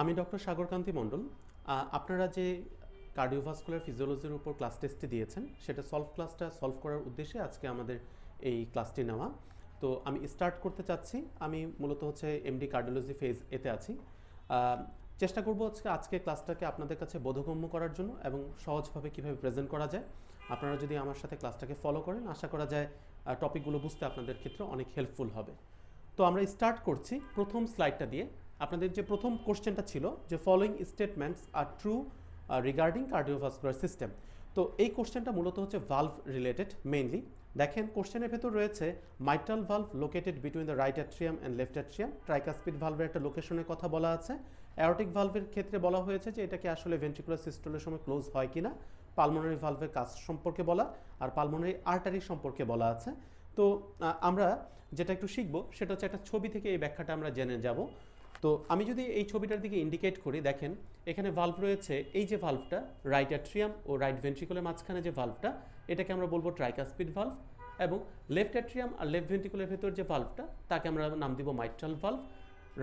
আমি ডক্টর সাগরকান্তি মণ্ডল। আপনারা যে কার্ডিওভাস্কুলার ফিজিওলজির উপর ক্লাস টেস্টটি দিয়েছেন সেটা ক্লাসটা সলভ করার উদ্দেশ্যে আজকে আমাদের এই ক্লাসটি নেওয়া। তো আমি স্টার্ট করতে চাচ্ছি। আমি মূলত হচ্ছে এমডি কার্ডিওলজি ফেজ এতে আছি। চেষ্টা করব আজকে ক্লাসটাকে আপনাদের কাছে বোধগম্য করার জন্য এবং সহজভাবে কীভাবে প্রেজেন্ট করা যায়। আপনারা যদি আমার সাথে ক্লাসটাকে ফলো করেন আশা করা যায় টপিকগুলো বুঝতে আপনাদের ক্ষেত্রে অনেক হেল্পফুল হবে। তো আমরা স্টার্ট করছি প্রথম স্লাইডটা দিয়ে। আপনাদের যে প্রথম কোশ্চেনটা ছিল যে following statements are true regarding cardiovascular system. তো এই কোশ্চেনটা মূলত হচ্ছে ভালভ রিলেটেড মেইনলি। দেখেন কোশ্চেনের ভেতর রয়েছে mitral valve located between the right atrium and left atrium. Tricuspid ভালভের একটা লোকেশনের কথা বলা আছে। অ্যাওরটিক ভালভের ক্ষেত্রে বলা হয়েছে যে এটাকে আসলে ভেন্ট্রিকুলার সিস্টলের সময় ক্লোজ হয় কিনা। পালমোনারি ভালভের কাজ সম্পর্কে বলা আর পালমোনারি আর্টারি সম্পর্কে বলা আছে। তো আমরা যেটা একটু শিখব সেটা হচ্ছে একটা ছবি থেকে এই ব্যাখ্যাটা আমরা জেনে যাব। তো আমি যদি এই ছবিটার দিকে ইন্ডিকেট করি, দেখেন এখানে ভালভ রয়েছে। এই যে ভালভটা রাইট অ্যাট্রিয়াম ও রাইট ভেন্ট্রিকুলের মাঝখানে যে ভালভটা, এটাকে আমরা বলবো ট্রাইকাসপিড ভালভ। এবং লেফট অ্যাট্রিয়াম আর লেফট ভেন্ট্রিকুলের ভেতর যে ভালভটা তাকে আমরা নাম দিব মাইট্রাল ভালভ।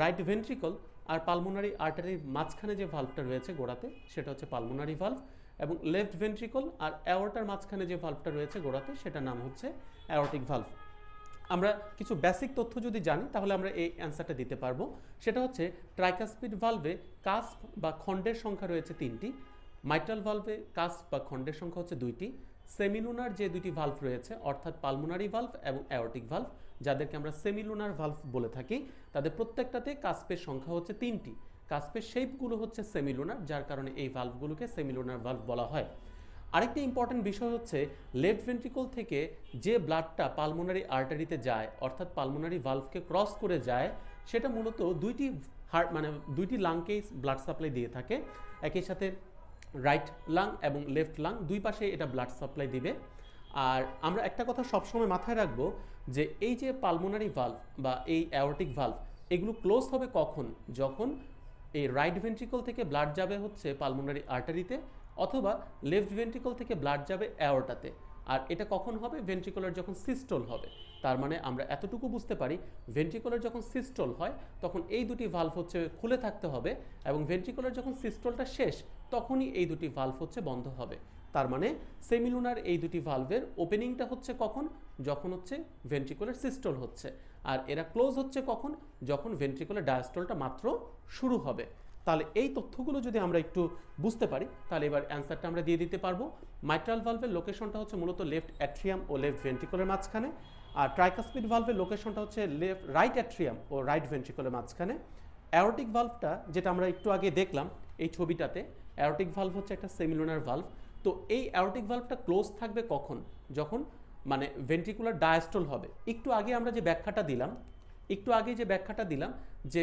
রাইট ভেন্ট্রিকল আর পালমোনারি আর্টারির মাঝখানে যে ভালভটা রয়েছে গোড়াতে সেটা হচ্ছে পালমোনারি ভালভ। এবং লেফট ভেন্ট্রিকল আর অ্যাওর্টার মাঝখানে যে ভালভটা রয়েছে গোড়াতে সেটার নাম হচ্ছে অ্যাওরটিক ভালভ। আমরা কিছু বেসিক তথ্য যদি জানি তাহলে আমরা এই অ্যান্সারটা দিতে পারবো। সেটা হচ্ছে ট্রাইকাসপিড ভালভে কাস্প বা খণ্ডের সংখ্যা রয়েছে 3টি। মাইট্রাল ভালভে কাস্প বা খণ্ডের সংখ্যা হচ্ছে 2টি। সেমিলুনার যে দুটি ভালভ রয়েছে অর্থাৎ পালমোনারি ভালভ এবং অ্যাওরটিক ভালভ, যাদেরকে আমরা সেমিলুনার ভালভ বলে থাকি, তাদের প্রত্যেকটাতে কাস্পের সংখ্যা হচ্ছে 3টি। কাস্পের শেপগুলো হচ্ছে সেমিলুনার, যার কারণে এই ভালভগুলোকে সেমিলুনার ভালভ বলা হয়। আরেকটি ইম্পর্টেন্ট বিষয় হচ্ছে লেফট ভেন্ট্রিকল থেকে যে ব্লাডটা পালমোনারি আর্টারিতে যায় অর্থাৎ পালমোনারি ভালভকে ক্রস করে যায়, সেটা মূলত দুইটি লাংকেই ব্লাড সাপ্লাই দিয়ে থাকে। একই সাথে রাইট লাং এবং লেফট লাং দুই পাশে এটা ব্লাড সাপ্লাই দিবে। আর আমরা একটা কথা সবসময় মাথায় রাখবো যে এই যে পালমোনারি ভালভ বা এই অ্যাওরটিক ভালভ, এগুলো ক্লোজ হবে কখন? যখন এই রাইট ভেন্ট্রিকল থেকে ব্লাড যাবে হচ্ছে পালমোনারি আর্টারিতে, অথবা লেফট ভেন্ট্রিকল থেকে ব্লাড যাবে অ্যাওর্টাতে। আর এটা কখন হবে? ভেন্ট্রিকুলার যখন সিস্টোল হবে। তার মানে আমরা এতটুকু বুঝতে পারি, ভেন্ট্রিকুলার যখন সিস্টোল হয় তখন এই দুটি ভালভ হচ্ছে খুলে থাকতে হবে, এবং ভেন্ট্রিকুলার যখন সিস্টোলটা শেষ তখনই এই দুটি ভালভ হচ্ছে বন্ধ হবে। তার মানে সেমিলুনার এই দুটি ভালভের ওপেনিংটা হচ্ছে কখন? যখন হচ্ছে ভেন্ট্রিকুলার সিস্টোল হচ্ছে। আর এরা ক্লোজ হচ্ছে কখন? যখন ভেন্ট্রিকুলার ডায়াস্টলটা মাত্র শুরু হবে। তাহলে এই তথ্যগুলো যদি আমরা একটু বুঝতে পারি তাহলে এবার অ্যান্সারটা আমরা দিয়ে দিতে পারবো। মাইট্রাল ভালভের লোকেশনটা হচ্ছে মূলত লেফট অ্যাট্রিয়াম ও লেফট ভেন্ট্রিকুলের মাঝখানে। আর ট্রাইকাসপিড ভালভের লোকেশনটা হচ্ছে রাইট অ্যাট্রিয়াম ও রাইট ভেন্ট্রিকুলের মাঝখানে। অ্যাওরটিক ভালভটা যেটা আমরা একটু আগে দেখলাম এই ছবিটাতে, অ্যাওরটিক ভালভ হচ্ছে একটা সেমিলুনার ভালভ। তো এই অ্যাওরটিক ভালভটা ক্লোজ থাকবে কখন? যখন ভেন্ট্রিকুলার ডায়াস্টল হবে। একটু আগে যে ব্যাখ্যাটা দিলাম যে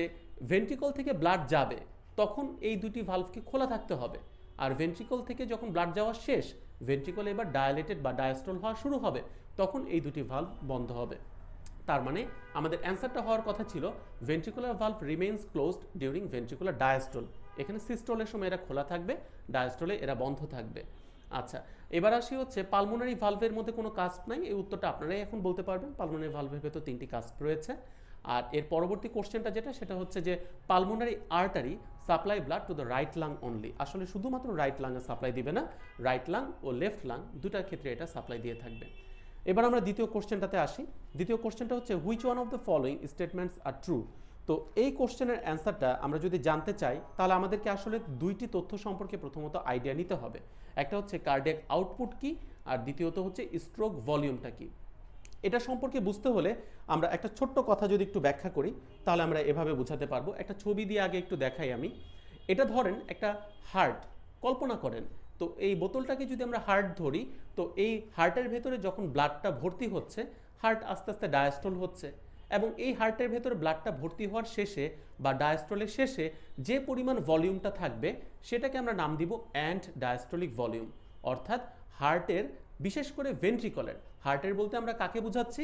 ভেন্ট্রিকল থেকে ব্লাড যাবে তখন এই দুটি ভালভকে খোলা থাকতে হবে। আর ভেন্ট্রিকল থেকে যখন ব্লাড যাওয়া শেষ, ভেন্ট্রিকল এবার ডায়ালেটেড বা ডায়াস্টল হওয়া শুরু হবে, তখন এই দুটি ভালভ বন্ধ হবে। তার মানে আমাদের অ্যান্সারটা হওয়ার কথা ছিল ventricular valve remains closed during ventricular diastole. এখানে সিস্টোলের সময় এরা খোলা থাকবে, ডায়াস্টলে এরা বন্ধ থাকবে। আচ্ছা, এবার আসি হচ্ছে পালমোনারি ভালভের মধ্যে কোনো কাস্প নাই। এই উত্তরটা আপনারাই এখন বলতে পারবেন। পালমোনারি ভালভের ভেতর 3টি কাস্প রয়েছে। আর এর পরবর্তী কোশ্চেনটা সেটা হচ্ছে যে pulmonary artery supply blood to the right lung only. আসলে শুধুমাত্র রাইট লাংয়ে সাপ্লাই দিবে না, রাইট লাং ও লেফট লাং দুটার ক্ষেত্রে এটা সাপ্লাই দিয়ে থাকবে। এবার আমরা দ্বিতীয় কোশ্চেনটাতে আসি। দ্বিতীয় কোশ্চেনটা হচ্ছে which one of the following statements are true. তো এই কোশ্চেনের অ্যান্সারটা আমরা যদি জানতে চাই তাহলে আমাদেরকে আসলে দুইটি তথ্য সম্পর্কে প্রথমত আইডিয়া নিতে হবে। একটা হচ্ছে কার্ডিয়াক আউটপুট কি, আর দ্বিতীয়ত হচ্ছে স্ট্রোক ভলিউমটা কি। এটা সম্পর্কে বুঝতে হলে আমরা একটা ছোট্ট কথা যদি একটু ব্যাখ্যা করি তাহলে আমরা এভাবে বোঝাতে পারবো। একটা ছবি দিয়ে আগে একটু দেখাই আমি। এটা ধরেন একটা হার্ট, কল্পনা করেন। তো এই বোতলটাকে যদি আমরা হার্ট ধরি, তো এই হার্টের ভেতরে যখন ব্লাডটা ভর্তি হচ্ছে, হার্ট আস্তে আস্তে ডায়াস্টল হচ্ছে, এবং এই হার্টের ভেতরে ব্লাডটা ভর্তি হওয়ার শেষে বা ডায়াস্টলের শেষে যে পরিমাণ ভলিউমটা থাকবে সেটাকে আমরা নাম দিব অ্যান্ড ডায়াস্টলিক ভলিউম। অর্থাৎ হার্টের, বিশেষ করে ভেন্ট্রিকলের, হার্টের বলতে আমরা কাকে বোঝাচ্ছি?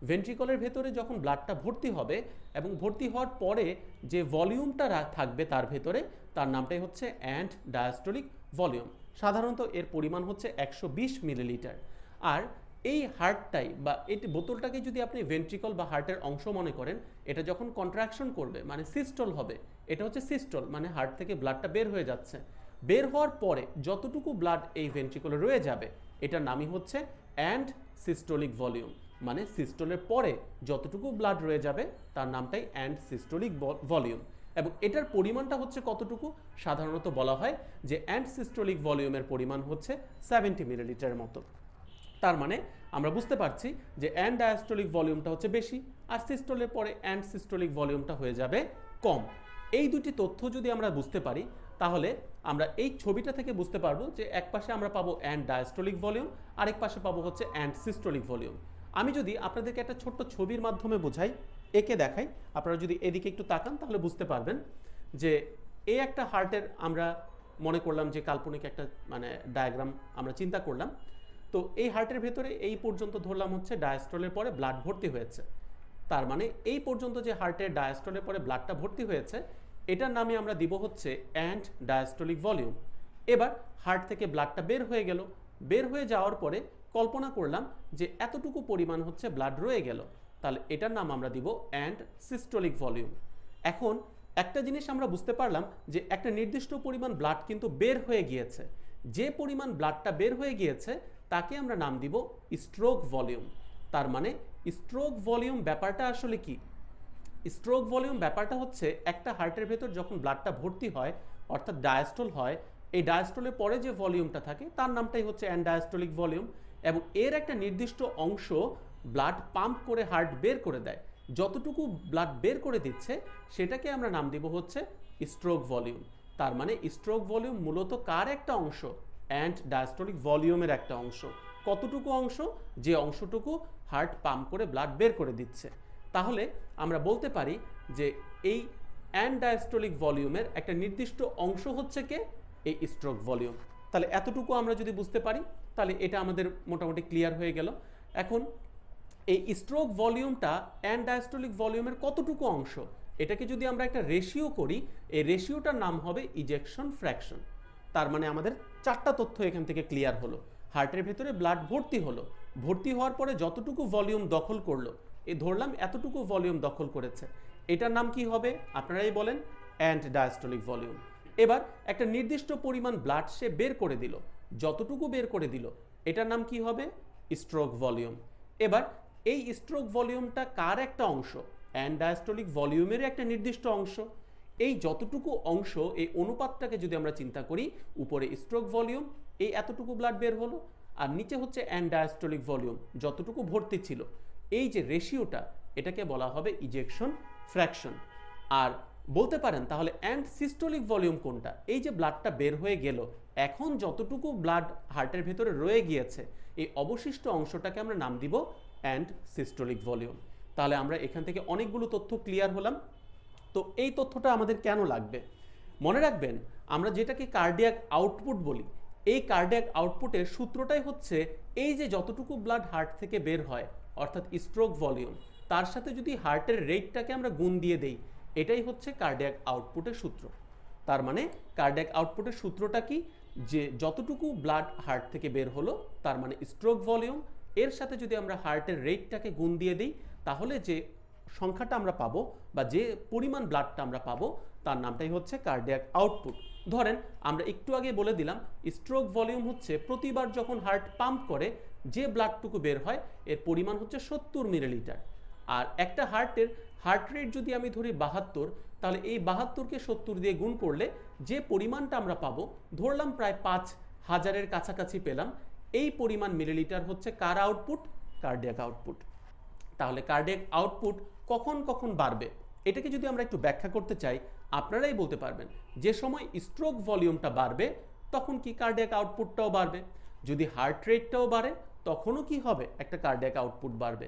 ভেন্ট্রিকলের ভেতরে যখন ব্লাডটা ভর্তি হবে এবং ভর্তি হওয়ার পরে যে ভলিউমটা থাকবে তার ভেতরে, তার নামটাই হচ্ছে অ্যান্ড ডায়াস্টলিক ভলিউম। সাধারণত এর পরিমাণ হচ্ছে 120 মিলিলিটার। আর এই হার্টটাই বা এই বোতলটাকে যদি আপনি ভেন্ট্রিকল বা হার্টের অংশ মনে করেন, এটা যখন কন্ট্রাকশন করবে মানে সিস্টল হবে, এটা হচ্ছে সিস্টল, মানে হার্ট থেকে ব্লাডটা বের হয়ে যাচ্ছে। বের হওয়ার পরে যতটুকু ব্লাড এই ভেন্ট্রিকলে রয়ে যাবে এটার নামই হচ্ছে অ্যান্ড সিস্টোলিক ভলিউম, মানে সিস্টোলের পরে যতটুকু ব্লাড রয়ে যাবে তার নামটাই অ্যান্ড সিস্টোলিক ভলিউম। এবং এটার পরিমাণটা হচ্ছে কতটুকু, সাধারণত বলা হয় যে অ্যান্ড সিস্টোলিক ভলিউমের পরিমাণ হচ্ছে 70 মিলিলিটারের মতো। তার মানে আমরা বুঝতে পারছি যে অ্যান্ড ডায়াস্টোলিক ভলিউমটা হচ্ছে বেশি, আর সিস্টোলের পরে অ্যান্ড সিস্টোলিক ভলিউমটা হয়ে যাবে কম। এই দুটি তথ্য যদি আমরা বুঝতে পারি তাহলে আমরা এই ছবিটা থেকে বুঝতে পারবো যে এক পাশে আমরা পাবো অ্যান্ড ডায়াস্টোলিক ভলিউম, আরেক পাশে পাবো হচ্ছে অ্যান্ড সিস্টোলিক ভলিউম। আমি যদি আপনাদেরকে একটা ছোট্ট ছবির মাধ্যমে বোঝাই, একে দেখাই, আপনারা যদি এদিকে একটু তাকান তাহলে বুঝতে পারবেন যে এই একটা হার্টের আমরা মনে করলাম যে কাল্পনিক একটা মানে ডায়াগ্রাম আমরা চিন্তা করলাম। তো এই হার্টের ভেতরে এই পর্যন্ত ধরলাম হচ্ছে ডায়াস্টলের পরে ব্লাড ভর্তি হয়েছে। তার মানে এই পর্যন্ত যে হার্টের ডায়াস্টলের পরে ব্লাডটা ভর্তি হয়েছে এটার নামে আমরা দিব হচ্ছে অ্যান্ড ডায়াস্টলিক ভলিউম। এবার হার্ট থেকে ব্লাডটা বের হয়ে গেল, বের হয়ে যাওয়ার পরে কল্পনা করলাম যে এতটুকু পরিমাণ হচ্ছে ব্লাড রয়ে গেল, তাহলে এটার নাম আমরা দিব অ্যান্ড সিস্টোলিক ভলিউম। এখন একটা জিনিস আমরা বুঝতে পারলাম যে একটা নির্দিষ্ট পরিমাণ ব্লাড কিন্তু বের হয়ে গিয়েছে, যে পরিমাণ ব্লাডটা বের হয়ে গিয়েছে তাকে আমরা নাম দিব স্ট্রোক ভলিউম। তার মানে স্ট্রোক ভলিউম ব্যাপারটা আসলে কি? স্ট্রোক ভলিউম ব্যাপারটা হচ্ছে একটা হার্টের ভেতর যখন ব্লাডটা ভর্তি হয় অর্থাৎ ডায়াস্টল হয়, এই ডায়াস্টলের পরে যে ভলিউমটা থাকে তার নামটাই হচ্ছে অ্যান্ড ডায়াস্টলিক ভলিউম। এবং এর একটা নির্দিষ্ট অংশ ব্লাড পাম্প করে হার্ট বের করে দেয়, যতটুকু ব্লাড বের করে দিচ্ছে সেটাকে আমরা নাম দিব হচ্ছে স্ট্রোক ভলিউম। তার মানে স্ট্রোক ভলিউম মূলত কার একটা অংশ? অ্যান্ড ডায়াস্টলিক ভলিউমের একটা অংশ। কতটুকু অংশ? যে অংশটুকু হার্ট পাম্প করে ব্লাড বের করে দিচ্ছে। তাহলে আমরা বলতে পারি যে এই অ্যান্ড ডায়াস্টলিক ভলিউমের একটা নির্দিষ্ট অংশ হচ্ছে কে? এই স্ট্রোক ভলিউম। তাহলে এতটুকু আমরা যদি বুঝতে পারি তাহলে এটা আমাদের মোটামুটি ক্লিয়ার হয়ে গেল। এখন এই স্ট্রোক ভলিউমটা অ্যান্ড ডায়াস্টলিক ভলিউমের কতটুকু অংশ, এটাকে যদি আমরা একটা রেশিও করি, এই রেশিওটার নাম হবে ইজেকশন ফ্র্যাকশন। তার মানে আমাদের চারটা তথ্য এখান থেকে ক্লিয়ার হলো। হার্টের ভেতরে ব্লাড ভর্তি হলো, ভর্তি হওয়ার পরে যতটুকু ভলিউম দখল করলো, এই ধরলাম এতটুকু ভলিউম দখল করেছে, এটার নাম কি হবে? আপনারাই বলেন, অ্যান্ড ডায়াস্টলিক ভলিউম। এবার একটা নির্দিষ্ট পরিমাণ ব্লাড সে বের করে দিল, যতটুকু বের করে দিল এটার নাম কি হবে? Stroke volume. এবার এই স্ট্রোক ভলিউমটা কার একটা অংশ? অ্যান্ড ডায়াস্টলিক ভলিউমের একটা নির্দিষ্ট অংশ। এই যতটুকু অংশ, এই অনুপাতটাকে যদি আমরা চিন্তা করি, উপরে স্ট্রোক ভলিউম, এই এতটুকু ব্লাড বের হলো, আর নিচে হচ্ছে অ্যান্ড ডায়াস্টলিক ভলিউম, যতটুকু ভর্তি ছিল, এই যে রেশিওটা এটাকে বলা হবে ইজেকশন ফ্র্যাকশন। আর বলতে পারেন তাহলে অ্যান্ড সিস্টোলিক ভলিউম কোনটা? এই যে ব্লাডটা বের হয়ে গেল, এখন যতটুকু ব্লাড হার্টের ভেতরে রয়ে গিয়েছে এই অবশিষ্ট অংশটাকে আমরা নাম দিব অ্যান্ড সিস্টোলিক ভলিউম। তাহলে আমরা এখান থেকে অনেকগুলো তথ্য ক্লিয়ার হলাম। তো এই তথ্যটা আমাদের কেন লাগবে? মনে রাখবেন, আমরা যেটাকে কার্ডিয়াক আউটপুট বলি, এই কার্ডিয়াক আউটপুটের সূত্রটাই হচ্ছে এই যে যতটুকু ব্লাড হার্ট থেকে বের হয় অর্থাৎ স্ট্রোক ভলিউম, তার সাথে যদি হার্টের রেটটাকে আমরা গুণ দিয়ে দেই, এটাই হচ্ছে কার্ডিয়াক আউটপুটের সূত্র। তার মানে কার্ডিয়াক আউটপুটের সূত্রটা কি? যে যতটুকু ব্লাড হার্ট থেকে বের হলো তার মানে স্ট্রোক ভলিউম, এর সাথে যদি আমরা হার্টের রেটটাকে গুণ দিয়ে দিই তাহলে যে সংখ্যাটা আমরা পাবো বা যে পরিমাণ ব্লাডটা আমরা পাবো তার নামটাই হচ্ছে কার্ডিয়াক আউটপুট। ধরেন আমরা একটু আগে বলে দিলাম স্ট্রোক ভলিউম হচ্ছে প্রতিবার যখন হার্ট পাম্প করে যে ব্লাডটুকু বের হয় এর পরিমাণ হচ্ছে 70 মিলিলিটার। আর একটা হার্টের হার্ট রেট যদি আমি ধরি 72, তাহলে এই 72কে 70 দিয়ে গুণ করলে যে পরিমাণটা আমরা পাবো, ধরলাম প্রায় 5000-এর কাছাকাছি পেলাম, এই পরিমাণ মিলিলিটার হচ্ছে কার আউটপুট? Cardiac output. তাহলে কার্ডিয়াক আউটপুট কখন কখন বাড়বে এটাকে যদি আমরা একটু ব্যাখ্যা করতে চাই, আপনারাই বলতে পারবেন। যে সময় স্ট্রোক ভলিউমটা বাড়বে তখন কি কার্ডিয়াক আউটপুটটাও বাড়বে। যদি হার্ট রেটটাও বাড়ে তখনও কি হবে? একটা কার্ডিয়াক আউটপুট বাড়বে।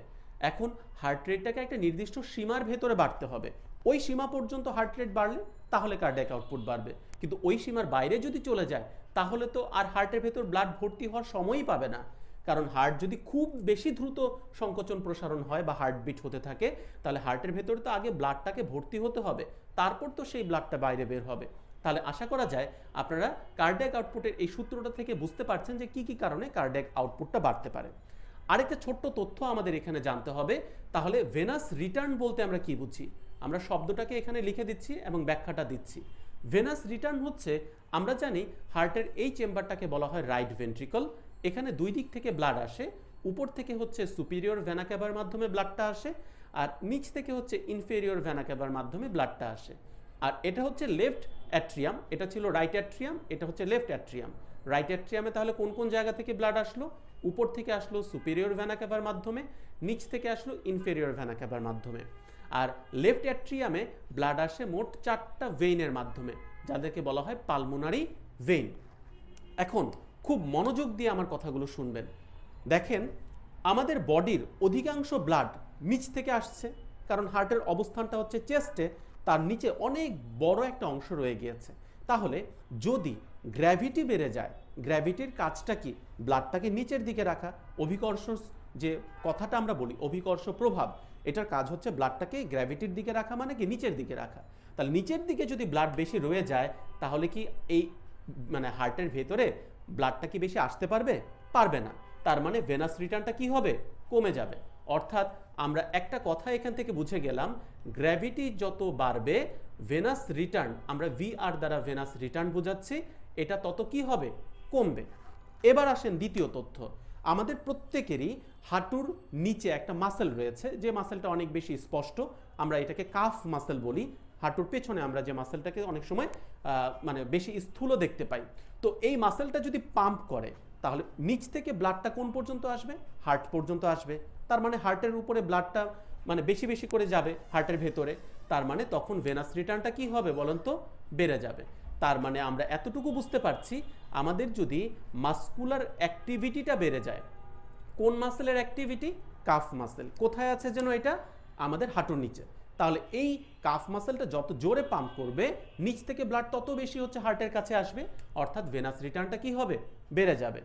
এখন হার্ট রেটটাকে একটা নির্দিষ্ট সীমার ভেতরে বাড়তে হবে, ওই সীমা পর্যন্ত হার্ট রেট বাড়লে তাহলে কার্ডিয়াক আউটপুট বাড়বে। কিন্তু ওই সীমার বাইরে যদি চলে যায় তাহলে তো আর হার্টের ভেতর ব্লাড ভর্তি হওয়ার সময়ই পাবে না। কারণ হার্ট যদি খুব বেশি দ্রুত সংকোচন প্রসারণ হয় বা হার্টবিট হতে থাকে, তাহলে হার্টের ভেতরে তো আগে ব্লাডটাকে ভর্তি হতে হবে, তারপর তো সেই ব্লাডটা বাইরে বের হবে। তাহলে আশা করা যায় আপনারা কার্ডিয়াক আউটপুটের এই সূত্রটা থেকে বুঝতে পারছেন যে কি কি কারণে কার্ডিয়াক আউটপুটটা বাড়তে পারে। আরেকটা ছোট্ট তথ্য আমাদের এখানে জানতে হবে, তাহলে ভেনাস রিটার্ন বলতে আমরা কি বুঝি? আমরা শব্দটাকে এখানে লিখে দিচ্ছি এবং ব্যাখ্যাটা দিচ্ছি। ভেনাস রিটার্ন হচ্ছে, আমরা জানি হার্টের এই চেম্বারটাকে বলা হয় রাইট ভেন্ট্রিকল। এখানে দুই দিক থেকে ব্লাড আসে, উপর থেকে হচ্ছে সুপিরিয়র ভেনা ক্যাভার মাধ্যমে ব্লাডটা আসে, আর নিচ থেকে হচ্ছে ইনফেরিয়র ভেনা ক্যাভার মাধ্যমে ব্লাডটা আসে। আর এটা হচ্ছে লেফট অ্যাট্রিয়াম, এটা ছিল রাইট অ্যাট্রিয়াম, এটা হচ্ছে লেফট অ্যাট্রিয়াম। রাইট অ্যাট্রিয়ামে তাহলে কোন কোন জায়গা থেকে ব্লাড আসলো? উপর থেকে আসলো সুপিরিয়র ভেনা ক্যাভার মাধ্যমে, নিচ থেকে আসলো ইনফেরিয়র ভেনা ক্যাভার মাধ্যমে। আর লেফট অ্যাট্রিয়ামে ব্লাড আসে মোট 4টা ভেইনের মাধ্যমে, যাদেরকে বলা হয় পালমোনারি ভেইন। এখন খুব মনোযোগ দিয়ে আমার কথাগুলো শুনবেন। দেখেন, আমাদের বডির অধিকাংশ ব্লাড নিচ থেকে আসছে, কারণ হার্টের অবস্থানটা হচ্ছে চেস্টে, তার নিচে অনেক বড় একটা অংশ রয়ে গিয়েছে। তাহলে যদি গ্র্যাভিটি বেড়ে যায়, গ্র্যাভিটির কাজটা কি? ব্লাডটাকে নিচের দিকে রাখা। অভিকর্ষ যে কথাটা আমরা বলি, অভিকর্ষ প্রভাব, এটার কাজ হচ্ছে ব্লাডটাকে গ্র্যাভিটির দিকে রাখা, মানে কি নিচের দিকে রাখা। তাহলে নিচের দিকে যদি ব্লাড বেশি রয়ে যায়, তাহলে কি এই মানে হার্টের ভেতরে ব্লাডটা কি বেশি আসতে পারবে? পারবে না। তার মানে ভেনাস রিটার্নটা কি হবে? কমে যাবে। অর্থাৎ আমরা একটা কথা এখান থেকে বুঝে গেলাম, গ্র্যাভিটি যত বাড়বে ভেনাস রিটার্ন, আমরা ভিআর দ্বারা ভেনাস রিটার্ন বোঝাচ্ছি, এটা তত কি হবে? কমবে। এবার আসেন দ্বিতীয় তথ্য। আমাদের প্রত্যেকেরই হাঁটুর নিচে একটা মাসেল রয়েছে, যে মাসেলটা অনেক বেশি স্পষ্ট, আমরা এটাকে কাফ মাসেল বলি। হাঁটুর পেছনে আমরা যে মাসেলটাকে অনেক সময় মানে বেশি স্থূল দেখতে পাই। তো এই মাসেলটা যদি পাম্প করে, তাহলে নিচ থেকে ব্লাডটা কোন পর্যন্ত আসবে? হার্ট পর্যন্ত আসবে। তার মানে হার্টের উপরে ব্লাডটা মানে বেশি বেশি করে যাবে হার্টের ভেতরে। তার মানে তখন ভেনাস রিটার্নটা কি হবে বলেন তো? বেড়ে যাবে। তার মানে আমরা এতটুকু বুঝতে পারছি, আমাদের যদি মাসকুলার অ্যাক্টিভিটিটা বেড়ে যায়, কোন মাসেলের অ্যাক্টিভিটি? Calf muscle. কোথায় আছে যেন এটা? আমাদের হাঁটুর নিচে। তাহলে এই কাফ মাসেলটা যত জোরে পাম্প করবে, নিচ থেকে ব্লাড তত বেশি হচ্ছে হার্টের কাছে আসবে, অর্থাৎ ভেনাস রিটার্নটা কি হবে? বেড়ে যাবে।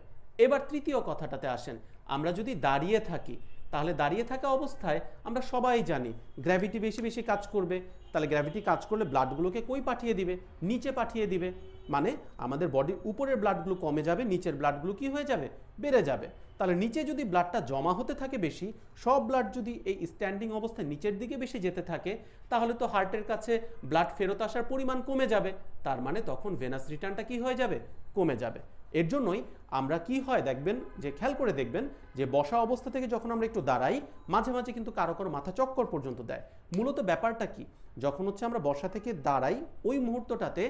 এবার তৃতীয় কথাটাতে আসেন। আমরা যদি দাঁড়িয়ে থাকি, তাহলে দাঁড়িয়ে থাকা অবস্থায় আমরা সবাই জানি গ্র্যাভিটি বেশি বেশি কাজ করবে। তাহলে গ্র্যাভিটি কাজ করলে ব্লাডগুলোকে কই পাঠিয়ে দিবে? নিচে পাঠিয়ে দিবে। মানে আমাদের বডির উপরের ব্লাডগুলো কমে যাবে, নিচের ব্লাডগুলো কি হয়ে যাবে? বেড়ে যাবে। তাহলে নিচে যদি ব্লাডটা জমা হতে থাকে বেশি, সব ব্লাড যদি এই স্ট্যান্ডিং অবস্থায় নিচের দিকে বেশি যেতে থাকে, তাহলে তো হার্টের কাছে ব্লাড ফেরত আসার পরিমাণ কমে যাবে। তার মানে তখন ভেনাস রিটার্নটা কি হয়ে যাবে? কমে যাবে। এর জন্যই আমরা কি হয় দেখবেন, যে খেয়াল করে দেখবেন যে বসা অবস্থা থেকে যখন আমরা একটু দাঁড়াই, মাঝে মাঝে কিন্তু কারো কারো মাথা চক্কর পর্যন্ত দেয়। মূলত ব্যাপারটা কি? যখন হচ্ছে আমরা বসা থেকে দাঁড়াই, ওই মুহূর্তটাতে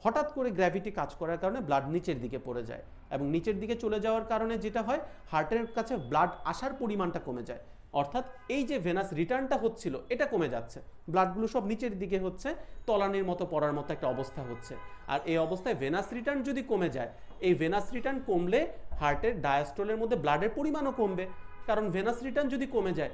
হঠাৎ করে গ্র্যাভিটি কাজ করার কারণে ব্লাড নিচের দিকে পড়ে যায়, এবং নিচের দিকে চলে যাওয়ার কারণে যেটা হয়, হার্টের কাছে ব্লাড আসার পরিমাণটা কমে যায়। অর্থাৎ এই যে ভেনাস রিটার্নটা হচ্ছিল, এটা কমে যাচ্ছে, ব্লাডগুলো সব নিচের দিকে হচ্ছে, তলানির মতো পড়ার মতো একটা অবস্থা হচ্ছে। আর এই অবস্থায় ভেনাস রিটার্ন যদি কমে যায়, এই ভেনাস রিটার্ন কমলে হার্টের ডায়াস্টলের মধ্যে ব্লাডের পরিমাণও কমবে। কারণ ভেনাস রিটার্ন যদি কমে যায়,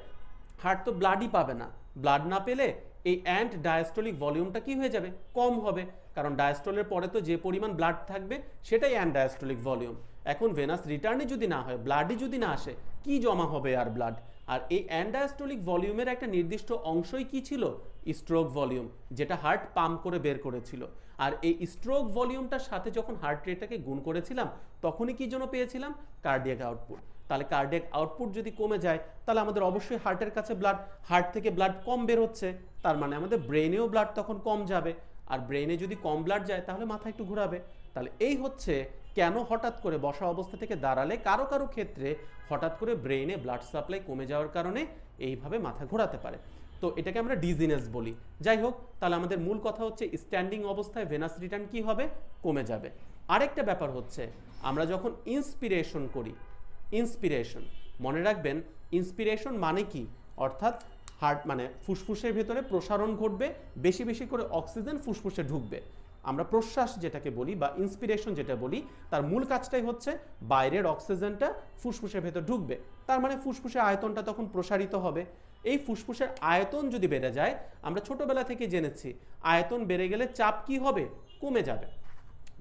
হার্ট তো ব্লাডই পাবে না। ব্লাড না পেলে এই অ্যান্ড ডায়াস্টলিক ভলিউমটা কি হয়ে যাবে? কম হবে। কারণ ডায়াস্টলের পরে তো যে পরিমাণ ব্লাড থাকবে, সেটাই অ্যান্ড ডায়াস্টলিক ভলিউম। এখন ভেনাস রিটার্নই যদি না হয়, ব্লাডই যদি না আসে, কি জমা হবে আর ব্লাড? আর এই অ্যান্ড ডায়াস্টলিক ভলিউমের একটা নির্দিষ্ট অংশই কি ছিল? স্ট্রোক ভলিউম, যেটা হার্ট পাম্প করে বের করেছিল। আর এই স্ট্রোক ভলিউমটার সাথে যখন হার্ট রেটটাকে গুণ করেছিলাম, তখনই কি জন্য পেয়েছিলাম? Cardiac output. তাহলে কার্ডিয়াক আউটপুট যদি কমে যায়, তাহলে আমাদের অবশ্যই হার্টের কাছে হার্ট থেকে ব্লাড কম বের হচ্ছে, তার মানে আমাদের ব্রেনেও ব্লাড তখন কম যাবে। আর ব্রেনে যদি কম ব্লাড যায়, তাহলে মাথা একটু ঘোরাবে। তাহলে এই হচ্ছে কেন হঠাৎ করে বসা অবস্থা থেকে দাঁড়ালে কারো কারো ক্ষেত্রে হঠাৎ করে ব্রেনে ব্লাড সাপ্লাই কমে যাওয়ার কারণে এইভাবে মাথা ঘোরাতে পারে। তো এটাকে আমরা ডিজিনেস বলি। যাই হোক, তাহলে আমাদের মূল কথা হচ্ছে স্ট্যান্ডিং অবস্থায় ভেনাস রিটার্ন কি হবে? কমে যাবে। আরেকটা ব্যাপার হচ্ছে, আমরা যখন ইন্সপিরেশন করি, ইন্সপিরেশন মনে রাখবেন, ইন্সপিরেশন মানে কি? অর্থাৎ হার্ট মানে ফুসফুসের ভেতরে প্রসারণ ঘটবে, বেশি বেশি করে অক্সিজেন ফুসফুসে ঢুকবে। আমরা প্রশ্বাস যেটাকে বলি বা ইন্সপিরেশন যেটা বলি, তার মূল কাজটাই হচ্ছে বাইরের অক্সিজেনটা ফুসফুসের ভেতর ঢুকবে। তার মানে ফুসফুসের আয়তনটা তখন প্রসারিত হবে। এই ফুসফুসের আয়তন যদি বেড়ে যায়, আমরা ছোটবেলা থেকে জেনেছি আয়তন বেড়ে গেলে চাপ কি হবে? কমে যাবে।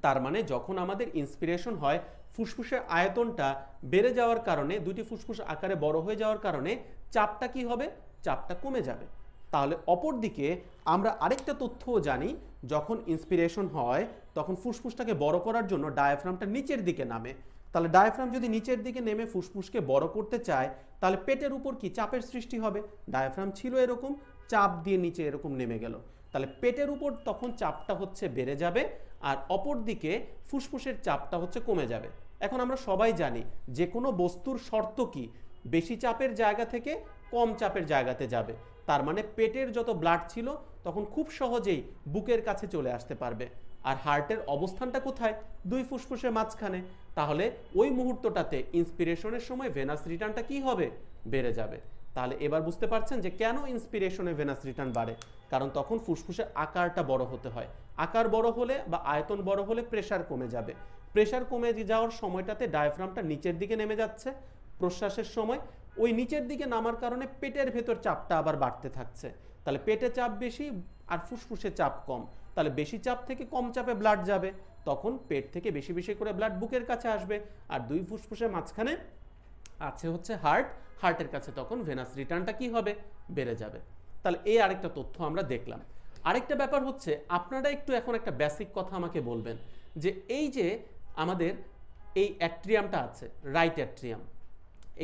তার মানে যখন আমাদের ইন্সপিরেশন হয়, ফুসফুসের আয়তনটা বেড়ে যাওয়ার কারণে, দুটি ফুসফুস আকারে বড় হয়ে যাওয়ার কারণে চাপটা কি হবে? চাপটা কমে যাবে। তাহলে অপরদিকে আমরা আরেকটা তথ্যও জানি, যখন ইন্সপিরেশন হয় তখন ফুসফুসটাকে বড় করার জন্য ডায়াফ্রামটা নিচের দিকে নামে। তাহলে ডায়াফ্রাম যদি নিচের দিকে নেমে ফুসফুসকে বড় করতে চায়, তাহলে পেটের উপর কি চাপের সৃষ্টি হবে? ডায়াফ্রাম ছিল এরকম, চাপ দিয়ে নিচে এরকম নেমে গেল, তাহলে পেটের উপর তখন চাপটা হচ্ছে বেড়ে যাবে, আর অপর দিকে ফুসফুসের চাপটা হচ্ছে কমে যাবে। এখন আমরা সবাই জানি যে কোনো বস্তুর শর্ত কি, বেশি চাপের জায়গা থেকে কম চাপের জায়গাতে যাবে। তার মানে পেটের যত ব্লাড ছিল তখন খুব সহজেই বুকের কাছে চলে আসতে পারবে। আর হার্টের অবস্থানটা কোথায়? দুই ফুসফুসের মাঝখানে। তাহলে ওই মুহূর্তটাতে ইন্সপিরেশনের সময় ভেনাস রিটার্নটা কি হবে? বেড়ে যাবে। তাহলে এবার বুঝতে পারছেন যে কেন ইন্সপিরেশনে ভেনাস রিটার্ন বাড়ে, কারণ তখন ফুসফুসের আকারটা বড় হতে হয়। আকার বড় হলে বা আয়তন বড় হলে প্রেসার কমে যাবে। প্রেসার কমে যাওয়ার সময়টাতে ডায়াফ্রামটা নিচের দিকে নেমে যাচ্ছে প্রশ্বাসের সময়, ওই নিচের দিকে নামার কারণে পেটের ভেতর চাপটা আবার বাড়তে থাকছে। তাহলে পেটে চাপ বেশি আর ফুসফুসে চাপ কম, তাহলে বেশি চাপ থেকে কম চাপে ব্লাড যাবে, তখন পেট থেকে বেশি বেশি করে ব্লাড বুকের কাছে আসবে, আর দুই ফুসফুসের মাঝখানে আছে হচ্ছে হার্ট, হার্টের কাছে তখন ভেনাস রিটার্নটা কি হবে? বেড়ে যাবে। তাহলে এই আরেকটা তথ্য আমরা দেখলাম। আরেকটা ব্যাপার হচ্ছে, আপনারা একটু এখন একটা বেসিক কথা আমাকে বলবেন যে এই যে আমাদের এই অ্যাট্রিয়ামটা আছে, রাইট অ্যাট্রিয়াম,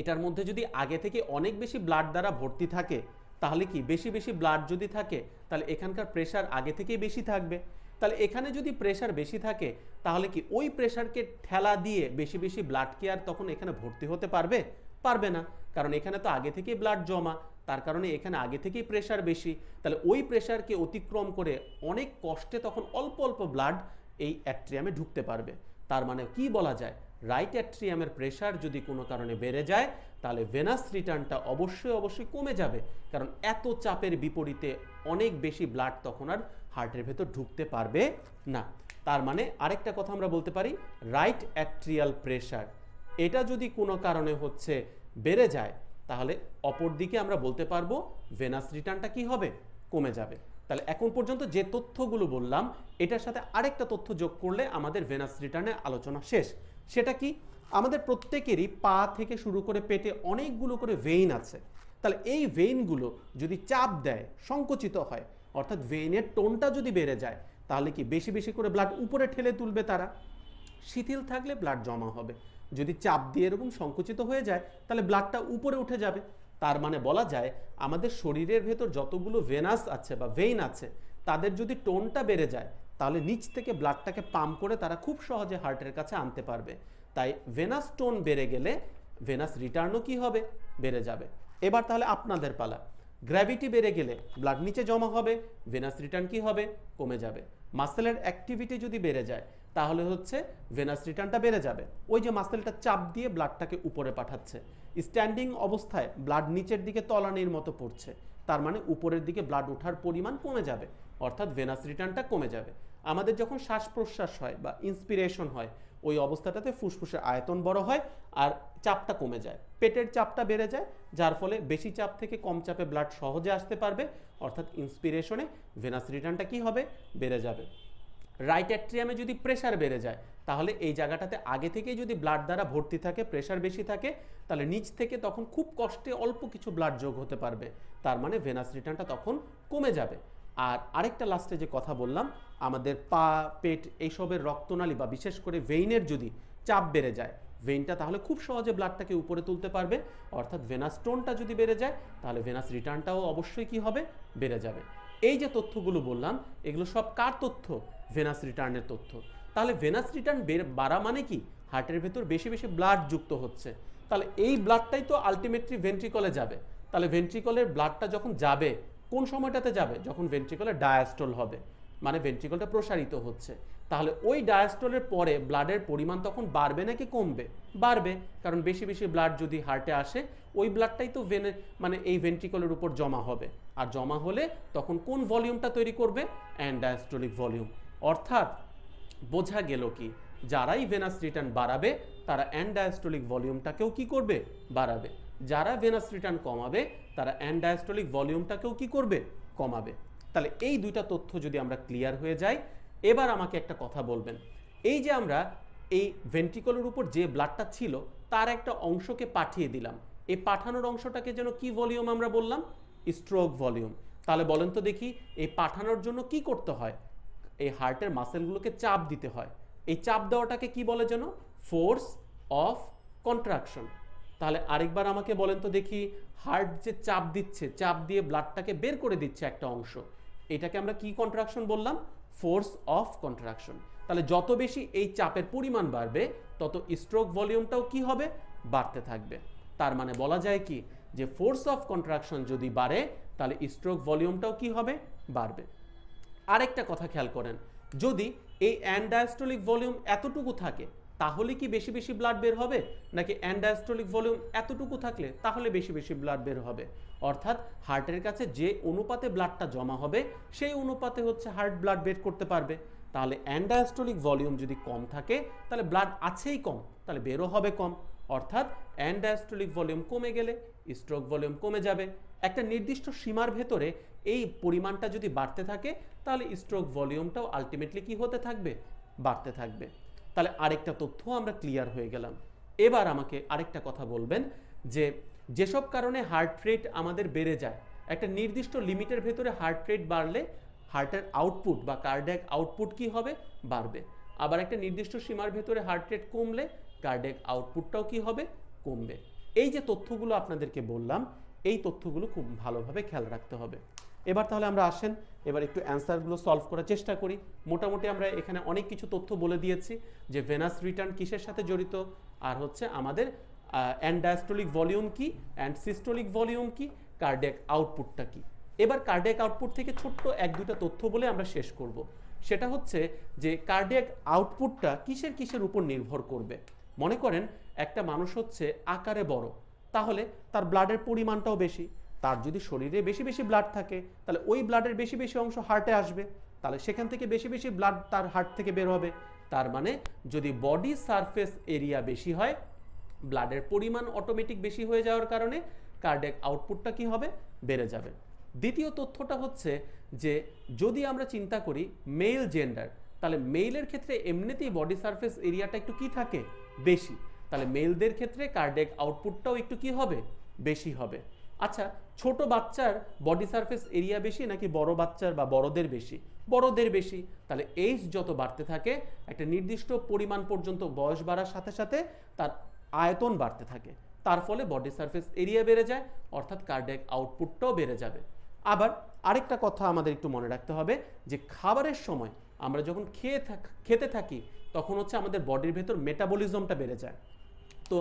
এটার মধ্যে যদি আগে থেকে অনেক বেশি ব্লাড দ্বারা ভর্তি থাকে, তাহলে কি বেশি বেশি ব্লাড যদি থাকে তাহলে এখানকার প্রেশার আগে থেকেই বেশি থাকবে। তাহলে এখানে যদি প্রেশার বেশি থাকে তাহলে কি ওই প্রেশারকে ঠেলা দিয়ে বেশি বেশি ব্লাড কি আর তখন এখানে ভর্তি হতে পারবে? পারবে না, কারণ এখানে তো আগে থেকেই ব্লাড জমা, তার কারণে এখানে আগে থেকেই প্রেশার বেশি। তাহলে ওই প্রেশারকে অতিক্রম করে অনেক কষ্টে তখন অল্প অল্প ব্লাড এই অ্যাট্রিয়ামে ঢুকতে পারবে। তার মানে কি বলা যায়, রাইট অ্যাট্রিয়ামের প্রেশার যদি কোনো কারণে বেড়ে যায় তাহলে ভেনাস রিটার্নটা অবশ্যই অবশ্যই কমে যাবে, কারণ এত চাপের বিপরীতে অনেক বেশি ব্লাড তখন আর হার্টের ভেতর ঢুকতে পারবে না। তার মানে আরেকটা কথা আমরা বলতে পারি, রাইট অ্যাট্রিয়াল প্রেশার এটা যদি কোনো কারণে হচ্ছে বেড়ে যায় তাহলে অপর দিকে আমরা বলতে পারবো ভেনাস রিটার্নটা কি হবে? কমে যাবে। তাহলে এখন পর্যন্ত যে তথ্যগুলো বললাম এটার সাথে আরেকটা তথ্য যোগ করলে আমাদের ভেনাস রিটার্নের আলোচনা শেষ। সেটা কি? আমাদের প্রত্যেকেরই পা থেকে শুরু করে পেটে অনেকগুলো করে ভেইন আছে। তাহলে এই ভেইনগুলো যদি চাপ দেয়, সংকুচিত হয়, অর্থাৎ ভেইনের টোনটা যদি বেড়ে যায় তাহলে কি বেশি বেশি করে ব্লাড উপরে ঠেলে তুলবে তারা। শিথিল থাকলে ব্লাড জমা হবে, যদি চাপ দিয়ে এরকম সংকুচিত হয়ে যায় তাহলে ব্লাডটা উপরে উঠে যাবে। তার মানে বলা যায় আমাদের শরীরের ভেতর যতগুলো ভেনাস আছে বা ভেইন আছে তাদের যদি টোনটা বেড়ে যায় তাহলে নিচ থেকে ব্লাডটাকে পাম্প করে তারা খুব সহজে হার্টের কাছে আনতে পারবে। তাই ভেনাস টোন বেড়ে গেলে ভেনাস রিটার্নও কি হবে? বেড়ে যাবে। এবার তাহলে আপনাদের পালা। গ্র্যাভিটি বেড়ে গেলে ব্লাড নিচে জমা হবে, ভেনাস রিটার্ন কি হবে? কমে যাবে। মাসেলের অ্যাক্টিভিটি যদি বেড়ে যায় তাহলে হচ্ছে ভেনাস রিটার্নটা বেড়ে যাবে। ওই যে মাসেলটা চাপ দিয়ে ব্লাডটাকে উপরে পাঠাচ্ছে, স্ট্যান্ডিং অবস্থায় ব্লাড নিচের দিকে তলানির মতো পড়ছে, তার মানে উপরের দিকে ব্লাড ওঠার পরিমাণ কমে যাবে, অর্থাৎ ভেনাস রিটার্নটা কমে যাবে। আমাদের যখন শ্বাস প্রশ্বাস হয় বা ইন্সপিরেশন হয় ওই অবস্থাটাতে ফুসফুসের আয়তন বড় হয় আর চাপটা কমে যায়, পেটের চাপটা বেড়ে যায়, যার ফলে বেশি চাপ থেকে কম চাপে ব্লাড সহজে আসতে পারবে, অর্থাৎ ইন্সপিরেশনে ভেনাস রিটার্নটা কি হবে? বেড়ে যাবে। রাইট অ্যাট্রিয়ামে যদি প্রেশার বেড়ে যায় তাহলে এই জায়গাটাতে আগে থেকেই যদি ব্লাড দ্বারা ভর্তি থাকে, প্রেশার বেশি থাকে, তাহলে নিচ থেকে তখন খুব কষ্টে অল্প কিছু ব্লাড যোগ হতে পারবে, তার মানে ভেনাস রিটার্নটা তখন কমে যাবে। আর আরেকটা লাস্টে যে কথা বললাম, আমাদের পা, পেট এইসবের রক্তনালী বা বিশেষ করে ভেইনের যদি চাপ বেড়ে যায়, ভেইনটা তাহলে খুব সহজে ব্লাডটাকে উপরে তুলতে পারবে, অর্থাৎ ভেনাস টোনটা যদি বেড়ে যায় তাহলে ভেনাস রিটার্নটাও অবশ্যই কি হবে? বেড়ে যাবে। এই যে তথ্যগুলো বললাম এগুলো সব কার তথ্য? ভেনাস রিটার্নের তথ্য। তাহলে ভেনাস রিটার্ন বাড়া মানে কি? হার্টের ভেতর বেশি বেশি ব্লাড যুক্ত হচ্ছে, তাহলে এই ব্লাডটাই তো আলটিমেটলি ভেন্ট্রিকলে যাবে। তাহলে ভেন্ট্রিকলের ব্লাডটা যখন যাবে কোন সময়টাতে যাবে? যখন ভেন্ট্রিকলের ডায়াস্টল হবে, মানে ভেন্ট্রিকলটা প্রসারিত হচ্ছে। তাহলে ওই ডায়াস্টলের পরে ব্লাডের পরিমাণ তখন বাড়বে নাকি কমবে? বাড়বে, কারণ বেশি বেশি ব্লাড যদি হার্টে আসে ওই ব্লাডটাই তো মানে এই ভেন্ট্রিকলের উপর জমা হবে, আর জমা হলে তখন কোন ভলিউমটা তৈরি করবে? অ্যান্ডায়াস্টোলিক ভলিউম। অর্থাৎ বোঝা গেল কি, যারাই ভেনাস রিটার্ন বাড়াবে তারা অ্যান্ডায়াস্টোলিক ভলিউমটাকেও কি করবে? বাড়াবে। যারা ভেনাস রিটার্ন কমাবে তারা অ্যান্ডায়াস্টোলিক ভলিউমটাকেও কি করবে? কমাবে। তাহলে এই দুইটা তথ্য যদি আমরা ক্লিয়ার হয়ে যাই, এবার আমাকে একটা কথা বলবেন, এই যে আমরা এই ভেন্ট্রিকলের উপর যে ব্লাডটা ছিল তার একটা অংশকে পাঠিয়ে দিলাম, এই পাঠানোর অংশটাকে যেন কি ভলিউম আমরা বললাম? Stroke volume. তাহলে বলেন তো দেখি, এই পাঠানোর জন্য কি করতে হয়? এই হার্টের মাসেলগুলোকে চাপ দিতে হয়। এই চাপ দেওয়াটাকে কি বলে যেন? Force of contraction. তাহলে আরেকবার আমাকে বলেন তো দেখি, হার্ট যে চাপ দিচ্ছে, চাপ দিয়ে ব্লাডটাকে বের করে দিচ্ছে একটা অংশ, এটাকে আমরা কি কন্ট্রাকশন বললাম? Force of contraction. তাহলে যত বেশি এই চাপের পরিমাণ বাড়বে তত স্ট্রোক ভলিউমটাও কি হবে? বাড়তে থাকবে। তার মানে বলা যায় কি যে ফোর্স অফ কন্ট্রাকশন যদি বাড়ে তাহলে স্ট্রোক ভলিউমটাও কি হবে? বাড়বে। আরেকটা কথা খেয়াল করেন, যদি এই অ্যানডায়াস্টোলিক ভলিউম এতটুকু থাকে তাহলে কি বেশি বেশি ব্লাড বের হবে, নাকি অ্যানডায়াস্টোলিক ভলিউম এতটুকু থাকলে তাহলে বেশি বেশি ব্লাড বের হবে? অর্থাৎ হার্টের কাছে যে অনুপাতে ব্লাডটা জমা হবে সেই অনুপাতে হচ্ছে হার্ট ব্লাড বের করতে পারবে। তাহলে অ্যানডায়াস্টোলিক ভলিউম যদি কম থাকে তাহলে ব্লাড আছেই কম, তাহলে বেরও হবে কম। অর্থাৎ অ্যানডায়াস্টোলিক ভলিউম কমে গেলে স্ট্রোক ভলিউম কমে যাবে। একটা নির্দিষ্ট সীমার ভেতরে এই পরিমাণটা যদি বাড়তে থাকে তাহলে স্ট্রোক ভলিউমটাও আলটিমেটলি কি হতে থাকবে? বাড়তে থাকবে। তাহলে আরেকটা তথ্য আমরা ক্লিয়ার হয়ে গেলাম। এবার আমাকে আরেকটা কথা বলবেন যে যেসব কারণে হার্ট রেট আমাদের বেড়ে যায়, একটা নির্দিষ্ট লিমিটের ভেতরে হার্ট রেট বাড়লে হার্টের আউটপুট বা কার্ডিয়াক আউটপুট কি হবে? বাড়বে। আবার একটা নির্দিষ্ট সীমার ভেতরে হার্ট রেট কমলে কার্ডিয়াক আউটপুটটাও কি হবে? কমবে। এই যে তথ্যগুলো আপনাদেরকে বললাম, এই তথ্যগুলো খুব ভালোভাবে খেয়াল রাখতে হবে। এবার তাহলে আমরা আসেন এবার একটু অ্যান্সারগুলো সলভ করার চেষ্টা করি। মোটামুটি আমরা এখানে অনেক কিছু তথ্য বলে দিয়েছি যে ভেনাস রিটার্ন কিসের সাথে জড়িত, আর হচ্ছে আমাদের অ্যান্ডায়াস্টোলিক ভলিউম কি, অ্যান্ড সিস্টোলিক ভলিউম কি, কার্ডিয়াক আউটপুটটা কি। এবার কার্ডিয়াক আউটপুট থেকে ছোট্ট এক দুটা তথ্য বলে আমরা শেষ করব। সেটা হচ্ছে যে কার্ডিয়াক আউটপুটটা কিসের কিসের উপর নির্ভর করবে। মনে করেন একটা মানুষ হচ্ছে আকারে বড়, তাহলে তার ব্লাডের পরিমাণটাও বেশি। তার যদি শরীরে বেশি বেশি ব্লাড থাকে তাহলে ওই ব্লাডের বেশি বেশি অংশ হার্টে আসবে, তাহলে সেখান থেকে বেশি বেশি ব্লাড তার হার্ট থেকে বের হবে। তার মানে যদি বডি সারফেস এরিয়া বেশি হয়, ব্লাডের পরিমাণ অটোমেটিক বেশি হয়ে যাওয়ার কারণে কার্ডিয়াক আউটপুটটা কি হবে? বেড়ে যাবে। দ্বিতীয় তথ্যটা হচ্ছে যে যদি আমরা চিন্তা করি মেল জেন্ডার, তাহলে মেইলের ক্ষেত্রে এমনিতেই বডি সারফেস এরিয়াটা একটু কি থাকে? বেশি। তাহলে মেলদের ক্ষেত্রে কার্ডিয়াক আউটপুটটাও একটু কি হবে? বেশি হবে। আচ্ছা, ছোট বাচ্চার বডি সারফেস এরিয়া বেশি নাকি বড় বাচ্চার বা বড়দের বেশি? বড়দের বেশি। তাহলে এইজ যত বাড়তে থাকে একটা নির্দিষ্ট পরিমাণ পর্যন্ত বয়স বাড়ার সাথে সাথে তার আয়তন বাড়তে থাকে, তার ফলে বডি সারফেস এরিয়া বেড়ে যায়, অর্থাৎ কার্ডিয়াক আউটপুটটাও বেড়ে যাবে। আবার আরেকটা কথা আমাদের একটু মনে রাখতে হবে যে খাবারের সময় আমরা যখন খেতে থাকি তখন হচ্ছে আমাদের বডির ভেতর মেটাবলিজমটা বেড়ে যায়। তো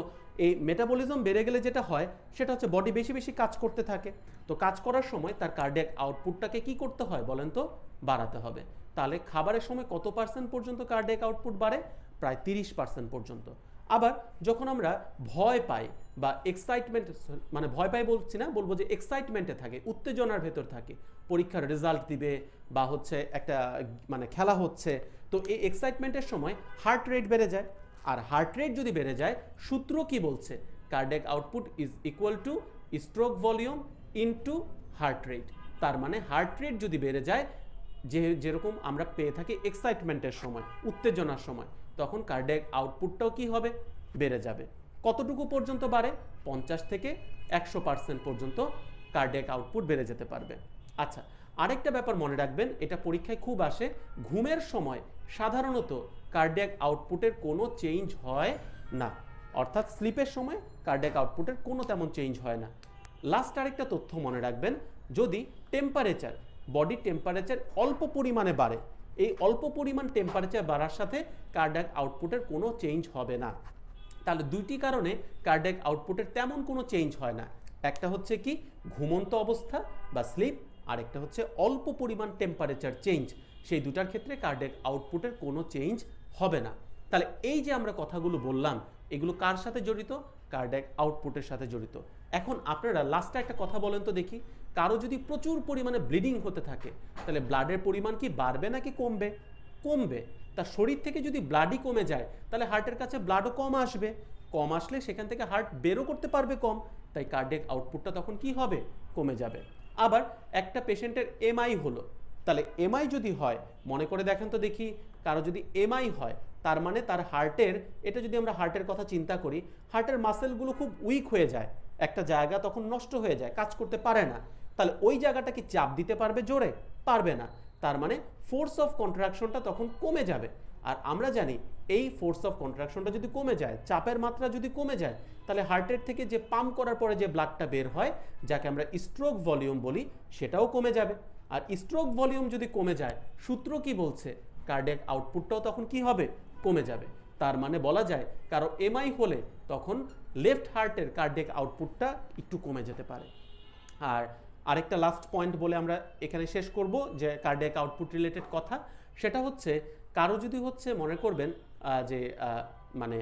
এই মেটাবলিজম বেড়ে গেলে যেটা হয় সেটা হচ্ছে বডি বেশি বেশি কাজ করতে থাকে। তো কাজ করার সময় তার কার্ডিয়াক আউটপুটটাকে কি করতে হয় বলেন তো? বাড়াতে হবে। তাহলে খাবারের সময় কত পার্সেন্ট পর্যন্ত কার্ডিয়াক আউটপুট বাড়ে? প্রায় 30% পর্যন্ত। আবার যখন আমরা ভয় পাই বা এক্সাইটমেন্ট, মানে ভয় পাই বলছি না, বলবো যে এক্সাইটমেন্টে থাকে, উত্তেজনার ভেতর থাকে, পরীক্ষার রেজাল্ট দিবে বা হচ্ছে একটা মানে খেলা হচ্ছে, তো এই এক্সাইটমেন্টের সময় হার্ট রেট বেড়ে যায়। আর হার্ট রেট যদি বেড়ে যায়, সূত্র কি বলছে? Cardiac output is equal to stroke volume into heart rate. তার মানে হার্ট রেট যদি বেড়ে যায়, যেরকম আমরা পেয়ে থাকি এক্সাইটমেন্টের সময়, উত্তেজনার সময়, তখন কার্ডিয়াক আউটপুটটাও কি হবে? বেড়ে যাবে। কতটুকু পর্যন্ত বাড়ে? 50 থেকে 100% পর্যন্ত কার্ডিয়াক আউটপুট বেড়ে যেতে পারবে। আচ্ছা, আরেকটা ব্যাপার মনে রাখবেন, এটা পরীক্ষায় খুব আসে, ঘুমের সময় সাধারণত কার্ডিয়াক আউটপুটের কোনো চেঞ্জ হয় না, অর্থাৎ স্লিপের সময় কার্ডিয়াক আউটপুটের কোনো তেমন চেঞ্জ হয় না। লাস্ট আরেকটা তথ্য মনে রাখবেন, যদি টেম্পারেচার, বডি টেম্পারেচার অল্প পরিমাণে বাড়ে, এই অল্প পরিমাণ টেম্পারেচার বাড়ার সাথে কার্ডিয়াক আউটপুটের কোনো চেঞ্জ হবে না। তাহলে দুইটি কারণে কার্ডিয়াক আউটপুটের তেমন কোনো চেঞ্জ হয় না। একটা হচ্ছে কি ঘুমন্ত অবস্থা বা স্লিপ, আরেকটা হচ্ছে অল্প পরিমাণ টেম্পারেচার চেঞ্জ। সেই দুটার ক্ষেত্রে কার্ডিয়াক আউটপুটের কোনো চেঞ্জ হবে না। তাহলে এই যে আমরা কথাগুলো বললাম, এগুলো কার সাথে জড়িত? কার্ডিয়াক আউটপুটের সাথে জড়িত। এখন আপনারা লাস্টে একটা কথা বলেন তো দেখি, কারো যদি প্রচুর পরিমাণে ব্লিডিং হতে থাকে তাহলে ব্লাডের পরিমাণ কি বাড়বে নাকি কমবে? কমবে। তার শরীর থেকে যদি ব্লাডই কমে যায় তাহলে হার্টের কাছে ব্লাডও কম আসবে, কম আসলে সেখান থেকে হার্ট বেরও করতে পারবে কম, তাই কার্ডিয়াক আউটপুটটা তখন কি হবে? কমে যাবে। আবার একটা পেশেন্টের এমআই হলো, তাহলে এমআই যদি হয়, মনে করে দেখেন তো দেখি, কারো যদি এমআই হয় তার মানে তার হার্টের, এটা যদি আমরা হার্টের কথা চিন্তা করি, হার্টের মাসেলগুলো খুব উইক হয়ে যায়, একটা জায়গা তখন নষ্ট হয়ে যায়, কাজ করতে পারে না। তাহলে ওই জায়গাটা কি চাপ দিতে পারবে জোরে? পারবে না। তার মানে ফোর্স অফ কন্ট্রাকশনটা তখন কমে যাবে। আর আমরা জানি এই ফোর্স অফ কন্ট্রাকশনটা যদি কমে যায়, চাপের মাত্রা যদি কমে যায়, তাহলে হার্টের থেকে যে পাম্প করার পরে যে ব্লাডটা বের হয়, যাকে আমরা স্ট্রোক ভলিউম বলি, সেটাও কমে যাবে। আর স্ট্রোক ভলিউম যদি কমে যায়, সূত্র কি বলছে, কার্ডিয়াক আউটপুটটাও তখন কি হবে, কমে যাবে। তার মানে বলা যায় কারো এমআই হলে তখন লেফট হার্টের কার্ডিয়াক আউটপুটটা একটু কমে যেতে পারে। আর আরেকটা লাস্ট পয়েন্ট বলে আমরা এখানে শেষ করব, যে কার্ডিয়াক আউটপুট রিলেটেড কথা, সেটা হচ্ছে কারো যদি হচ্ছে মনে করবেন যে মানে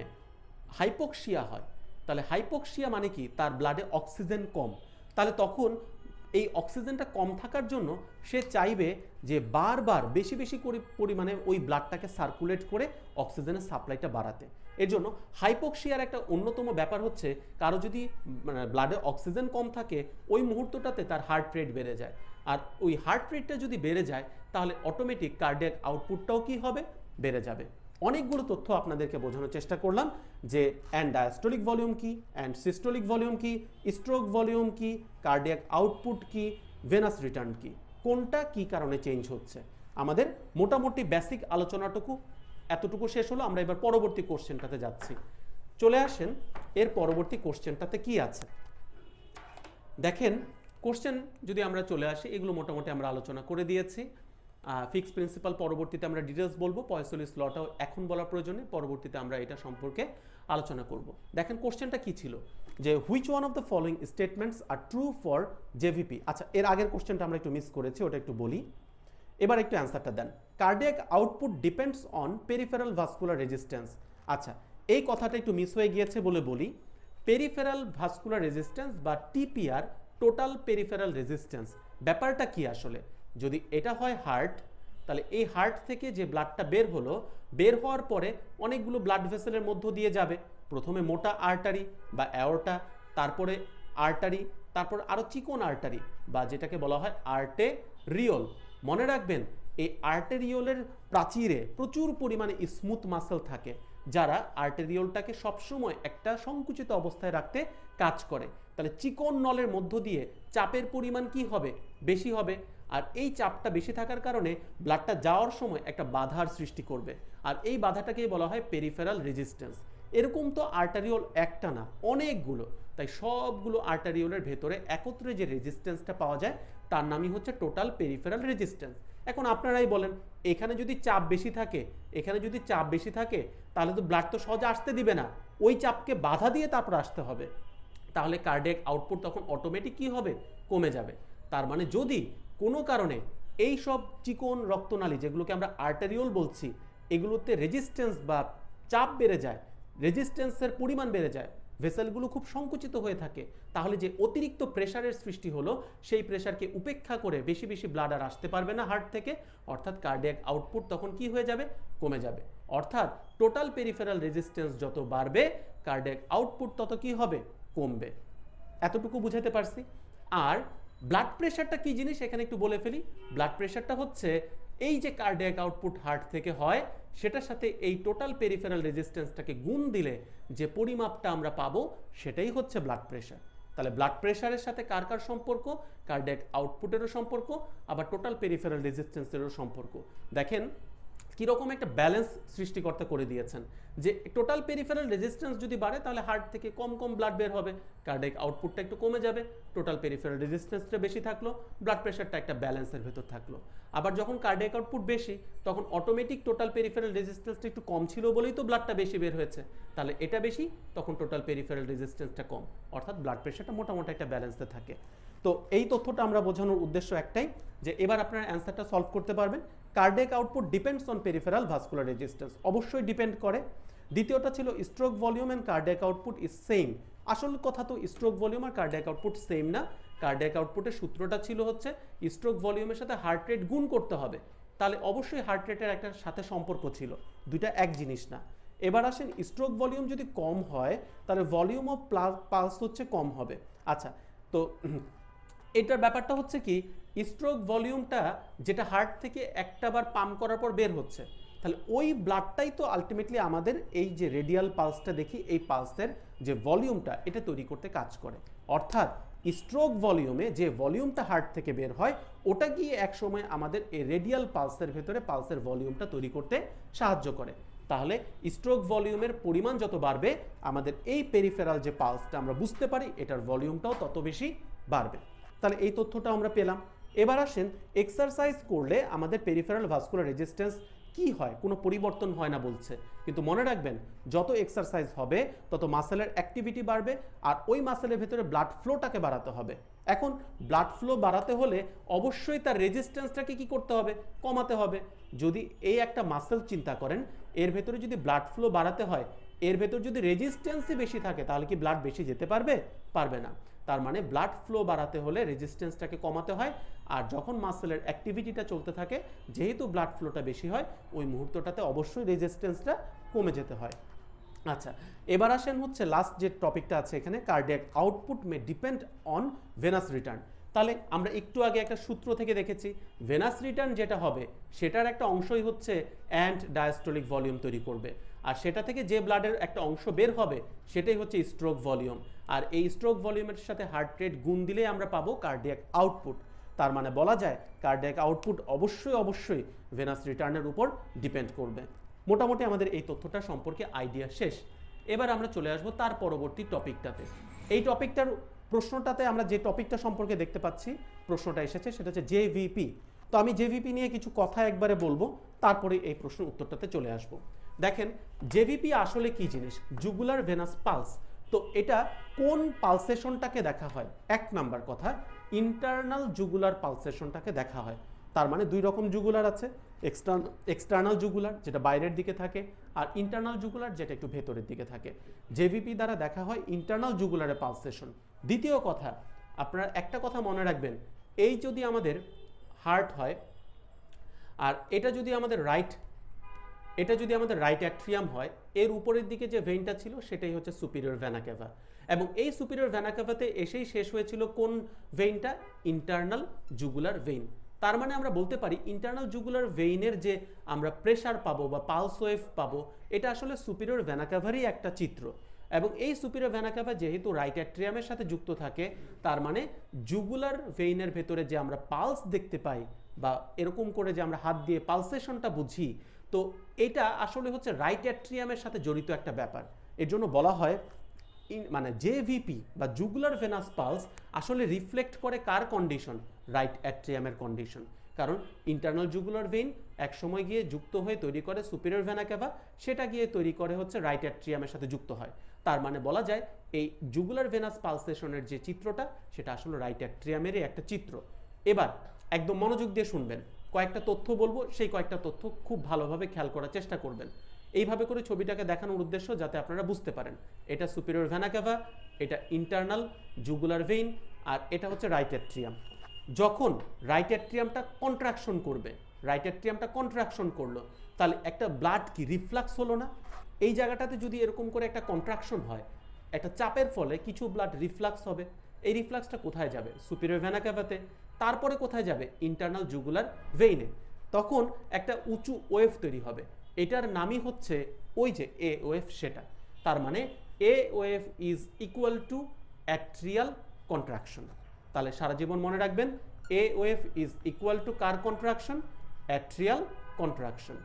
হাইপোক্সিয়া হয়, তাহলে হাইপোক্সিয়া মানে কি, তার ব্লাডে অক্সিজেন কম, তাহলে তখন এই অক্সিজেনটা কম থাকার জন্য সে চাইবে যে বারবার বেশি বেশি করে পরিমাণে ওই ব্লাডটাকে সার্কুলেট করে অক্সিজেনের সাপ্লাইটা বাড়াতে। এর জন্য হাইপোক্সিয়ার একটা অন্যতম ব্যাপার হচ্ছে কারো যদি মানে ব্লাডে অক্সিজেন কম থাকে, ওই মুহূর্তটাতে তার হার্ট রেট বেড়ে যায়। আর ওই হার্ট রেটটা যদি বেড়ে যায়, তাহলে অটোমেটিক কার্ডিয়াক আউটপুটটাও কি হবে, বেড়ে যাবে। অনেকগুলো তথ্য আপনাদেরকে বোঝানোর চেষ্টা করলাম, যে অ্যান্ড ডায়াস্টোলিক ভলিউম কি, অ্যান্ড সিস্টোলিক ভলিউম কি, স্ট্রোক ভলিউম কি, কার্ডিয়াক আউটপুট কি, ভেনাস রিটার্ন কি, কোনটা কি কারণে চেঞ্জ হচ্ছে। আমাদের মোটামুটি বেসিক আলোচনাটুকু এতটুকু শেষ হলো। আমরা এবার পরবর্তী কোশ্চেনটাতে যাচ্ছি। চলে আসেন, এর পরবর্তী কোশ্চেনটাতে কি আছে দেখেন। কোশ্চেন যদি আমরা চলে আসি, এগুলো মোটামুটি আমরা আলোচনা করে দিয়েছি। ফিক্স প্রিন্সিপাল পরবর্তীতে আমরা ডিটেলস বলবো, পয়সলিস লটাও এখন বলার প্রয়োজনে, পরবর্তীতে আমরা এটা সম্পর্কে আলোচনা করব। দেখেন কোশ্চেনটা কি ছিল, যে which one of the following statements are true for JVP. আচ্ছা, এর আগের কোশ্চেনটা আমরা একটু মিস করেছি, ওটা একটু বলি, এবার একটু অ্যান্সারটা দেন। Cardiac output depends on peripheral vascular resistance. আচ্ছা, এই কথাটা একটু মিস হয়ে গিয়েছে বলে বলি, পেরিফেরাল ভাস্কুলার রেজিস্ট্যান্স বা টিপিআর, টোটাল পেরিফেরাল রেজিস্ট্যান্স, ব্যাপারটা কি আসলে? যদি এটা হয় হার্ট, তাহলে এই হার্ট থেকে যে ব্লাডটা বের হলো, বের হওয়ার পরে অনেকগুলো ব্লাড ভেসেলের মধ্য দিয়ে যাবে। প্রথমে মোটা আর্টারি বা অ্যাওর্টা, তারপরে আর্টারি, তারপর আরও চিকন আর্টারি বা যেটাকে বলা হয় আর্টেরিওল। মনে রাখবেন, এই আর্টেরিওলের প্রাচীরে প্রচুর পরিমাণে স্মুথ মাসেল থাকে, যারা আর্টেরিওলটাকে সবসময় একটা সংকুচিত অবস্থায় রাখতে কাজ করে। তাহলে চিকন নলের মধ্য দিয়ে চাপের পরিমাণ কি হবে, বেশি হবে। আর এই চাপটা বেশি থাকার কারণে ব্লাডটা যাওয়ার সময় একটা বাধার সৃষ্টি করবে, আর এই বাধাটাকেই বলা হয় পেরিফেরাল রেজিস্ট্যান্স। এরকম তো আর্টারিওল একটা না, অনেকগুলো, তাই সবগুলো আর্টারিওলের ভেতরে একত্রে যে রেজিস্ট্যান্সটা পাওয়া যায়, তার নামই হচ্ছে টোটাল পেরিফেরাল রেজিস্ট্যান্স। এখন আপনারাই বলেন, এখানে যদি চাপ বেশি থাকে, এখানে যদি চাপ বেশি থাকে, তাহলে তো ব্লাড তো সহজে আসতে দিবে না, ওই চাপকে বাধা দিয়ে তারপর আসতে হবে। তাহলে কার্ডিয়াক আউটপুট তখন অটোমেটিক কি হবে, কমে যাবে। তার মানে যদি কোনো কারণে এই সব চিকন রক্তনালী, যেগুলোকে আমরা আর্টারিওল বলছি, এগুলোতে রেজিস্ট্যান্স বা চাপ বেড়ে যায়, রেজিস্ট্যান্সের পরিমাণ বেড়ে যায়, ভেসেলগুলো খুব সংকুচিত হয়ে থাকে, তাহলে যে অতিরিক্ত প্রেশারের সৃষ্টি হলো, সেই প্রেশারকে উপেক্ষা করে বেশি বেশি ব্লাড আর আসতে পারবে না হার্ট থেকে, অর্থাৎ কার্ডিয়াক আউটপুট তখন কি হয়ে যাবে, কমে যাবে। অর্থাৎ টোটাল পেরিফেরাল রেজিস্ট্যান্স যত বাড়বে, কার্ডিয়াক আউটপুট তত কি হবে, কমবে। এতটুকু বুঝাতে পারছি। আর ব্লাড প্রেশারটা কি জিনিস এখানে একটু বলে ফেলি। ব্লাড প্রেশারটা হচ্ছে এই যে কার্ডিয়াক আউটপুট হার্ট থেকে হয়, সেটার সাথে এই টোটাল পেরিফেরাল রেজিস্ট্যান্সটাকে গুণ দিলে যে পরিমাপটা আমরা পাবো, সেটাই হচ্ছে ব্লাড প্রেশার। তাহলে ব্লাড প্রেশারের সাথে কার কার সম্পর্ক, কার্ডিয়াক আউটপুটেরও সম্পর্ক, আবার টোটাল পেরিফেরাল রেজিস্ট্যান্সেরও সম্পর্ক। দেখেন কীরকম একটা ব্যালেন্স সৃষ্টিকর্তা করে দিয়েছেন, যে টোটাল পেরিফেরাল রেজিস্ট্যান্স যদি বাড়ে, তাহলে হার্ট থেকে কম কম ব্লাড বের হবে, কার্ডিয়াক আউটপুটটা একটু কমে যাবে, টোটাল পেরিফেরাল রেজিস্ট্যান্সটা বেশি থাকলো, ব্লাড প্রেশারটা একটা ব্যালেন্সের ভেতর থাকলো। আবার যখন কার্ডিয়াক আউটপুট বেশি, তখন অটোমেটিক টোটাল পেরিফেরাল রেজিস্ট্যান্সটা একটু কম ছিল বলেই তো ব্লাডটা বেশি বের হয়েছে, তাহলে এটা বেশি, তখন টোটাল পেরিফেরাল রেজিস্ট্যান্সটা কম, অর্থাৎ ব্লাড প্রেশারটা মোটামুটি একটা ব্যালেন্সে থাকে। তো এই তথ্যটা আমরা বোঝানোর উদ্দেশ্য একটাই, যে এবার আপনারা অ্যান্সারটা সলভ করতে পারবেন। Cardiac output depends on peripheral vascular resistance, অবশ্যই ডিপেন্ড করে। দ্বিতীয়টা ছিল stroke volume and cardiac output is same. আসল কথা তো স্ট্রোক ভলিউম আর কার্ডিয়াক আউটপুট সেম না। কার্ডিয়াক আউটপুটের সূত্রটা ছিল হচ্ছে স্ট্রোক ভলিউমের সাথে হার্ট রেট গুণ করতে হবে, তাহলে অবশ্যই হার্ট রেটের একটা সাথে সম্পর্ক ছিল, দুইটা এক জিনিস না। এবার আসেন, স্ট্রোক ভলিউম যদি কম হয়, তাহলে ভলিউম অফ পালস হচ্ছে কম হবে। আচ্ছা, তো এটার ব্যাপারটা হচ্ছে কি, স্ট্রোক ভলিউমটা যেটা হার্ট থেকে একটা বার পাম্প করার পর বের হচ্ছে, তাহলে ওই ব্লাডটাই তো আলটিমেটলি আমাদের এই যে রেডিয়াল পালসটা দেখি, এই পালসের যে ভলিউমটা এটা তৈরি করতে কাজ করে। অর্থাৎ স্ট্রোক ভলিউমে যে ভলিউমটা হার্ট থেকে বের হয় ওটা গিয়ে একসময় আমাদের এই রেডিয়াল পালসের ভেতরে পালসের ভলিউমটা তৈরি করতে সাহায্য করে। তাহলে স্ট্রোক ভলিউমের পরিমাণ যত বাড়বে আমাদের এই পেরিফেরাল যে পালসটা আমরা বুঝতে পারি এটার ভলিউমটাও তত বেশি বাড়বে। তাহলে এই তথ্যটা আমরা পেলাম। এবার আসেন এক্সারসাইজ করলে আমাদের পেরিফেরাল ভাস্কুলার রেজিস্ট্যান্স কি হয়, কোনো পরিবর্তন হয় না বলছে, কিন্তু মনে রাখবেন যত এক্সারসাইজ হবে তত মাসেলের অ্যাক্টিভিটি বাড়বে আর ওই মাসেলের ভেতরে ব্লাড ফ্লোটাকে বাড়াতে হবে। এখন ব্লাড ফ্লো বাড়াতে হলে অবশ্যই তার রেজিস্ট্যান্সটাকে কি করতে হবে, কমাতে হবে। যদি এই একটা মাসেল চিন্তা করেন, এর ভেতরে যদি ব্লাড ফ্লো বাড়াতে হয়, এর ভেতর যদি রেজিস্ট্যান্সই বেশি থাকে তাহলে কি ব্লাড বেশি যেতে পারবে? পারবে না। তার মানে ব্লাড ফ্লো বাড়াতে হলে রেজিস্ট্যান্সটাকে কমাতে হয়, আর যখন মাসেলের অ্যাক্টিভিটিটা চলতে থাকে যেহেতু ব্লাড ফ্লোটা বেশি হয় ওই মুহূর্তটাতে অবশ্যই রেজিস্ট্যান্সটা কমে যেতে হয়। আচ্ছা, এবার আসেন হচ্ছে লাস্ট যে টপিকটা আছে এখানে, cardiac output may depend on venous return. তাহলে আমরা একটু আগে একটা সূত্র থেকে দেখেছি ভেনাস রিটার্ন যেটা হবে সেটার একটা অংশই হচ্ছে অ্যান্ড ডায়াস্টোলিক ভলিউম তৈরি করবে, আর সেটা থেকে যে ব্লাডের একটা অংশ বের হবে সেটাই হচ্ছে স্ট্রোক ভলিউম, আর এই স্ট্রোক ভলিউমের সাথে হার্ট রেট গুণ দিলেই আমরা পাবো কার্ডিয়াক আউটপুট। তার মানে বলা যায় কার্ডিয়াক আউটপুট অবশ্যই ভেনাস রিটার্নের উপর ডিপেন্ড করবে। মোটামুটি আমাদের এই তথ্যটা সম্পর্কে আইডিয়া শেষ। এবার আমরা চলে আসবো তার পরবর্তী টপিকটাতে। এই টপিকটার প্রশ্নটাতে আমরা যে টপিকটা সম্পর্কে দেখতে পাচ্ছি প্রশ্নটা এসেছে সেটা হচ্ছে জেভিপি। তো আমি জেভিপি নিয়ে কিছু কথা একবারে বলবো, তারপরে এই প্রশ্নের উত্তরটাতে চলে আসবো। দেখেন জেভিপি আসলে কি জিনিস, জুগুলার ভেনাস পালস। তো এটা কোন পালসেশনটাকে দেখা হয়? এক নাম্বার কথা, ইন্টারনাল জুগুলার পালসেশনটাকে দেখা হয়। তার মানে দুই রকম জুগুলার আছে, এক্সটার্নাল জুগুলার যেটা বাইরের দিকে থাকে, আর ইন্টারনাল জুগুলার যেটা একটু ভেতরের দিকে থাকে। জেভিপি দ্বারা দেখা হয় ইন্টারনাল জুগুলারের পালসেশন। দ্বিতীয় কথা, আপনারা একটা কথা মনে রাখবেন, এই যদি আমাদের হার্ট হয় আর এটা যদি আমাদের রাইট অ্যাট্রিয়াম হয়, এর উপরের দিকে যে ভেইনটা ছিল সেটাই হচ্ছে সুপিরিয়র ভেনা ক্যাভা, এবং এই সুপিরিয়র ভেনা ক্যাভাতে এসেই শেষ হয়েছিল কোন ভেইনটা? Internal jugular vein. তার মানে আমরা বলতে পারি ইন্টারনাল জুগুলার ভেইনের যে আমরা প্রেসার পাবো বা পালস ওয়েভ পাবো এটা আসলে সুপিরিয়র ভেনা ক্যাভারই একটা চিত্র, এবং এই সুপিরিয়র ভেনা ক্যাভা যেহেতু রাইট অ্যাট্রিয়ামের সাথে যুক্ত থাকে তার মানে জুগুলার ভেইনের ভেতরে যে আমরা পালস দেখতে পাই বা এরকম করে যে আমরা হাত দিয়ে পালসেশনটা বুঝি, তো এটা আসলে হচ্ছে রাইট অ্যাট্রিয়ামের সাথে জড়িত একটা ব্যাপার। এর জন্য বলা হয় মানে জেভিপি বা জুগুলার ভেনাস পালস আসলে রিফ্লেক্ট করে কার কন্ডিশন? রাইট অ্যাট্রিয়ামের কন্ডিশন। কারণ ইন্টারনাল জুগুলার ভেইন একসময় গিয়ে যুক্ত হয়ে তৈরি করে সুপিরিয়র ভেনা ক্যাভা, সেটা গিয়ে তৈরি করে হচ্ছে রাইট অ্যাট্রিয়ামের সাথে যুক্ত হয়। তার মানে বলা যায় এই জুগুলার ভেনাস পালসেশনের যে চিত্রটা সেটা আসলে রাইট অ্যাট্রিয়ামেরই একটা চিত্র। এবার একদম মনোযোগ দিয়ে শুনবেন, কয়েকটা তথ্য বলবো, সেই কয়েকটা তথ্য খুব ভালোভাবে খেয়াল করার চেষ্টা করবেন। এইভাবে করে ছবিটাকে দেখানোর উদ্দেশ্য যাতে আপনারা বুঝতে পারেন এটা সুপিরিয়র ভেনা ক্যাভা, এটা ইন্টারনাল জুগুলার ভেইন, আর এটা হচ্ছে রাইট অ্যাট্রিয়াম। যখন রাইট অ্যাট্রিয়ামটা কন্ট্রাকশন করলো তাহলে একটা ব্লাড কি রিফ্লাক্স হলো না? এই জায়গাটাতে যদি এরকম করে একটা কন্ট্রাকশন হয়, একটা চাপের ফলে কিছু ব্লাড রিফ্লাক্স হবে। এই রিফ্লাক্সটা কোথায় যাবে? সুপিরিয়র ভেনা ক্যাভাতে। তারপরে কোথায় যাবে? ইন্টারনাল জুগুলার ভেইনে। তখন একটা উঁচু ওয়েভ তৈরি হবে, এটার নামই হচ্ছে ওই যে এ ওয়েভ সেটা। তার মানে এ wave is equal to atrial contraction. তাহলে সারা জীবন মনে রাখবেন এ wave is equal two car contraction? Atrial contraction.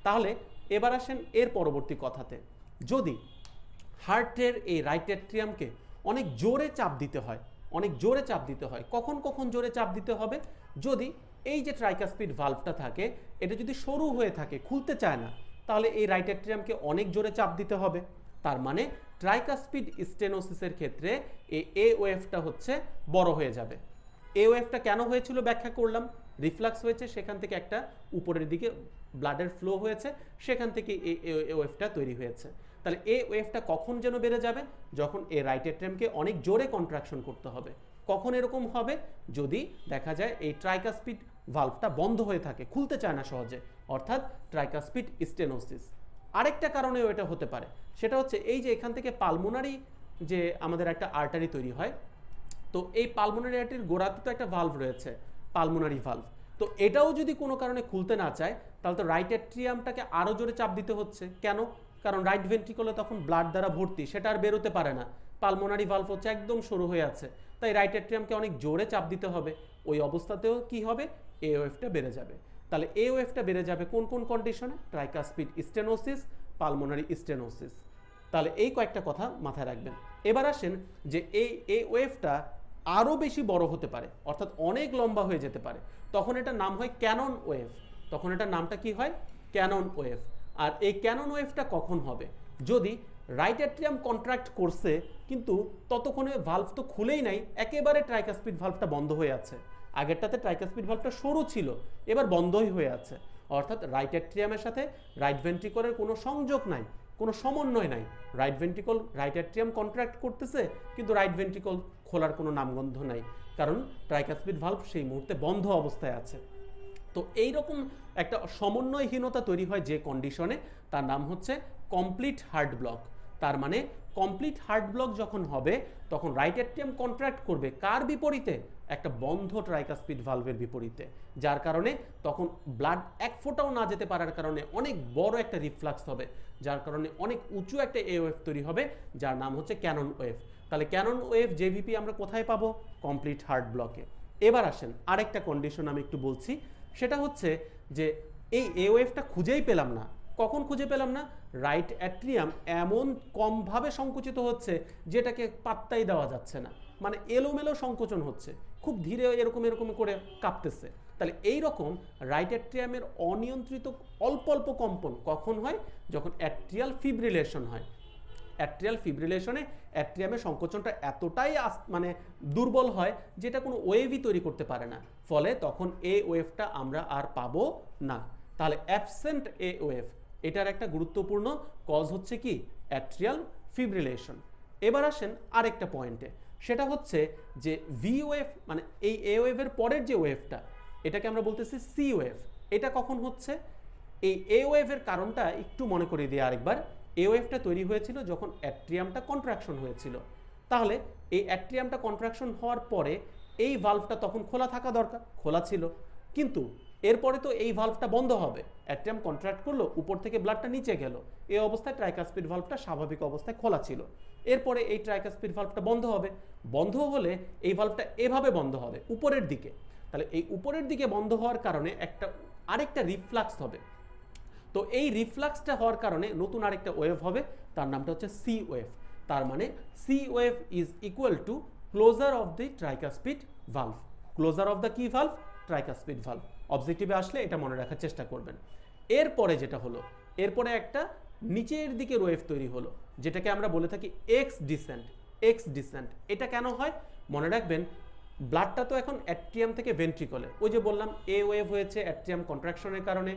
তাহলে এবার আসেন এর পরবর্তী কথাতে, যদি হার্টের এই রাইট অ্যাট্রিয়ামকে অনেক জোরে চাপ দিতে হয়, কখন জোরে চাপ দিতে হবে? যদি এই যে ট্রাইকাসপিড ভালভটা থাকে এটা যদি সরু হয়ে থাকে, খুলতে চায় না, তাহলে এই রাইট অ্যাট্রিয়ামকে অনেক জোরে চাপ দিতে হবে। তার মানে ট্রাইকাসপিড স্টেনোসিসের ক্ষেত্রে এই এ ওয়েভটা হচ্ছে বড় হয়ে যাবে। এ ওয়েভটা কেন হয়েছিল ব্যাখ্যা করলাম, রিফ্লাক্স হয়েছে, সেখান থেকে একটা উপরের দিকে ব্লাডের ফ্লো হয়েছে, সেখান থেকে এ ওয়েভটা তৈরি হয়েছে। তাহলে এ ওয়েভটা কখন যেন বেড়ে যাবে? যখন এই রাইট অ্যাট্রিয়ামকে অনেক জোরে কন্ট্রাকশন করতে হবে। কখন এরকম হবে? যদি দেখা যায় এই ট্রাইকাসপিড ভালভটা বন্ধ হয়ে থাকে, খুলতে চায় না সহজে, অর্থাৎ ট্রাইকাসপিড স্টেনোসিস। আরেকটা কারণেও এটা হতে পারে, সেটা হচ্ছে এই যে এখান থেকে পালমোনারি যে আমাদের একটা আর্টারি তৈরি হয়, তো এই পালমোনারি আর্টারির গোড়াতে তো একটা ভালভ রয়েছে, পালমোনারি ভালভ। তো এটাও যদি কোনো কারণে খুলতে না চায় তাহলে তো রাইট অ্যাট্রিয়ামটাকে আরও জোরে চাপ দিতে হচ্ছে। কেন? কারণ রাইট ভেন্ট্রিকলে তখন ব্লাড দ্বারা ভর্তি, সেটা আর বেরোতে পারে না, পালমোনারি ভালভ হচ্ছে একদম সরু হয়ে আছে, তাই রাইট অ্যাট্রিয়ামকে অনেক জোরে চাপ দিতে হবে। ওই অবস্থাতেও কি হবে? এওএফটা বেড়ে যাবে। তাহলে এওএফটা বেড়ে যাবে কোন কোন কন্ডিশনে? Tricuspid stenosis, pulmonary stenosis. তাহলে এই কয়েকটা কথা মাথায় রাখবেন। এবার আসেন যে এই ওয়েভটা আরও বেশি বড় হতে পারে, অর্থাৎ অনেক লম্বা হয়ে যেতে পারে, তখন এটার নাম হয় ক্যানন ওয়েভ। তখন এটার নামটা কি হয়? Canon wave. আর এই ক্যানন ওয়েভটা কখন হবে? যদি রাইট অ্যাট্রিয়াম কন্ট্রাক্ট করছে কিন্তু ততক্ষণে ভালভ তো খুলেই নাই, একেবারে ট্রাইকাসপিড ভালভটা বন্ধ হয়ে আছে। আগেরটাতে ট্রাইকাসপিড ভালভটা সরু ছিল, এবার বন্ধই হয়ে আছে, অর্থাৎ রাইট অ্যাট্রিয়ামের সাথে রাইট ভেন্ট্রিকলের কোনো সংযোগ নাই, কোনো সমন্বয় নাই। Right ventricle right atrium contract করতেছে কিন্তু রাইট ভেন্ট্রিকল খোলার কোনো নামগন্ধ নাই, কারণ ট্রাইকাসপিড ভালভ সেই মুহূর্তে বন্ধ অবস্থায় আছে। তো এইরকম একটা সমন্বয়হীনতা তৈরি হয় যে কন্ডিশনে, তার নাম হচ্ছে কমপ্লিট হার্ট ব্লক। তার মানে কমপ্লিট হার্ট ব্লক যখন হবে তখন রাইট অ্যাট্রিয়াম কন্ট্রাক্ট করবে কার বিপরীতে? একটা বন্ধ ট্রাইকাসপিড ভালভের বিপরীতে, যার কারণে তখন ব্লাড এক ফোঁটাও না যেতে পারার কারণে অনেক বড় একটা রিফ্লাক্স হবে, যার কারণে অনেক উঁচু একটা এওএফ তৈরি হবে, যার নাম হচ্ছে ক্যানন ওয়েভ। তাহলে ক্যানন ওয়েভ জেভিপি আমরা কোথায় পাবো? কমপ্লিট হার্ট ব্লকে। এবার আসেন আরেকটা কন্ডিশন আমি একটু বলছি, সেটা হচ্ছে যে এই এওএফটা খুঁজেই পেলাম না। কখন খুঁজে পেলাম না? রাইট অ্যাট্রিয়াম এমন কমভাবে সংকুচিত হচ্ছে যেটাকে পাত্তাই দেওয়া যাচ্ছে না, মানে এলোমেলো সংকোচন হচ্ছে, খুব ধীরে এরকম এরকম করে কাঁপতেছে। তাহলে এই রকম রাইট অ্যাট্রিয়ামের অনিয়ন্ত্রিত অল্প অল্প কম্পন কখন হয়? যখন অ্যাট্রিয়াল ফিব্রিলেশন হয়। অ্যাট্রিয়াল ফিব্রিলেশনে অ্যাট্রিয়ামের সংকোচনটা এতটাই মানে দুর্বল হয় যেটা কোনো ওয়েভই তৈরি করতে পারে না, ফলে তখন এই ওয়েভটা আমরা আর পাবো না। তাহলে অ্যাবসেন্ট এ ওয়েভ, এটার একটা গুরুত্বপূর্ণ কজ হচ্ছে কি? Atrial fibrillation. এবার আসেন আরেকটা পয়েন্টে, সেটা হচ্ছে যে ভি ওয়েভ, মানে এই এ ওয়েভের পরের যে ওয়েভটা, এটাকে আমরা বলতেছি সি ওয়েভ। এটা কখন হচ্ছে? এই এ ওয়েভের কারণটা একটু মনে করিয়ে দিয়ে আরেকবার। এ ওয়েভটা তৈরি হয়েছিল যখন অ্যাট্রিয়ামটা কন্ট্রাকশন হয়েছিল। তাহলে এই অ্যাট্রিয়ামটা কন্ট্রাকশন হওয়ার পরে এই ভালভটা তখন খোলা থাকা দরকার, খোলা ছিল, কিন্তু এরপরে তো এই ভালভটা বন্ধ হবে। অ্যাট্রিয়াম কন্ট্রাক্ট করলো, উপর থেকে ব্লাডটা নিচে গেল, এই অবস্থায় ট্রাইকাসপিড ভালভটা স্বাভাবিক অবস্থায় খোলা ছিল। এরপরে এই ট্রাইকাসপিড ভালভটা বন্ধ হবে, বন্ধ হলে এই ভালভটা এভাবে বন্ধ হবে উপরের দিকে। তাহলে এই উপরের দিকে বন্ধ হওয়ার কারণে আরেকটা রিফ্লাক্স হবে। তো এই রিফ্লাক্সটা হওয়ার কারণে নতুন আরেকটা ওয়েভ হবে, তার নামটা হচ্ছে সি ওয়েভ। তার মানে C wave is equal to closure of the tricuspid valve. Closure of the কি ভালভ? Tricuspid valve. অবজেক্টিভে আসলে এটা মনে রাখার চেষ্টা করবেন। এরপরে যেটা হলো, এরপরে একটা নিচের দিকের ওয়েভ তৈরি হলো, যেটাকে আমরা বলে থাকি এক্স ডিসেন্ট। এক্স ডিসেন্ট এটা কেন হয়? মনে রাখবেন, ব্লাডটা তো এখন অ্যাট্রিয়াম থেকে ভেন্ট্রিকলে, ওই যে বললাম এ ওয়েভ হয়েছে অ্যাট্রিয়াম কন্ট্রাকশনের কারণে,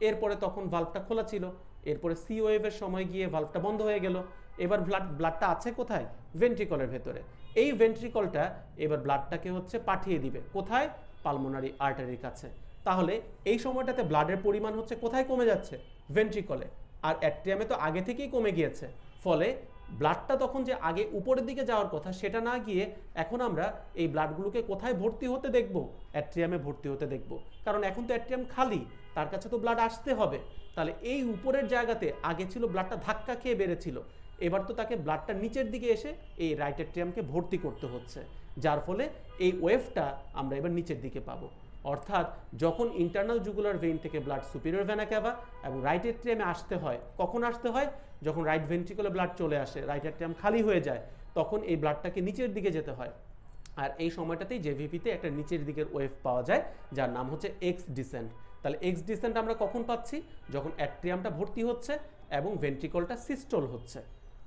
এরপরে তখন ভালভটা খোলা ছিল, এরপরে সি ওয়েভের সময় গিয়ে ভালভটা বন্ধ হয়ে গেল। এবার ব্লাডটা আছে কোথায়? ভেন্ট্রিকলের ভেতরে। এই ভেন্ট্রিকলটা এবার ব্লাডটাকে হচ্ছে পাঠিয়ে দিবে কোথায়? পালমোনারি আর্টারির কাছে। তাহলে এই সময়টাতে ব্লাডের পরিমাণ হচ্ছে কোথায় কমে যাচ্ছে? ভেন্ট্রিকলে। আর অ্যাট্রিয়ামে তো আগে থেকেই কমে গিয়েছে, ফলে ব্লাডটা তখন যে আগে উপরের দিকে যাওয়ার কথা সেটা না গিয়ে এখন আমরা এই ব্লাডগুলোকে কোথায় ভর্তি হতে দেখব? অ্যাট্রিয়ামে ভর্তি হতে দেখব, কারণ এখন তো অ্যাট্রিয়াম খালি, তার কাছে তো ব্লাড আসতে হবে। তাহলে এই উপরের জায়গাতে আগে ছিল ব্লাডটা ধাক্কা খেয়ে বেড়েছিল, এবার তো তাকে ব্লাডটা নিচের দিকে এসে এই রাইট অ্যাট্রিয়ামকে ভর্তি করতে হচ্ছে, যার ফলে এই ওয়েভটা আমরা এবার নিচের দিকে পাবো। অর্থাৎ যখন ইন্টারনাল জুগুলার ভেইন থেকে ব্লাড সুপিরিয়র ভেনা ক্যাভা এবং রাইট অ্যাট্রিয়ামে আসতে হয়, কখন আসতে হয়? যখন রাইট ভেন্ট্রিকলে ব্লাড চলে আসে, রাইট অ্যাট্রিয়াম খালি হয়ে যায়, তখন এই ব্লাডটাকে নিচের দিকে যেতে হয়। আর এই সময়টাতেই জেভিপিতে একটা নিচের দিকের ওয়েভ পাওয়া যায়, যার নাম হচ্ছে এক্স ডিসেন্ট। তাহলে এক্স ডিসেন্ট আমরা কখন পাচ্ছি? যখন অ্যাট্রিয়ামটা ভর্তি হচ্ছে এবং ভেন্ট্রিকলটা সিস্টল হচ্ছে।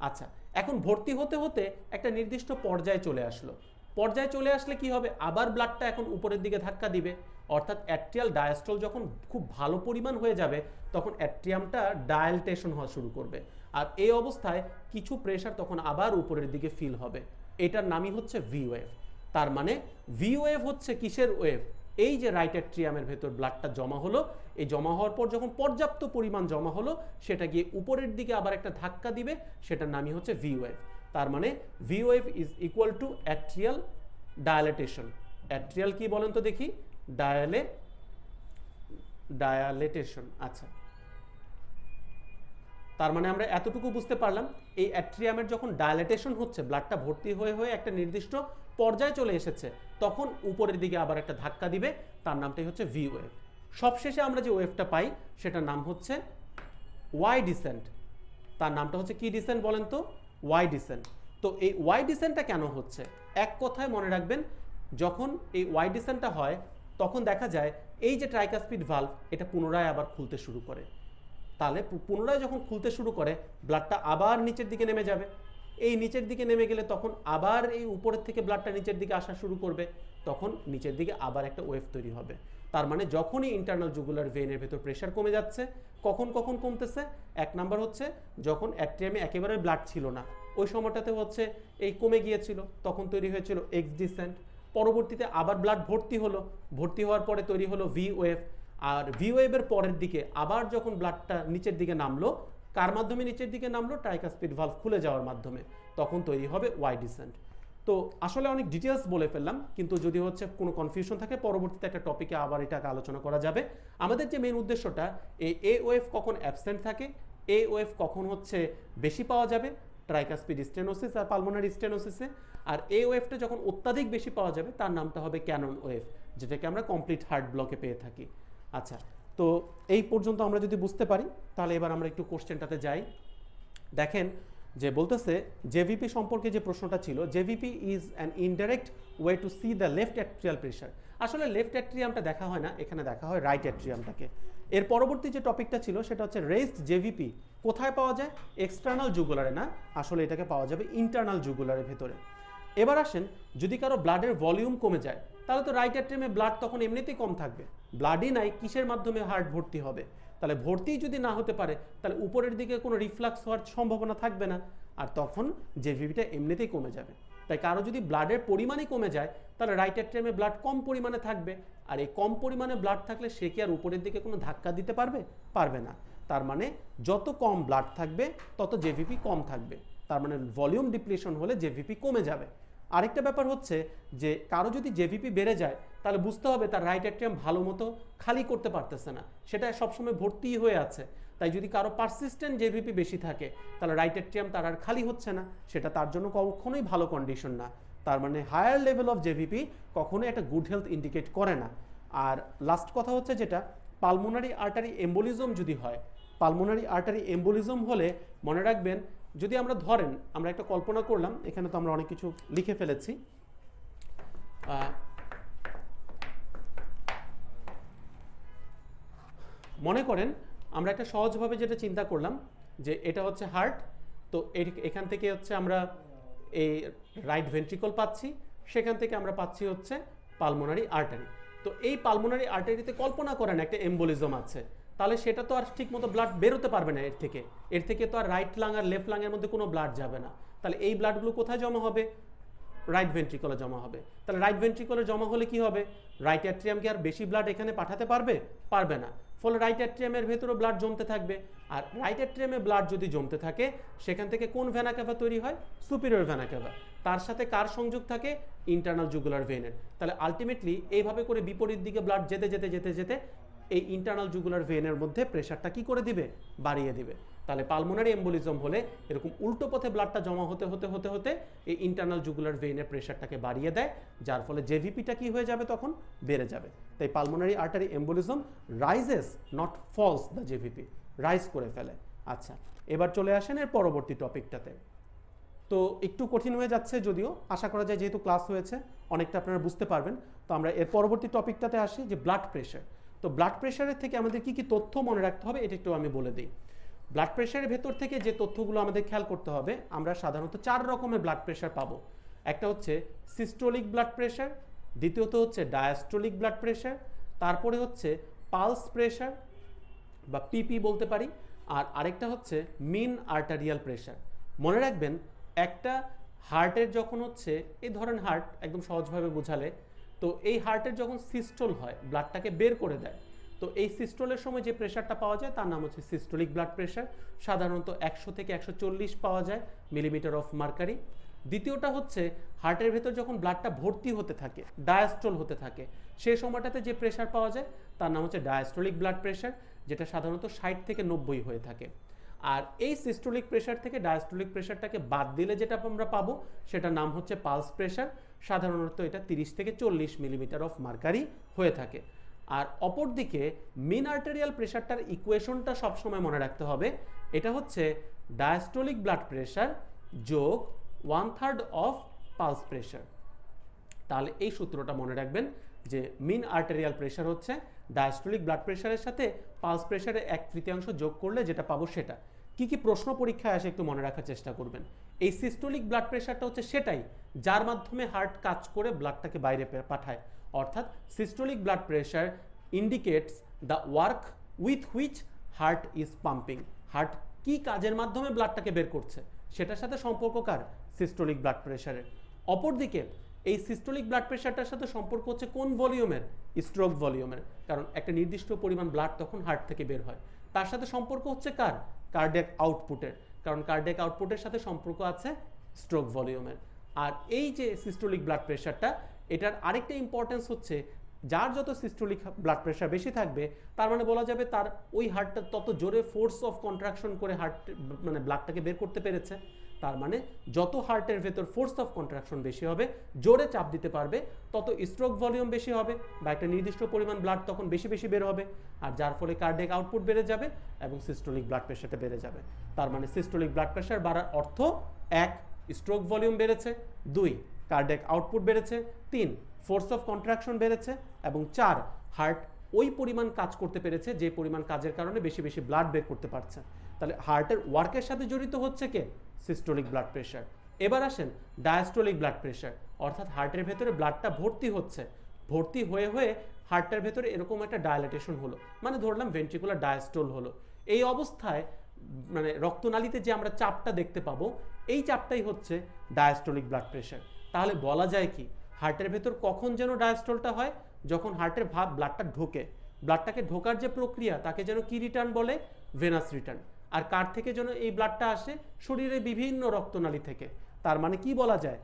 আচ্ছা, এখন ভর্তি হতে হতে একটা নির্দিষ্ট পর্যায়ে চলে আসলো। পর্যায়ে চলে আসলে কি হবে? আবার ব্লাডটা এখন উপরের দিকে ধাক্কা দিবে, অর্থাৎ অ্যাট্রিয়াল ডায়াস্ট্রল যখন খুব ভালো পরিমাণ হয়ে যাবে তখন অ্যাট্রিয়ামটা ডায়ালটেশন হওয়া শুরু করবে, আর এই অবস্থায় কিছু প্রেশার তখন আবার উপরের দিকে ফিল হবে। এটার নামই হচ্ছে ভি ওয়েভ। তার মানে ভি ওয়েভ হচ্ছে কিসের ওয়েভ? এই যে রাইট অ্যাট্রিয়ামের ভেতর ব্লাডটা জমা হলো, এই জমা হওয়ার পর যখন পর্যাপ্ত পরিমাণ জমা হলো, সেটা গিয়ে উপরের দিকে আবার একটা ধাক্কা দিবে, সেটার নামই হচ্ছে ভি ওয়েভ। তার মানে V wave is equal to atrial dilatation. Atrial কি বলেন তো দেখি? ডায়ালেটেশন। আচ্ছা, তার মানে আমরা এতটুকু বুঝতে পারলাম, এই অ্যাট্রিয়ামের যখন ডায়ালেটেশন হচ্ছে, ব্লাডটা ভর্তি হয়ে হয়ে একটা নির্দিষ্ট পর্যায়ে চলে এসেছে, তখন উপরের দিকে আবার একটা ধাক্কা দিবে, তার নামটাই হচ্ছে ভি ওয়েভ। সবশেষে আমরা যে ওয়েভটা পাই সেটার নাম হচ্ছে ওয়াই ডিসেন্ট। তার নামটা হচ্ছে কি ডিসেন্ট বলেন তো? Y descent. তো এই ওয়াই ডিসেন্টটা কেন হচ্ছে? এক কথায় মনে রাখবেন, যখন এই ওয়াই ডিসেন্টটা হয় তখন দেখা যায় এই যে ট্রাইকাসপিড ভালভ এটা পুনরায় আবার খুলতে শুরু করে। তাহলে পুনরায় যখন খুলতে শুরু করে, ব্লাডটা আবার নিচের দিকে নেমে যাবে। এই নিচের দিকে নেমে গেলে তখন আবার এই উপরের থেকে ব্লাডটা নিচের দিকে আসা শুরু করবে, তখন নিচের দিকে আবার একটা ওয়েভ তৈরি হবে। তার মানে যখনই ইন্টারনাল জুগুলার ভেইনের ভেতর প্রেশার কমে যাচ্ছে, কখন কখন কমতেছে? এক নাম্বার হচ্ছে যখন অ্যাট্রিয়ামে একেবারে ব্লাড ছিল না, ওই সময়টাতে হচ্ছে এই কমে গিয়েছিল, তখন তৈরি হয়েছিল এক্স ডিসেন্ট। পরবর্তীতে আবার ব্লাড ভর্তি হলো, ভর্তি হওয়ার পরে তৈরি হলো ভি ওয়েভ। আর ভি ওয়েভের পরের দিকে আবার যখন ব্লাডটা নিচের দিকে নামলো, কার মাধ্যমে নিচের দিকে নামলো? ট্রাইকাসপিড ভালভ খুলে যাওয়ার মাধ্যমে, তখন তৈরি হবে ওয়াই ডিসেন্ট। তো আসলে অনেক ডিটেলস বলে ফেললাম, কিন্তু যদি হচ্ছে কোনো কনফিউশন থাকে পরবর্তীতে একটা টপিকে আবার এটাকে আলোচনা করা যাবে। আমাদের যে মেইন উদ্দেশ্যটা, এই এ ওয়েভ কখন অ্যাবসেন্ট থাকে, এ ওয়েভ কখন হচ্ছে বেশি পাওয়া যাবে ট্রাইকাসপিড স্টেনোসিস আর পালমোনারি স্টেনোসিসে, আর এ ওয়েভটা যখন অত্যাধিক বেশি পাওয়া যাবে তার নামটা হবে ক্যানন ওয়েভ, যেটাকে আমরা কমপ্লিট হার্ট ব্লকে পেয়ে থাকি। আচ্ছা, তো এই পর্যন্ত আমরা যদি বুঝতে পারি, তাহলে এবার আমরা একটু কোশ্চেনটাতে যাই। দেখেন যে বলতেছে জেভিপি সম্পর্কে যে প্রশ্নটা ছিল, JVP is an indirect way to C the left atrial pressure. আসলে লেফট অ্যাট্রিয়ামটা দেখা হয় না, এখানে দেখা হয় রাইট অ্যাট্রিয়ামটাকে। এর পরবর্তী যে টপিকটা ছিল সেটা হচ্ছে রেজড জেভিপি কোথায় পাওয়া যায়? এক্সটার্নাল জুগুলারে না, আসলে এটাকে পাওয়া যাবে ইন্টারনাল জুগুলারের ভেতরে। এবার আসেন, যদি কারো ব্লাডের ভলিউম কমে যায়, তাহলে তো রাইট অ্যাট্রিয়ামে ব্লাড তখন এমনিতেই কম থাকবে, ব্লাডই নাই, কিসের মাধ্যমে হার্ট ভর্তি হবে? তাহলে ভর্তি যদি না হতে পারে, তাহলে উপরের দিকে কোনো রিফ্লাক্স হওয়ার সম্ভাবনা থাকবে না, আর তখন জেভিপিটা এমনিতেই কমে যাবে। তাই কারো যদি ব্লাডের পরিমাণই কমে যায়, তাহলে রাইট অ্যাট্রিয়ামে ব্লাড কম পরিমাণে থাকবে, আর এই কম পরিমাণে ব্লাড থাকলে সে কি আর উপরের দিকে কোনো ধাক্কা দিতে পারবে? পারবে না। তার মানে যত কম ব্লাড থাকবে তত জেভিপি কম থাকবে, তার মানে ভলিউম ডিপ্লিশন হলে জেভিপি কমে যাবে। আরেকটা ব্যাপার হচ্ছে যে কারো যদি জেভিপি বেড়ে যায়, তাহলে বুঝতে হবে তার রাইট অ্যাট্রিয়াম ভালো মতো খালি করতে পারতেছে না, সেটা সবসময় ভর্তি হয়ে আছে। তাই যদি কারো পারসিস্টেন্ট জেভিপি বেশি থাকে, তাহলে রাইট অ্যাট্রিয়াম তার আর খালি হচ্ছে না, সেটা তার জন্য কখনোই ভালো কন্ডিশন না। তার মানে হায়ার লেভেল অফ জেভিপি কখনোই একটা গুড হেলথ ইন্ডিকেট করে না। আর লাস্ট কথা হচ্ছে যেটা, পালমোনারি আর্টারি এম্বোলিজম যদি হয়, পালমোনারি আর্টারি এম্বোলিজম হলে মনে রাখবেন, যদি আমরা ধরেন, আমরা একটা কল্পনা করলাম, এখানে তো আমরা অনেক কিছু লিখে ফেলেছি, মনে করেন আমরা একটা সহজভাবে যেটা চিন্তা করলাম যে এটা হচ্ছে হার্ট, তো এখান থেকে হচ্ছে আমরা এই রাইট ভেন্ট্রিকল পাচ্ছি, সেখান থেকে আমরা পাচ্ছি হচ্ছে পালমোনারি আর্টারি। তো এই পালমোনারি আর্টারিতে কল্পনা করেন একটা এম্বোলিজম আছে, তাহলে সেটা তো আর ঠিক মতো ব্লাড বেরোতে পারবে না এর থেকে তো আর রাইট লাং আর লেফট লাংয়ের মধ্যে কোনো ব্লাড যাবে না। তাহলে এই ব্লাডগুলো কোথায় জমা হবে? রাইট ভেন্ট্রিকলে জমা হবে। তাহলে রাইট ভেন্ট্রিকলে জমা হলে কি হবে? রাইট অ্যাট্রিয়াম কি আর বেশি ব্লাড এখানে পাঠাতে পারবে? পারবে না। ফলে রাইট অ্যাট্রিয়ামের ভেতরেও ব্লাড জমতে থাকবে, আর রাইট অ্যাট্রিয়ামে ব্লাড যদি জমতে থাকে, সেখান থেকে কোন ভেনা ক্যাভা তৈরি হয়? Superior vena cava. তার সাথে কার সংযোগ থাকে? ইন্টারনাল জুগুলার ভেনের। তাহলে আলটিমেটলি এইভাবে করে বিপরীত দিকে ব্লাড যেতে যেতে যেতে যেতে এই ইন্টারনাল জুগুলার ভেনের মধ্যে প্রেশারটা কি করে দিবে? বাড়িয়ে দিবে। তাহলে পালমোনারি এম্বোলিজম হলে এরকম উল্টো পথে ব্লাডটা জমা হতে হতে হতে হতে এই ইন্টারনাল জুগুলার ভেনের প্রেশারটাকে বাড়িয়ে দেয়, যার ফলে জেভিপিটা কি হয়ে যাবে? তখন বেড়ে যাবে। তাই pulmonary artery embolism rises, not falls the JVP, rise করে ফেলে। আচ্ছা, এবার চলে আসেন এর পরবর্তী টপিকটাতে। তো একটু কঠিন হয়ে যাচ্ছে, যদিও আশা করা যায় যেহেতু ক্লাস হয়েছে অনেকটা আপনারা বুঝতে পারবেন। তো আমরা এর পরবর্তী টপিকটাতে আসি, যে ব্লাড প্রেশার। তো ব্লাড প্রেশারের থেকে আমাদের কি কি তথ্য মনে রাখতে হবে এটা একটু আমি বলে দিই। ব্লাড প্রেশারের ভেতর থেকে যে তথ্যগুলো আমাদের খেয়াল করতে হবে, আমরা সাধারণত 4 রকমের ব্লাড প্রেশার পাবো। একটা হচ্ছে সিস্টোলিক ব্লাড প্রেশার, দ্বিতীয়ত হচ্ছে ডায়াস্টোলিক ব্লাড প্রেশার, তারপরে হচ্ছে পালস প্রেশার বা পিপি বলতে পারি, আর আরেকটা হচ্ছে মিন আর্টারিয়াল প্রেশার। মনে রাখবেন, একটা হার্টের যখন হচ্ছে, এই ধরেন হার্ট একদম সহজভাবে বোঝালে, তো এই হার্টের যখন সিস্টোল হয়, ব্লাডটাকে বের করে দেয়, তো এই সিস্টোলের সময় যে প্রেশারটা পাওয়া যায় তার নাম হচ্ছে সিস্টোলিক ব্লাড প্রেশার। সাধারণত 100 থেকে 140 পাওয়া যায় মিলিমিটার অফ মার্কারি। দ্বিতীয়টা হচ্ছে হার্টের ভেতর যখন ব্লাডটা ভর্তি হতে থাকে, ডায়াস্ট্রল হতে থাকে, সেই সময়টাতে যে প্রেশার পাওয়া যায় তার নাম হচ্ছে ডায়াস্ট্রলিক ব্লাড প্রেশার, যেটা সাধারণত 60 থেকে 90 হয়ে থাকে। আর এই সিস্টোলিক প্রেশার থেকে ডায়াস্ট্রলিক প্রেশারটাকে বাদ দিলে যেটা আমরা পাবো সেটার নাম হচ্ছে পালস প্রেশার। সাধারণত এটা 30 থেকে 40 মিলিমিটার অফ মার্কারি হয়ে থাকে। আর অপরদিকে মিন আর্টেরিয়াল প্রেশারটার ইকুয়েশনটা সবসময় মনে রাখতে হবে, এটা হচ্ছে ডায়াস্ট্রলিক ব্লাড প্রেশার যোগ 1/3 অফ পালস প্রেশার। তাহলে এই সূত্রটা মনে রাখবেন যে মিন আর্টেরিয়াল প্রেশার হচ্ছে ডায়াস্ট্রলিক ব্লাড প্রেশারের সাথে পালস প্রেশারের 1/3 যোগ করলে যেটা পাবো সেটা। কি কি প্রশ্ন পরীক্ষায় আসে একটু মনে রাখার চেষ্টা করবেন। এই সিস্টোলিক ব্লাড প্রেশারটা হচ্ছে সেটাই যার মাধ্যমে হার্ট কাজ করে ব্লাডটাকে বাইরে পাঠায়, অর্থাৎ systolic blood pressure indicates the work with which heart is pumping. Heart কি কাজের মাধ্যমে ব্লাডটাকে বের করছে সেটার সাথে সম্পর্ক কার? সিস্টোলিক ব্লাড প্রেশারের। অপরদিকে এই সিস্টোলিক ব্লাড প্রেশারটার সাথে সম্পর্ক হচ্ছে কোন ভলিউমের? স্ট্রোক ভলিউমের, কারণ একটা নির্দিষ্ট পরিমাণ ব্লাড তখন হার্ট থেকে বের হয়। তার সাথে সম্পর্ক হচ্ছে কার? কার্ডিয়াক আউটপুটের, কারণ কার্ডিয়াক আউটপুটের সাথে সম্পর্ক আছে স্ট্রোক ভলিউমের। আর এই যে সিস্টোলিক ব্লাড প্রেশারটা, এটার আরেকটা ইম্পর্টেন্স হচ্ছে যার যত সিস্টোলিক ব্লাড প্রেশার বেশি থাকবে তার মানে বলা যাবে তার ওই হার্টটা তত জোরে ফোর্স অফ কন্ট্রাকশন করে হার্ট মানে ব্লাডটাকে বের করতে পেরেছে। তার মানে যত হার্টের ভেতর ফোর্স অফ কন্ট্রাকশন বেশি হবে, জোরে চাপ দিতে পারবে, তত স্ট্রোক ভলিউম বেশি হবে বা একটা নির্দিষ্ট পরিমাণ ব্লাড তখন বেশি বেশি বের হবে, আর যার ফলে কার্ডিয়াক আউটপুট বেড়ে যাবে এবং সিস্টোলিক ব্লাড প্রেশারটা বেড়ে যাবে। তার মানে সিস্টোলিক ব্লাড প্রেশার বাড়ার অর্থ 1 স্ট্রোক ভলিউম বেড়েছে, 2 কার্ডিয়াক আউটপুট বেড়েছে, 3 ফোর্স অফ কন্ট্রাকশন বেড়েছে, এবং 4 হার্ট ওই পরিমাণ কাজ করতে পেরেছে যে পরিমাণ কাজের কারণে বেশি বেশি ব্লাড বের করতে পারছে। তাহলে হার্টের ওয়ার্কের সাথে জড়িত হচ্ছে কে? Systolic blood pressure. এবার আসেন ডায়াস্টোলিক ব্লাড প্রেশার, অর্থাৎ হার্টের ভেতরে ব্লাডটা ভর্তি হচ্ছে, ভর্তি হয়ে হয়ে হার্টের ভেতরে এরকম একটা ডায়ালেটেশন হলো, মানে ধরলাম ভেন্ট্রিকুলার ডায়াস্টোল হলো। এই অবস্থায় মানে রক্তনালীতে যে আমরা চাপটা দেখতে পাবো এই চাপটাই হচ্ছে ডায়াস্টোলিক ব্লাড প্রেশার। তাহলে বলা যায় কি হার্টের ভেতর কখন যেন ডায়াস্টোলটা হয়? যখন হার্টের ব্লাডটা ঢোকে, ব্লাডটাকে ঢোকার যে প্রক্রিয়া তাকে যেন কি রিটার্ন বলে? Venous return. আর কার থেকে যেন এই ব্লাডটা আসে? শরীরে বিভিন্ন রক্তনালী থেকে। তার মানে কি বলা যায়,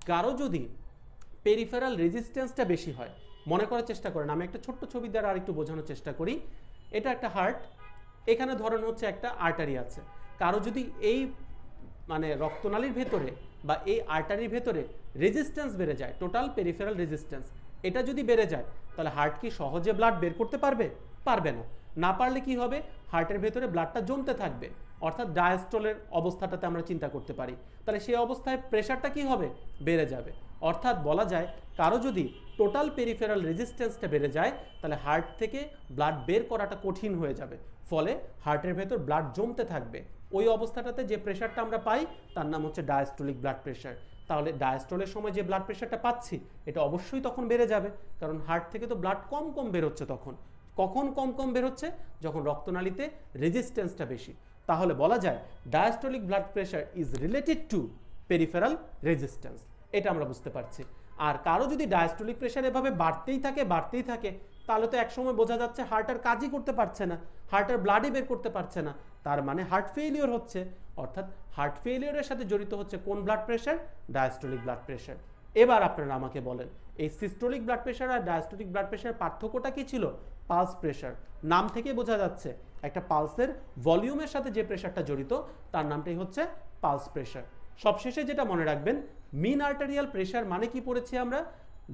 কারো যদি পেরিফেরাল রেজিস্ট্যান্সটা বেশি হয়, মনে করার চেষ্টা করেন, আমি একটা ছোট্ট ছবি দ্বারা আরেকটু বোঝানোর চেষ্টা করি। এটা একটা হার্ট, এখানে ধরেন হচ্ছে একটা আর্টারি আছে। কারো যদি এই মানে রক্তনালীর ভেতরে বা এই আর্টারির ভেতরে রেজিস্ট্যান্স বেড়ে যায়, টোটাল পেরিফেরাল রেজিস্ট্যান্স, এটা যদি বেড়ে যায় তাহলে হার্ট কি সহজে ব্লাড বের করতে পারবে? পারবে না। না পারলে কি হবে? হার্টের ভেতরে ব্লাডটা জমতে থাকবে, অর্থাৎ ডায়াস্টলের অবস্থাটাতে আমরা চিন্তা করতে পারি। তাহলে সেই অবস্থায় প্রেশারটা কি হবে? বেড়ে যাবে। অর্থাৎ বলা যায় কারো যদি টোটাল পেরিফেরাল রেজিস্ট্যান্সটা বেড়ে যায় তাহলে হার্ট থেকে ব্লাড বের করাটা কঠিন হয়ে যাবে, ফলে হার্টের ভেতর ব্লাড জমতে থাকবে। ওই অবস্থাটাতে যে প্রেশারটা আমরা পাই তার নাম হচ্ছে ডায়াস্টোলিক ব্লাড প্রেশার। তাহলে ডায়াস্টোলের সময় যে ব্লাড প্রেশারটা পাচ্ছি এটা অবশ্যই তখন বেড়ে যাবে, কারণ হার্ট থেকে তো ব্লাড কম কম বেরোচ্ছে। তখন কখন কম কম বেরোচ্ছে? যখন রক্তনালীতে রেজিস্ট্যান্সটা বেশি। তাহলে বলা যায় diastolic blood pressure is related to peripheral resistance. এটা আমরা বুঝতে পারছি। আর কারো যদি ডায়াস্টোলিক প্রেশার এভাবে বাড়তেই থাকে তাহলে তো একসময় বোঝা যাচ্ছে হার্ট আর কাজই করতে পারছে না, হার্টের ব্লাডই বের করতে পারছে না, তার মানে হার্ট ফেলিওর হচ্ছে। অর্থাৎ হার্ট ফেলিওরের সাথে জড়িত হচ্ছে কোন blood pressure? Diastolic blood pressure. এবার আপনারা আমাকে বলেন এই সিস্টোলিক ব্লাড প্রেশার আর ডায়াস্টোলিক ব্লাড প্রেশার পার্থক্যটা কি ছিল? Pulse pressure. নাম থেকে বোঝা যাচ্ছে একটা পালসের ভলিউমের সাথে যে প্রেশারটা জড়িত তার নামটাই হচ্ছে পালস প্রেশার। সবশেষে যেটা মনে রাখবেন, মিন আর্টেরিয়াল প্রেশার মানে কি পড়েছি আমরা?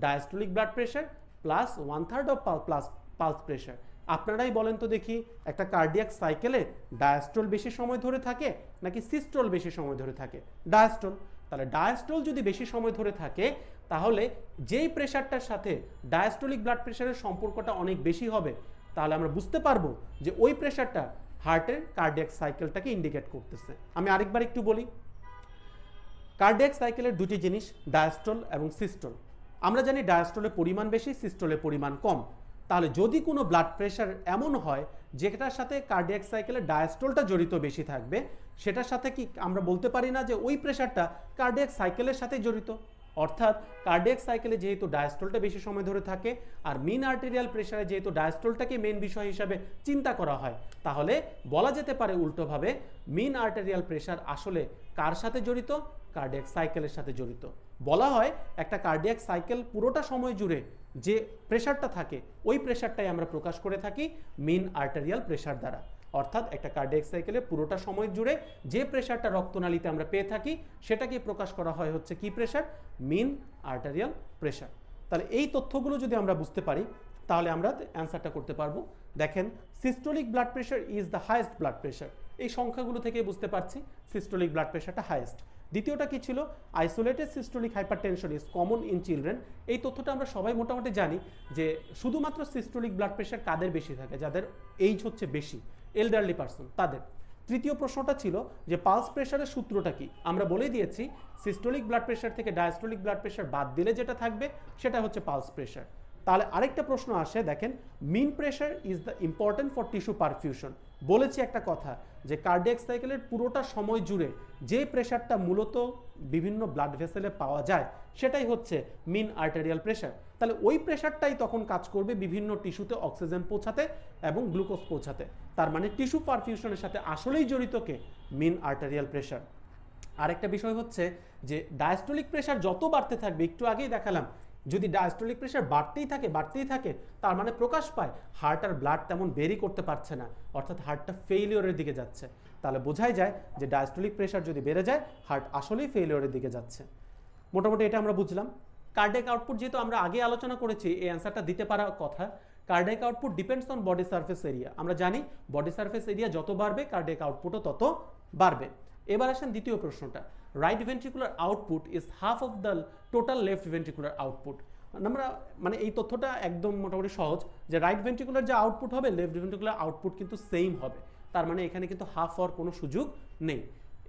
Diastolic blood pressure plus 1/3 of pulse pressure. আপনারাই বলেন তো দেখি, একটা কার্ডিয়াক সাইকেলে ডায়াস্টোল বেশি সময় ধরে থাকে নাকি সিস্টোল বেশি সময় ধরে থাকে? ডায়াস্টোল। তাহলে ডায়াস্টোল যদি বেশি সময় ধরে থাকে তাহলে যেই প্রেশারটার সাথে ডায়াস্টোলিক ব্লাড প্রেশারের সম্পর্কটা অনেক বেশি হবে, তাহলে আমরা বুঝতে পারবো যে ওই প্রেশারটা হার্টের কার্ডিয়াক সাইকেলটাকে ইন্ডিকেট করতেছে। আমি আরেকবার একটু বলি, কার্ডিয়াক সাইকেলের দুটি জিনিস, ডায়াস্টোল এবং সিস্টোল। আমরা জানি ডায়াস্টোলের পরিমাণ বেশি, সিস্টোলের পরিমাণ কম। তাহলে যদি কোনো ব্লাড প্রেশার এমন হয় যেটার সাথে কার্ডিয়াক সাইকেলের ডায়াস্টোলটা জড়িত বেশি থাকবে, সেটার সাথে কি আমরা বলতে পারি না যে ওই প্রেশারটা কার্ডিয়াক সাইকেলের সাথে জড়িত? অর্থাৎ কার্ডিয়াক সাইকেলে যেহেতু ডায়াস্টোলটা বেশি সময় ধরে থাকে আর মিন আর্টেরিয়াল প্রেশারে যেহেতু ডায়াস্টোলটাকে মেন বিষয় হিসাবে চিন্তা করা হয়, তাহলে বলা যেতে পারে উল্টোভাবে মিন আর্টেরিয়াল প্রেশার আসলে কার সাথে জড়িত? কার্ডিয়াক সাইকেলের সাথে জড়িত। বলা হয় একটা কার্ডিয়াক সাইকেল পুরোটা সময় জুড়ে যে প্রেশারটা থাকে ওই প্রেশারটাই আমরা প্রকাশ করে থাকি মিন আর্টেরিয়াল প্রেশার দ্বারা। অর্থাৎ একটা কার্ডিয়াক সাইকেলে পুরোটা সময় জুড়ে যে প্রেশারটা রক্তনালীতে আমরা পেয়ে থাকি সেটাকে প্রকাশ করা হয় হচ্ছে কি প্রেশার? মিন আর্টেরিয়াল প্রেশার। তাহলে এই তথ্যগুলো যদি আমরা বুঝতে পারি তাহলে আমরা অ্যান্সারটা করতে পারবো। দেখেন, systolic blood pressure is the highest blood pressure. এই সংখ্যাগুলো থেকে বুঝতে পারছি সিস্টোলিক ব্লাড প্রেশারটা হাইয়েস্ট। দ্বিতীয়টা কি ছিল? Isolated systolic hypertension is common in children. এই তথ্যটা আমরা সবাই মোটামুটি জানি যে শুধুমাত্র সিস্টোলিক ব্লাড প্রেশার কাদের বেশি থাকে? যাদের এইজ হচ্ছে বেশি, এল্ডারলি পার্সন তাদের। তৃতীয় প্রশ্নটা ছিল যে পালস প্রেশারের সূত্রটা কি? আমরা বলেই দিয়েছি সিস্টোলিক ব্লাড প্রেশার থেকে ডায়াস্টোলিক ব্লাড প্রেশার বাদ দিলে যেটা থাকবে সেটা হচ্ছে পালস প্রেশার। তাহলে আরেকটা প্রশ্ন আসে, দেখেন, mean pressure is the important for tissue perfusion. বলেছি একটা কথা যে কার্ডিয়াক সাইকেলের পুরোটা সময় জুড়ে যে প্রেশারটা মূলত বিভিন্ন ব্লাড ভেসেলে পাওয়া যায় সেটাই হচ্ছে মিন আর্টেরিয়াল প্রেশার। তাহলে ওই প্রেশারটাই তখন কাজ করবে বিভিন্ন টিস্যুতে অক্সিজেন পৌঁছাতে এবং গ্লুকোজ পৌঁছাতে। তার মানে টিস্যু পারফিউশনের সাথে আসলেই জড়িত কে? মিন আর্টেরিয়াল প্রেশার। আরেকটা বিষয় হচ্ছে যে ডায়াস্টোলিক প্রেশার যত বাড়তে থাকবে, একটু আগেই দেখালাম, যদি ডায়াস্টোলিক প্রেশার বাড়তেই থাকে তার মানে প্রকাশ পায় হার্ট আর ব্লাড তেমন বেরি করতে পারছে না, অর্থাৎ হার্টটা ফেইলিওরের দিকে যাচ্ছে। তাহলে বোঝাই যায় যে ডায়াস্টোলিক প্রেশার যদি বেড়ে যায় হার্ট আসলেই ফেইলিওরের দিকে যাচ্ছে। মোটামুটি এটা আমরা বুঝলাম। কার্ডিয়াক আউটপুট যেহেতু আমরা আগে আলোচনা করেছি, এই অ্যান্সারটা দিতে পারার কথা। Cardiac output depends on body surface area. আমরা জানি বডি সারফেস এরিয়া যত বাড়বে কার্ডিয়াক আউটপুটও তত বাড়বে। এবার আসেন দ্বিতীয় প্রশ্নটা। Right ventricular output is half of the total left ventricular output. আমরা মানে এই তথ্যটা একদম মোটামুটি সহজ যে রাইট ভেন্ট্রিকুলার যে আউটপুট হবে লেফট ভেন্ট্রিকুলার আউটপুট কিন্তু সেম হবে। তার মানে এখানে কিন্তু হাফ হওয়ার কোনো সুযোগ নেই।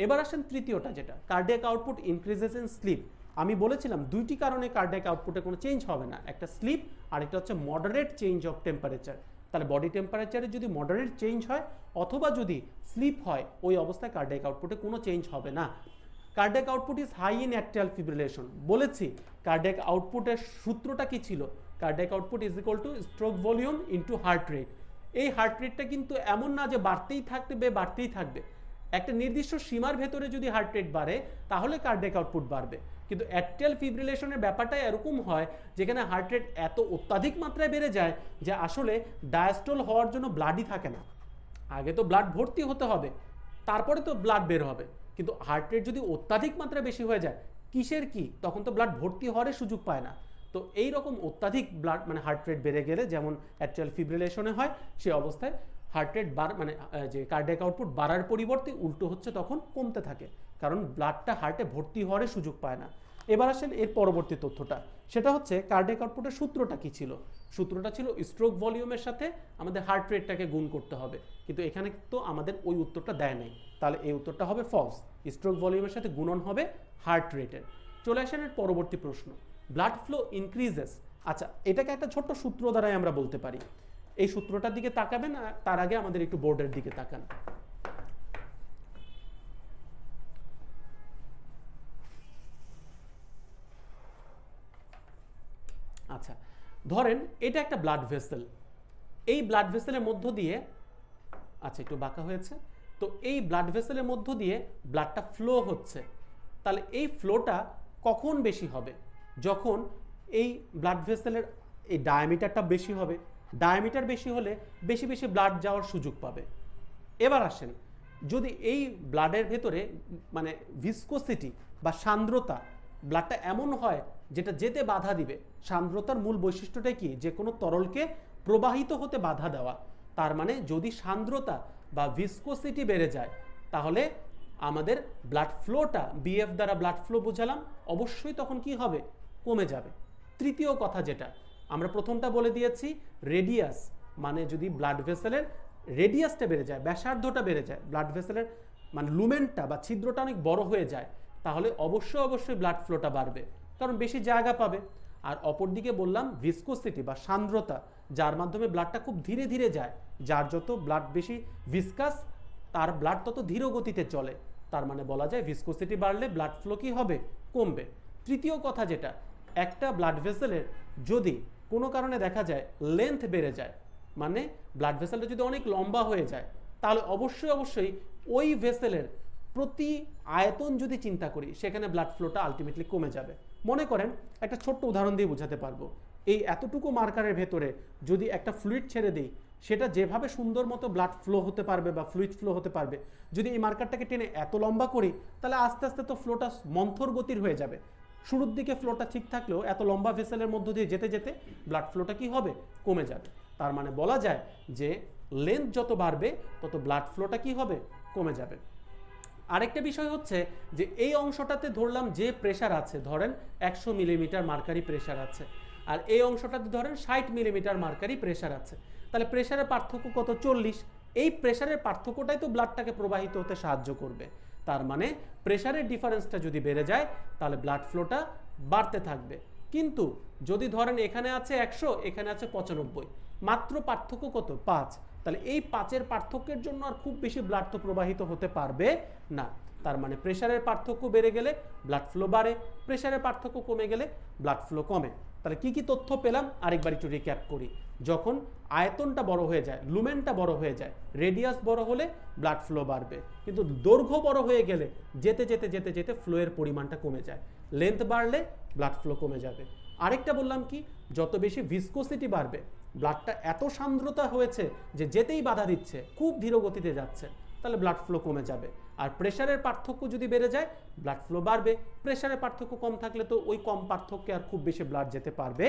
এবার আসেন তৃতীয়টা, যেটা cardiac output increases in sleep. আমি বলেছিলাম দুইটি কারণে কার্ডিয়াক আউটপুটে কোনো চেঞ্জ হবে না, একটা স্লিপ আর একটা হচ্ছে মডারেট চেঞ্জ অফ টেম্পারেচার। তাহলে বডি টেম্পারেচারে যদি মডারেট চেঞ্জ হয় অথবা যদি স্লিপ হয় ওই অবস্থায় কার্ডিয়াক আউটপুটে কোনো চেঞ্জ হবে না। Cardiac output is high in atrial fibrillation. বলেছি কার্ডিয়াক আউটপুটের সূত্রটা কি ছিল? Cardiac output is equal to stroke volume into heart rate. এই হার্ট রেটটা কিন্তু এমন না যে বাড়তেই থাকবে। একটা নির্দিষ্ট সীমার ভেতরে যদি হার্ট রেট বাড়ে তাহলে কার্ডিয়াক আউটপুট বাড়বে। কিন্তু অ্যাট্রিয়াল ফিব্রিলেশনের ব্যাপারটা এরকম হয় যেখানে হার্ট রেট এত অত্যাধিক মাত্রায় বেড়ে যায় যে আসলে ডায়াস্টোল হওয়ার জন্য ব্লাডই থাকে না। আগে তো ব্লাড ভর্তি হতে হবে, তারপরে তো ব্লাড বের হবে। কিন্তু হার্ট রেট যদি অত্যাধিক মাত্রায় বেশি হয়ে যায়, কিসের কি, তখন তো ব্লাড ভর্তি হওয়ার সুযোগ পায় না। তো এই রকম অত্যাধিক ব্লাড মানে হার্ট রেট বেড়ে গেলে যেমন অ্যাট্রিয়াল ফিব্রিলেশনে হয়, সেই অবস্থায় হার্ট রেট মানে যে কার্ডিয়াক আউটপুট বাড়ার পরিবর্তে উল্টো হচ্ছে, তখন কমতে থাকে, কারণ ব্লাডটা হার্টে ভর্তি হওয়ার সুযোগ পায় না। এবার আসেন এর পরবর্তী তথ্যটা, সেটা হচ্ছে কার্ডিয়াক আউটপুটের সূত্রটা কি ছিল? সূত্রটা ছিল স্ট্রোক ভলিউমের সাথে আমাদের হার্ট রেটটাকে গুণ করতে হবে, কিন্তু এখানে তো আমাদের ওই উত্তরটা দেয় নাই। তাহলে এই উত্তরটা হবে ফলস, স্ট্রোক ভলিউমের সাথে গুণন হবে হার্ট রেটের। চলে আসেন এর পরবর্তী প্রশ্ন, ব্লাড ফ্লো ইনক্রিজেস। আচ্ছা, এটাকে একটা ছোট্ট সূত্র দ্বারাই আমরা বলতে পারি। এই সূত্রটার দিকে তাকাবেন, তার আগে আমাদের একটু বোর্ডের দিকে তাকান। আচ্ছা, ধরেন এটা একটা ব্লাড ভেসেল। এই ব্লাড ভেসেলের মধ্য দিয়ে, আচ্ছা একটু বাঁকা হয়েছে, তো এই ব্লাড ভেসেলের মধ্য দিয়ে ব্লাডটা ফ্লো হচ্ছে। তাহলে এই ফ্লোটা কখন বেশি হবে? যখন এই ব্লাড ভেসেলের এই ডায়ামিটারটা বেশি হবে। ডায়ামিটার বেশি হলে বেশি বেশি ব্লাড যাওয়ার সুযোগ পাবে। এবার আসেন, যদি এই ব্লাডের ভেতরে মানে ভিসকোসিটি বা সান্দ্রতা, ব্লাডটা এমন হয় যেটা যেতে বাধা দিবে। সান্দ্রতার মূল বৈশিষ্ট্যটাই কি? যে কোনো তরলকে প্রবাহিত হতে বাধা দেওয়া। তার মানে যদি সান্দ্রতা বা ভিসকোসিটি বেড়ে যায় তাহলে আমাদের ব্লাড ফ্লোটা, বিএফ দ্বারা ব্লাড ফ্লো বোঝালাম, অবশ্যই তখন কি হবে? কমে যাবে। তৃতীয় কথা, যেটা আমরা প্রথমটা বলে দিয়েছি, রেডিয়াস, মানে যদি ব্লাড ভেসেলের রেডিয়াসটা বেড়ে যায়, ব্যাসার্ধটা বেড়ে যায়, ব্লাড ভেসেলের মানে লুমেনটা বা ছিদ্রটা অনেক বড় হয়ে যায়, তাহলে অবশ্যই ব্লাড ফ্লোটা বাড়বে, কারণ বেশি জায়গা পাবে। আর অপরদিকে বললাম ভিসকোসিটি বা সান্দ্রতা, যার মাধ্যমে ব্লাডটা খুব ধীরে ধীরে যায়। যার যত ব্লাড বেশি ভিসকাস, তার ব্লাড তত ধীর গতিতে চলে। তার মানে বলা যায় ভিসকোসিটি বাড়লে ব্লাড ফ্লো কি হবে? কমবে। তৃতীয় কথা, যেটা একটা ব্লাড ভেসেলের যদি কোনো কারণে দেখা যায় লেন্থ বেড়ে যায়, মানে ব্লাড ভেসেলটা যদি অনেক লম্বা হয়ে যায়, তাহলে অবশ্যই ওই ভেসেলের প্রতি আয়তন যদি চিন্তা করি সেখানে ব্লাড ফ্লোটা আলটিমেটলি কমে যাবে। মনে করেন একটা ছোট্ট উদাহরণ দিয়ে বোঝাতে পারবো, এই এতটুকু মার্কারের ভেতরে যদি একটা ফ্লুইড ছেড়ে দিই, সেটা যেভাবে সুন্দর মতো ব্লাড ফ্লো হতে পারবে বা ফ্লুইড ফ্লো হতে পারবে, যদি এই মার্কারটাকে টেনে এত লম্বা করি তাহলে আস্তে আস্তে তো ফ্লোটা মন্থর গতির হয়ে যাবে। শুরুর দিকে ফ্লোটা ঠিক থাকলেও এত লম্বা ভেসেলের মধ্য দিয়ে যেতে যেতে ব্লাড ফ্লোটা কি হবে, কমে যাবে। তার মানে বলা যায় যে লেন্থ যত বাড়বে তত ব্লাড ফ্লোটা কি হবে, কমে যাবে। আরেকটা বিষয় হচ্ছে যে এই অংশটাতে ধরলাম যে প্রেশার আছে, ধরেন 100 মিলিমিটার মার্কারি প্রেশার আছে, আর এই অংশটাতে ধরেন 60 মিলিমিটার মার্কারি প্রেশার আছে, তাহলে প্রেশারের পার্থক্য কত, 40। এই প্রেশারের পার্থক্যটাই তো ব্লাডটাকে প্রবাহিত হতে সাহায্য করবে। তার মানে প্রেশারের ডিফারেন্সটা যদি বেড়ে যায় তাহলে ব্লাড ফ্লোটা বাড়তে থাকবে। কিন্তু যদি ধরেন এখানে আছে 100, এখানে আছে 95, মাত্র পার্থক্য কত, 5, তাহলে এই 5-এর পার্থক্যের জন্য আর খুব বেশি ব্লাড তো প্রবাহিত হতে পারবে না। তার মানে প্রেশারের পার্থক্য বেড়ে গেলে ব্লাড ফ্লো বাড়ে, প্রেশারের পার্থক্য কমে গেলে ব্লাড ফ্লো কমে। তাহলে কি কি তথ্য পেলাম আরেকবার একটু রিক্যাপ করি। যখন আয়তনটা বড় হয়ে যায়, লুমেনটা বড় হয়ে যায়, রেডিয়াস বড় হলে ব্লাড ফ্লো বাড়বে, কিন্তু দৈর্ঘ্য বড় হয়ে গেলে যেতে যেতে যেতে যেতে ফ্লোয়ের পরিমাণটা কমে যায়। লেন্থ বাড়লে ব্লাড ফ্লো কমে যাবে। আরেকটা বললাম কি, যত বেশি ভিসকোসিটি বাড়বে, ব্লাডটা এত সান্দ্রতা হয়েছে যে যেতেই বাধা দিচ্ছে, খুব ধীর গতিতে যাচ্ছে, তাহলে ব্লাড ফ্লো কমে যাবে। আর প্রেশারের পার্থক্য যদি বেড়ে যায় ব্লাড ফ্লো বাড়বে, প্রেশারের পার্থক্য কম থাকলে তো ওই কম পার্থক্যে আর খুব বেশি ব্লাড যেতে পারবে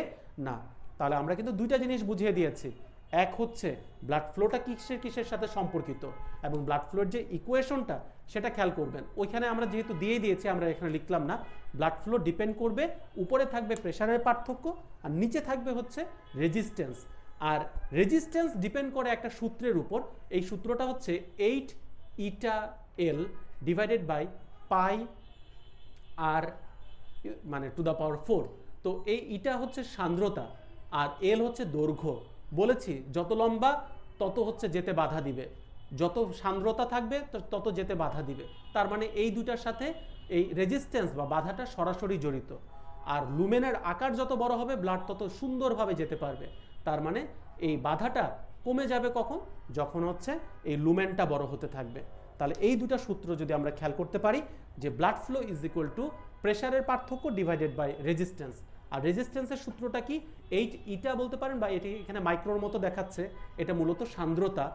না। তাহলে আমরা কিন্তু দুইটা জিনিস বুঝিয়ে দিয়েছি, এক হচ্ছে ব্লাড ফ্লোটা কিসের কিসের সাথে সম্পর্কিত, এবং ব্লাড ফ্লোর যে ইকুয়েশনটা সেটা খেয়াল করবেন। ওইখানে আমরা যেহেতু দিয়ে দিয়েছি, আমরা এখানে লিখলাম না। ব্লাড ফ্লো ডিপেন্ড করবে, উপরে থাকবে প্রেশারের পার্থক্য আর নিচে থাকবে হচ্ছে রেজিস্ট্যান্স। আর রেজিস্ট্যান্স ডিপেন্ড করে একটা সূত্রের উপর, এই সূত্রটা হচ্ছে 8 ইটা এল ডিভাইডেড বাই পাই আর মানে টু দ্য পাওয়ার 4। তো এই ইটা হচ্ছে সান্দ্রতা আর এল হচ্ছে দৈর্ঘ্য। বলেছি যত লম্বা তত হচ্ছে যেতে বাধা দিবে, যত সান্দ্রতা থাকবে তত যেতে বাধা দিবে। তার মানে এই দুটার সাথে এই রেজিস্ট্যান্স বা বাধাটা সরাসরি জড়িত। আর লুমেনের আকার যত বড় হবে ব্লাড তত সুন্দরভাবে যেতে পারবে। তার মানে এই বাধাটা কমে যাবে কখন, যখন হচ্ছে এই লুমেনটা বড় হতে থাকবে। তাহলে এই দুটা সূত্র যদি আমরা খেয়াল করতে পারি যে blood flow is equal two প্রেশারের পার্থক্য ডিভাইডেড বাই রেজিস্ট্যান্স। আর রেজিস্ট্যান্সের সূত্রটা কি, 8 ইটা বলতে পারেন, বা এটি এখানে মাইক্রোর মতো দেখাচ্ছে, এটা মূলত সান্দ্রতা,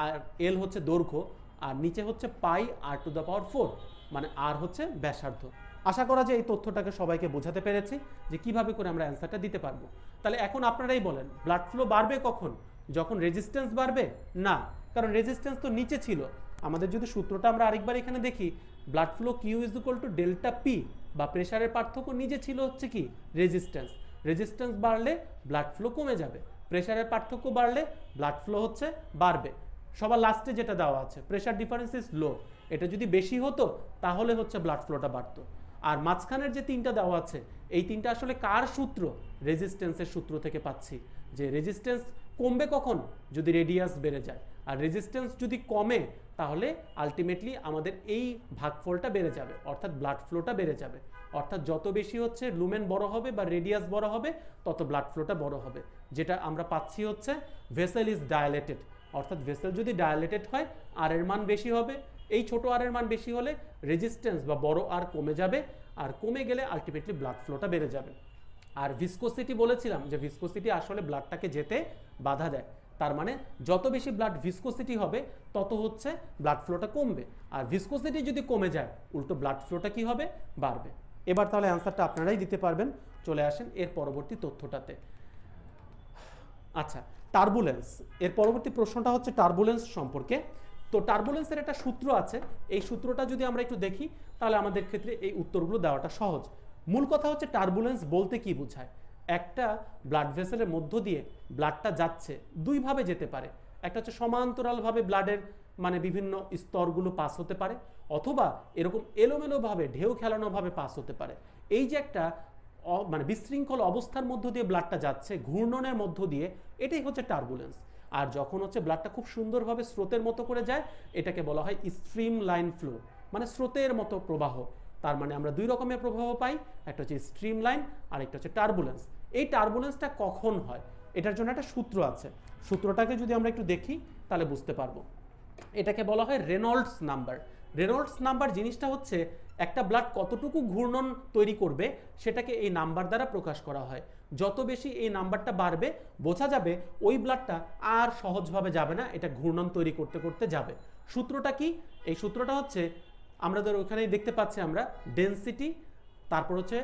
আর এল হচ্ছে দৈর্ঘ্য, আর নিচে হচ্ছে পাই আর টু দ্য পাওয়ার 4, মানে আর হচ্ছে ব্যাসার্ধ। আশা করা যায় এই তথ্যটাকে সবাইকে বোঝাতে পেরেছি যে কিভাবে করে আমরা অ্যান্সারটা দিতে পারবো। তাহলে এখন আপনারাই বলেন, ব্লাড ফ্লো বাড়বে কখন, যখন রেজিস্ট্যান্স বাড়বে? না, কারণ রেজিস্ট্যান্স তো নিচে ছিল। আমাদের যদি সূত্রটা আমরা আরেকবার এখানে দেখি, blood flow Q is equal to delta P, বা প্রেশারের পার্থক্য নিজে ছিল হচ্ছে কি, রেজিস্ট্যান্স। রেজিস্ট্যান্স বাড়লে ব্লাড ফ্লো কমে যাবে, প্রেশারের পার্থক্য বাড়লে ব্লাড ফ্লো হচ্ছে বাড়বে। সবার লাস্টে যেটা দেওয়া আছে, প্রেশার ডিফারেন্স ইজ লো, এটা যদি বেশি হতো তাহলে হচ্ছে ব্লাড ফ্লোটা বাড়তো। আর মাঝখানের যে তিনটা দেওয়া আছে, এই তিনটা আসলে কার সূত্র, রেজিস্ট্যান্সের সূত্র থেকে পাচ্ছি, যে রেজিস্ট্যান্স কমবে কখন, যদি রেডিয়াস বেড়ে যায়, আর রেজিস্ট্যান্স যদি কমে তাহলে আলটিমেটলি আমাদের এই ভাগফলটা বেড়ে যাবে, অর্থাৎ ব্লাড ফ্লোটা বেড়ে যাবে। অর্থাৎ যত বেশি হচ্ছে লুমেন বড় হবে বা রেডিয়াস বড় হবে তত ব্লাড ফ্লোটা বড় হবে। যেটা আমরা পাচ্ছি হচ্ছে ভেসেল ইজ ডায়ালেটেড, অর্থাৎ ভেসেল যদি ডায়ালেটেড হয় আর এর মান বেশি হবে, এই ছোট আর এর মান বেশি হলে রেজিস্ট্যান্স বা বড় আর কমে যাবে, আর কমে গেলে আলটিমেটলি ব্লাড ফ্লোটা বেড়ে যাবে। আর ভিসকোসিটি বলেছিলাম যে ভিসকোসিটি আসলে ব্লাডটাকে যেতে বাধা দেয়। তার মানে যত বেশি ব্লাড ভিসকোসিটি হবে তত হচ্ছে ব্লাড ফ্লোটা কমবে, আর ভিসকোসিটি যদি কমে যায় উল্টো ব্লাড ফ্লোটা কি হবে, বাড়বে। এবার তাহলে অ্যান্সারটা আপনারাই দিতে পারবেন। চলে আসেন এর পরবর্তী তথ্যটাতে। আচ্ছা, টার্বুলেন্স, এর পরবর্তী প্রশ্নটা হচ্ছে টার্বুলেন্স সম্পর্কে। তো টার্বুলেন্সের একটা সূত্র আছে, এই সূত্রটা যদি আমরা একটু দেখি তাহলে আমাদের ক্ষেত্রে এই উত্তরগুলো দেওয়াটা সহজ। মূল কথা হচ্ছে টার্বুলেন্স বলতে কি বোঝায়, একটা ব্লাড ভেসেলের মধ্য দিয়ে ব্লাডটা যাচ্ছে, দুইভাবে যেতে পারে। একটা হচ্ছে সমান্তরালভাবে ব্লাডের মানে বিভিন্ন স্তরগুলো পাস হতে পারে, অথবা এরকম এলোমেলোভাবে ঢেউ খেলানোভাবে পাস হতে পারে। এই যে একটা মানে বিশৃঙ্খল অবস্থার মধ্য দিয়ে ব্লাডটা যাচ্ছে, ঘূর্ণনের মধ্য দিয়ে, এটাই হচ্ছে টার্বুলেন্স। আর যখন হচ্ছে ব্লাডটা খুব সুন্দরভাবে স্রোতের মতো করে যায়, এটাকে বলা হয় স্ট্রিম লাইন ফ্লো, মানে স্রোতের মতো প্রবাহ। তার মানে আমরা দুই রকমের প্রবাহ পাই, একটা হচ্ছে স্ট্রিম লাইন আর একটা হচ্ছে টার্বুলেন্স। এই টার্বুলেন্সটা কখন হয় এটার জন্য একটা সূত্র আছে, সূত্রটাকে যদি আমরা একটু দেখি তাহলে বুঝতে পারবো। এটাকে বলা হয় রেনল্ডস নাম্বার। রেনল্ডস নাম্বার জিনিসটা হচ্ছে একটা ব্লাড কতটুকু ঘূর্ণন তৈরি করবে সেটাকে এই নাম্বার দ্বারা প্রকাশ করা হয়। যত বেশি এই নাম্বারটা বাড়বে বোঝা যাবে ওই ব্লাডটা আর সহজভাবে যাবে না, এটা ঘূর্ণন তৈরি করতে করতে যাবে। সূত্রটা কি? এই সূত্রটা হচ্ছে আমাদের ওখানেই দেখতে পাচ্ছি আমরা ডেনসিটি, তারপর হচ্ছে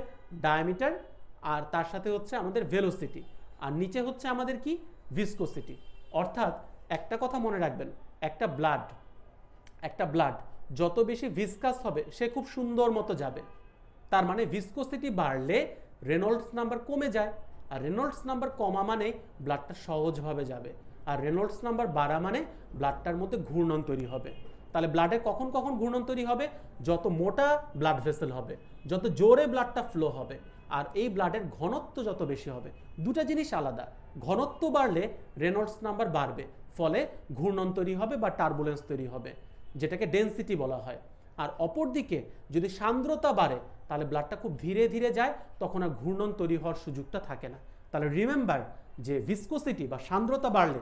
ডায়ামিটার, আর তার সাথে হচ্ছে আমাদের ভেলোসিটি, আর নিচে হচ্ছে আমাদের কি ভিসকোসিটি। অর্থাৎ একটা কথা মনে রাখবেন, একটা ব্লাড যত বেশি ভিসকাস হবে সে খুব সুন্দর মতো যাবে। তার মানে ভিসকোসিটি বাড়লে রেনল্ডস নাম্বার কমে যায়, আর রেনল্ডস নাম্বার কমা মানে ব্লাডটা সহজভাবে যাবে, আর রেনল্ডস নাম্বার বাড়া মানে ব্লাডটার মধ্যে ঘূর্ণন তৈরি হবে। তাহলে ব্লাডে কখন কখন ঘূর্ণন তৈরি হবে? যত মোটা ব্লাড ভেসেল হবে, যত জোরে ব্লাডটা ফ্লো হবে, আর এই ব্লাডের ঘনত্ব যত বেশি হবে। দুটা জিনিস আলাদা। ঘনত্ব বাড়লে রেনল্ডস নাম্বার বাড়বে, ফলে ঘূর্ণন তৈরি হবে বা টার্বুলেন্স তৈরি হবে, যেটাকে ডেনসিটি বলা হয়। আর অপরদিকে যদি সান্দ্রতা বাড়ে তাহলে ব্লাডটা খুব ধীরে ধীরে যায়, তখন আর ঘূর্ণন তৈরি হওয়ার সুযোগটা থাকে না। তাহলে রিমেম্বার যে ভিসকোসিটি বা সান্দ্রতা বাড়লে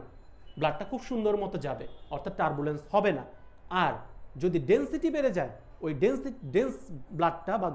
ব্লাডটা খুব সুন্দর মতো যাবে, অর্থাৎ টার্বুলেন্স হবে না। আর যদি ডেনসিটি বেড়ে যায়, ওই ডেন্স ব্লাডটা বা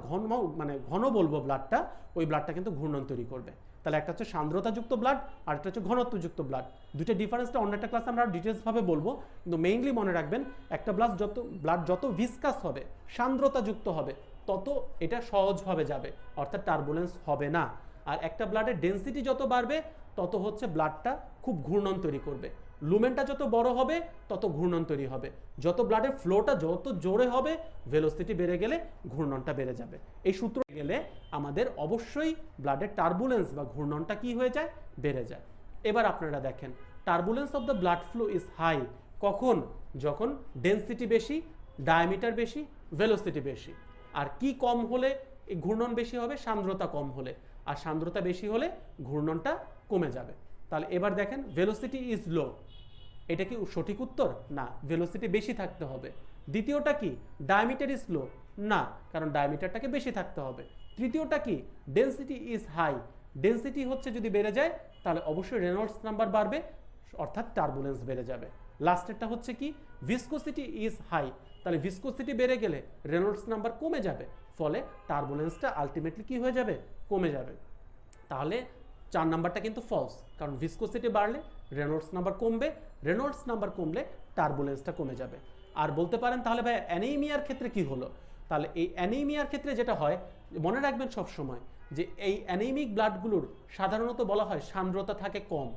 ঘন বলবো ব্লাডটা, ওই ব্লাডটা কিন্তু ঘূর্ণন তৈরি করবে। তাহলে একটা হচ্ছে সান্দ্রতাযুক্ত ব্লাড, আর একটা হচ্ছে ঘনত্বযুক্ত ব্লাড। দুটো ডিফারেন্সটা অন্য একটা ক্লাসে আমরা ডিটেলসভাবে বলবো, কিন্তু মেইনলি মনে রাখবেন একটা ব্লাড যত ভিসকাস হবে, সান্দ্রতাযুক্ত হবে, তত এটা সহজভাবে যাবে, অর্থাৎ টার্বুলেন্স হবে না। আর একটা ব্লাডের ডেনসিটি যত বাড়বে তত হচ্ছে ব্লাডটা খুব ঘূর্ণন তৈরি করবে। লুমেনটা যত বড় হবে তত ঘূর্ণন তৈরি হবে। যত ব্লাডের ফ্লোটা যত জোরে হবে, ভেলোসিটি বেড়ে গেলে ঘূর্ণনটা বেড়ে যাবে। এই সূত্র গেলে আমাদের অবশ্যই ব্লাডের টার্বুলেন্স বা ঘূর্ণনটা কি হয়ে যায়? বেড়ে যায়। এবার আপনারা দেখেন, turbulence of the blood flow is high কখন? যখন ডেনসিটি বেশি, ডায়ামিটার বেশি, ভেলোসিটি বেশি। আর কি কম হলে এই ঘূর্ণন বেশি হবে? সান্দ্রতা কম হলে। আর সান্দ্রতা বেশি হলে ঘূর্ণনটা কমে যাবে। তাহলে এবার দেখেন, ভেলোসিটি ইজ লো, এটা কি সঠিক উত্তর? না, ভেলোসিটি বেশি থাকতে হবে। দ্বিতীয়টা কি? ডায়ামিটার ইজ লো, না, কারণ ডায়ামিটারটাকে বেশি থাকতে হবে। তৃতীয়টা কি? ডেনসিটি ইজ হাই, ডেনসিটি হচ্ছে যদি বেড়ে যায় তাহলে অবশ্যই রেনল্ডস নাম্বার বাড়বে, অর্থাৎ টার্বুলেন্স বেড়ে যাবে। লাস্টেরটা হচ্ছে কি? ভিসকোসিটি ইজ হাই, তাহলে ভিসকোসিটি বেড়ে গেলে রেনল্ডস নাম্বার কমে যাবে, ফলে টার্বুলেন্সটা আলটিমেটলি কি হয়ে যাবে? কমে যাবে। তাহলে 4 নাম্বারটা কিন্তু ফলস, কারণ ভিসকোসিটি বাড়লে রেনল্ডস নাম্বার কমবে, রেনল্ডস নাম্বার কমলে টার্বুলেন্সটা কমে যাবে। আর বলতে পারেন তাহলে ভাই অ্যানিমিয়ার ক্ষেত্রে কি হলো? তাহলে এই অ্যানিমিয়ার ক্ষেত্রে যেটা হয়, মনে রাখবেন সব সময় যে এই অ্যানিমিক ব্লাডগুলোর সাধারণত বলা হয় সান্দ্রতা থাকে কম।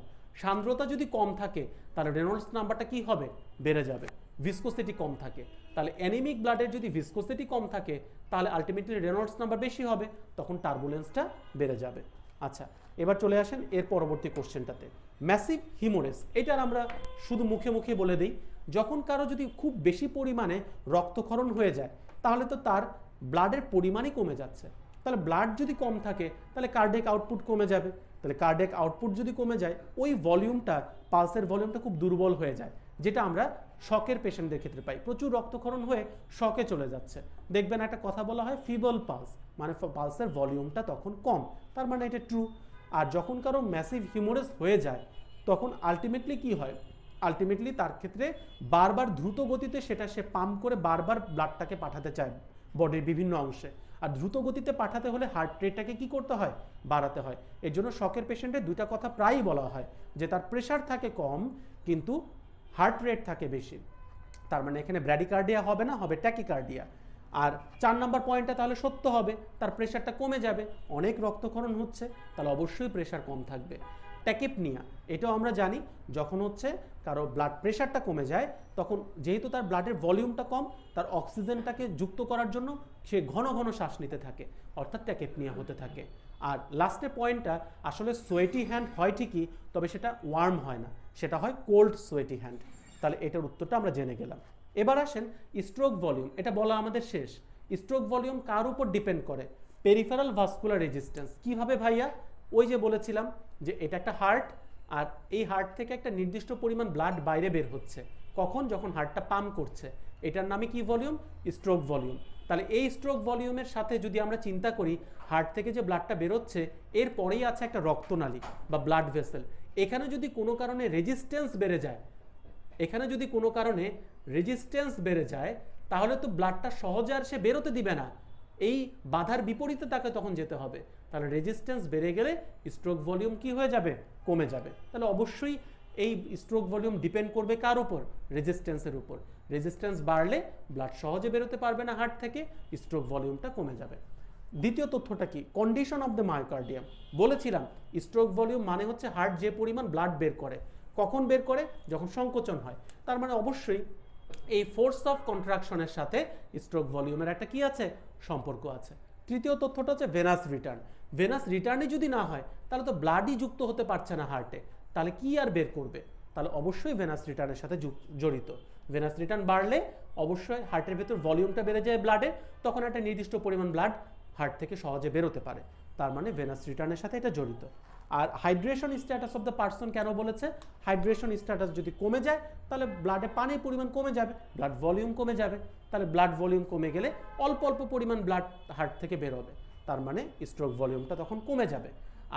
সান্দ্রতা যদি কম থাকে তাহলে রেনল্ডস নাম্বারটা কি হবে? বেড়ে যাবে। ভিসকোসিটি কম থাকে, তাহলে অ্যানিমিক ব্লাডের যদি ভিসকোসিটি কম থাকে তাহলে আলটিমেটলি রেনল্ডস নাম্বার বেশি হবে, তখন টার্বুলেন্সটা বেড়ে যাবে। আচ্ছা, এবার চলে আসেন এর পরবর্তী কোশ্চেনটাতে। ম্যাসিভ হিমোরেস, এটার আমরা শুধু মুখে মুখে বলে দিই, যখন কারো যদি খুব বেশি পরিমাণে রক্তক্ষরণ হয়ে যায় তাহলে তো তার ব্লাডের পরিমাণই কমে যাচ্ছে। তাহলে ব্লাড যদি কম থাকে তাহলে কার্ডিয়াক আউটপুট কমে যাবে। তাহলে কার্ডিয়াক আউটপুট যদি কমে যায়, ওই ভলিউমটা, পালসের ভলিউমটা খুব দুর্বল হয়ে যায়, যেটা আমরা শকের পেশেন্টদের ক্ষেত্রে পাই। প্রচুর রক্তক্ষরণ হয়ে শকে চলে যাচ্ছে, দেখবেন একটা কথা বলা হয় ফিবল পালস, মানে পালসের ভলিউমটা তখন কম, তার মানে এটা ট্রু। আর যখন কারো ম্যাসিভ হিমোরেজ হয়ে যায় তখন আলটিমেটলি কি হয়? আলটিমেটলি তার ক্ষেত্রে বারবার দ্রুত গতিতে সেটা সে পাম্প করে বারবার ব্লাডটাকে পাঠাতে চায় বডির বিভিন্ন অংশে। আর দ্রুত গতিতে পাঠাতে হলে হার্ট রেটটাকে কি করতে হয়? বাড়াতে হয়। এর জন্য শকের পেশেন্টের দুইটা কথা প্রায়ই বলা হয়, যে তার প্রেশার থাকে কম কিন্তু হার্ট রেট থাকে বেশি। তার মানে এখানে ব্র্যাডিকার্ডিয়া হবে না, হবে ট্যাকিকার্ডিয়া। আর 4 নম্বর পয়েন্টটা তাহলে সত্য হবে, তার প্রেশারটা কমে যাবে, অনেক রক্তক্ষরণ হচ্ছে তাহলে অবশ্যই প্রেশার কম থাকবে। ট্যাকিপনিয়া, এটাও আমরা জানি, যখন হচ্ছে কারো ব্লাড প্রেশারটা কমে যায় তখন যেহেতু তার ব্লাডের ভলিউমটা কম, তার অক্সিজেনটাকে যুক্ত করার জন্য সে ঘন ঘন শ্বাস নিতে থাকে, অর্থাৎ ট্যাকিপনিয়া হতে থাকে। আর লাস্টের পয়েন্টটা, আসলে সোয়েটি হ্যান্ড হয় ঠিকই, তবে সেটা ওয়ার্ম হয় না, সেটা হয় কোল্ড সোয়েটি হ্যান্ড। তাহলে এটার উত্তরটা আমরা জেনে গেলাম। এবার আসেন স্ট্রোক ভলিউম, এটা বলা আমাদের শেষ। স্ট্রোক ভলিউম কার উপর ডিপেন্ড করে? Peripheral vascular resistance. কিভাবে ভাইয়া? ওই যে বলেছিলাম যে এটা একটা হার্ট, আর এই হার্ট থেকে একটা নির্দিষ্ট পরিমাণ ব্লাড বাইরে বের হচ্ছে, কখন? যখন হার্টটা পাম্প করছে। এটার নামে কি ভলিউম? Stroke volume. তাহলে এই স্ট্রোক ভলিউমের সাথে যদি আমরা চিন্তা করি, হার্ট থেকে যে ব্লাডটা বেরোচ্ছে এর পরেই আছে একটা রক্তনালী বা ব্লাড ভেসেল। এখানে যদি কোনো কারণে রেজিস্ট্যান্স বেড়ে যায়, তাহলে তো ব্লাডটা সহজে আর সে বেরোতে দিবে না, এই বাধার বিপরীতে তাকে তখন যেতে হবে। তাহলে রেজিস্ট্যান্স বেড়ে গেলে স্ট্রোক ভলিউম কি হয়ে যাবে, কমে যাবে। তাহলে অবশ্যই এই স্ট্রোক ভলিউম ডিপেন্ড করবে কার উপর, রেজিস্ট্যান্সের উপর। রেজিস্ট্যান্স বাড়লে ব্লাড সহজে বেরোতে পারবে না হার্ট থেকে, স্ট্রোক ভলিউমটা কমে যাবে। দ্বিতীয় তথ্যটা কি, কন্ডিশন অফ দ্য মায়োকার্ডিয়াম। বলেছিলাম স্ট্রোক ভলিউম মানে হচ্ছে হার্ট যে পরিমাণ ব্লাড বের করে, কখন বের করে, যখন সংকোচন হয়। তার মানে অবশ্যই এই ফোর্স অফ কন্ট্রাকশনের সাথে স্ট্রোক ভলিউমের একটা কি আছে, সম্পর্ক আছে। তৃতীয় তথ্যটা হচ্ছে ভেনাস রিটার্ন। ভেনাস রিটার্নই যদি না হয় তাহলে তো ব্লাডই যুক্ত হতে পারছে না হার্টে, তাহলে কি আর বের করবে, তাহলে অবশ্যই ভেনাস রিটার্নের সাথে জড়িত। ভেনাস রিটার্ন বাড়লে অবশ্যই হার্টের ভেতর ভলিউমটা বেড়ে যায় ব্লাডে, তখন একটা নির্দিষ্ট পরিমাণ ব্লাড হার্ট থেকে সহজে বেরোতে পারে, তার মানে ভেনাস রিটার্নের সাথে এটা জড়িত। আর hydration status of the person কেন বলেছে, হাইড্রেশন স্ট্যাটাস যদি কমে যায় তাহলে ব্লাডে পানির পরিমাণ কমে যাবে, ব্লাড ভলিউম কমে যাবে, তাহলে ব্লাড ভলিউম কমে গেলে অল্প অল্প পরিমাণ ব্লাড হার্ট থেকে বেরোবে, তার মানে স্ট্রোক ভলিউমটা তখন কমে যাবে।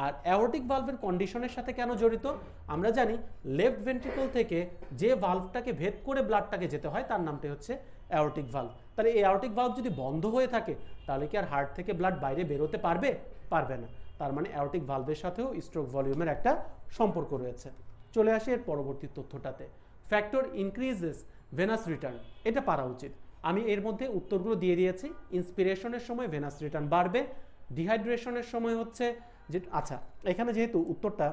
আর অ্যাওর্টিক ভালভের কন্ডিশনের সাথে কেন জড়িত, আমরা জানি লেফট ভেন্ট্রিকল থেকে যে ভালভটাকে ভেদ করে ব্লাডটাকে যেতে হয় তার নামটি হচ্ছে অ্যাওর্টিক ভালভ। তাহলে এই অ্যাওর্টিক ভালভ যদি বন্ধ হয়ে থাকে তাহলে কি আর হার্ট থেকে ব্লাড বাইরে বেরোতে পারবে, পারবে না। তার মানে অ্যাওর্টিক ভালভের সাথেও স্ট্রোক ভলিউমের একটা সম্পর্ক রয়েছে। চলে আসি এর পরবর্তী তথ্যটাতে, ফ্যাক্টর ইনক্রিজেস ভেনাস রিটার্ন। এটা পারা উচিত, আমি এর মধ্যে উত্তরগুলো দিয়ে দিয়েছি। ইন্সপিরেশনের সময় ভেনাস রিটার্ন বাড়বে, ডিহাইড্রেশনের সময় হচ্ছে যে, আচ্ছা এখানে যেহেতু উত্তরটা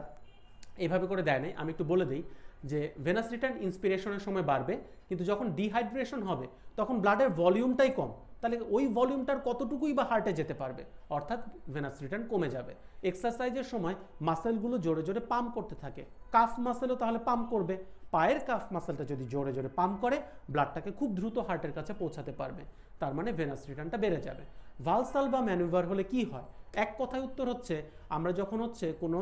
এইভাবে করে দেয় নাই, আমি একটু বলে দিই যে ভেনাস রিটার্ন ইন্সপিরেশনের সময় বাড়বে, কিন্তু যখন ডিহাইড্রেশন হবে তখন ব্লাডের ভলিউমটাই কম, তাহলে ওই ভলিউমটার কতটুকুই বা হার্টে যেতে পারবে, অর্থাৎ ভেনাস রিটার্ন কমে যাবে। এক্সারসাইজের সময় মাসেলগুলো জোরে জোরে পাম্প করতে থাকে, কাফ মাসেলও তাহলে পাম্প করবে, পায়ের কাফ মাসেলটা যদি জোরে জোরে পাম্প করে ব্লাডটাকে খুব দ্রুত হার্টের কাছে পৌঁছাতে পারবে, তার মানে ভেনাস রিটার্নটা বেড়ে যাবে। ভালসালভা ম্যানুভার হলে কি হয়, এক কথায় উত্তর হচ্ছে আমরা যখন হচ্ছে কোনো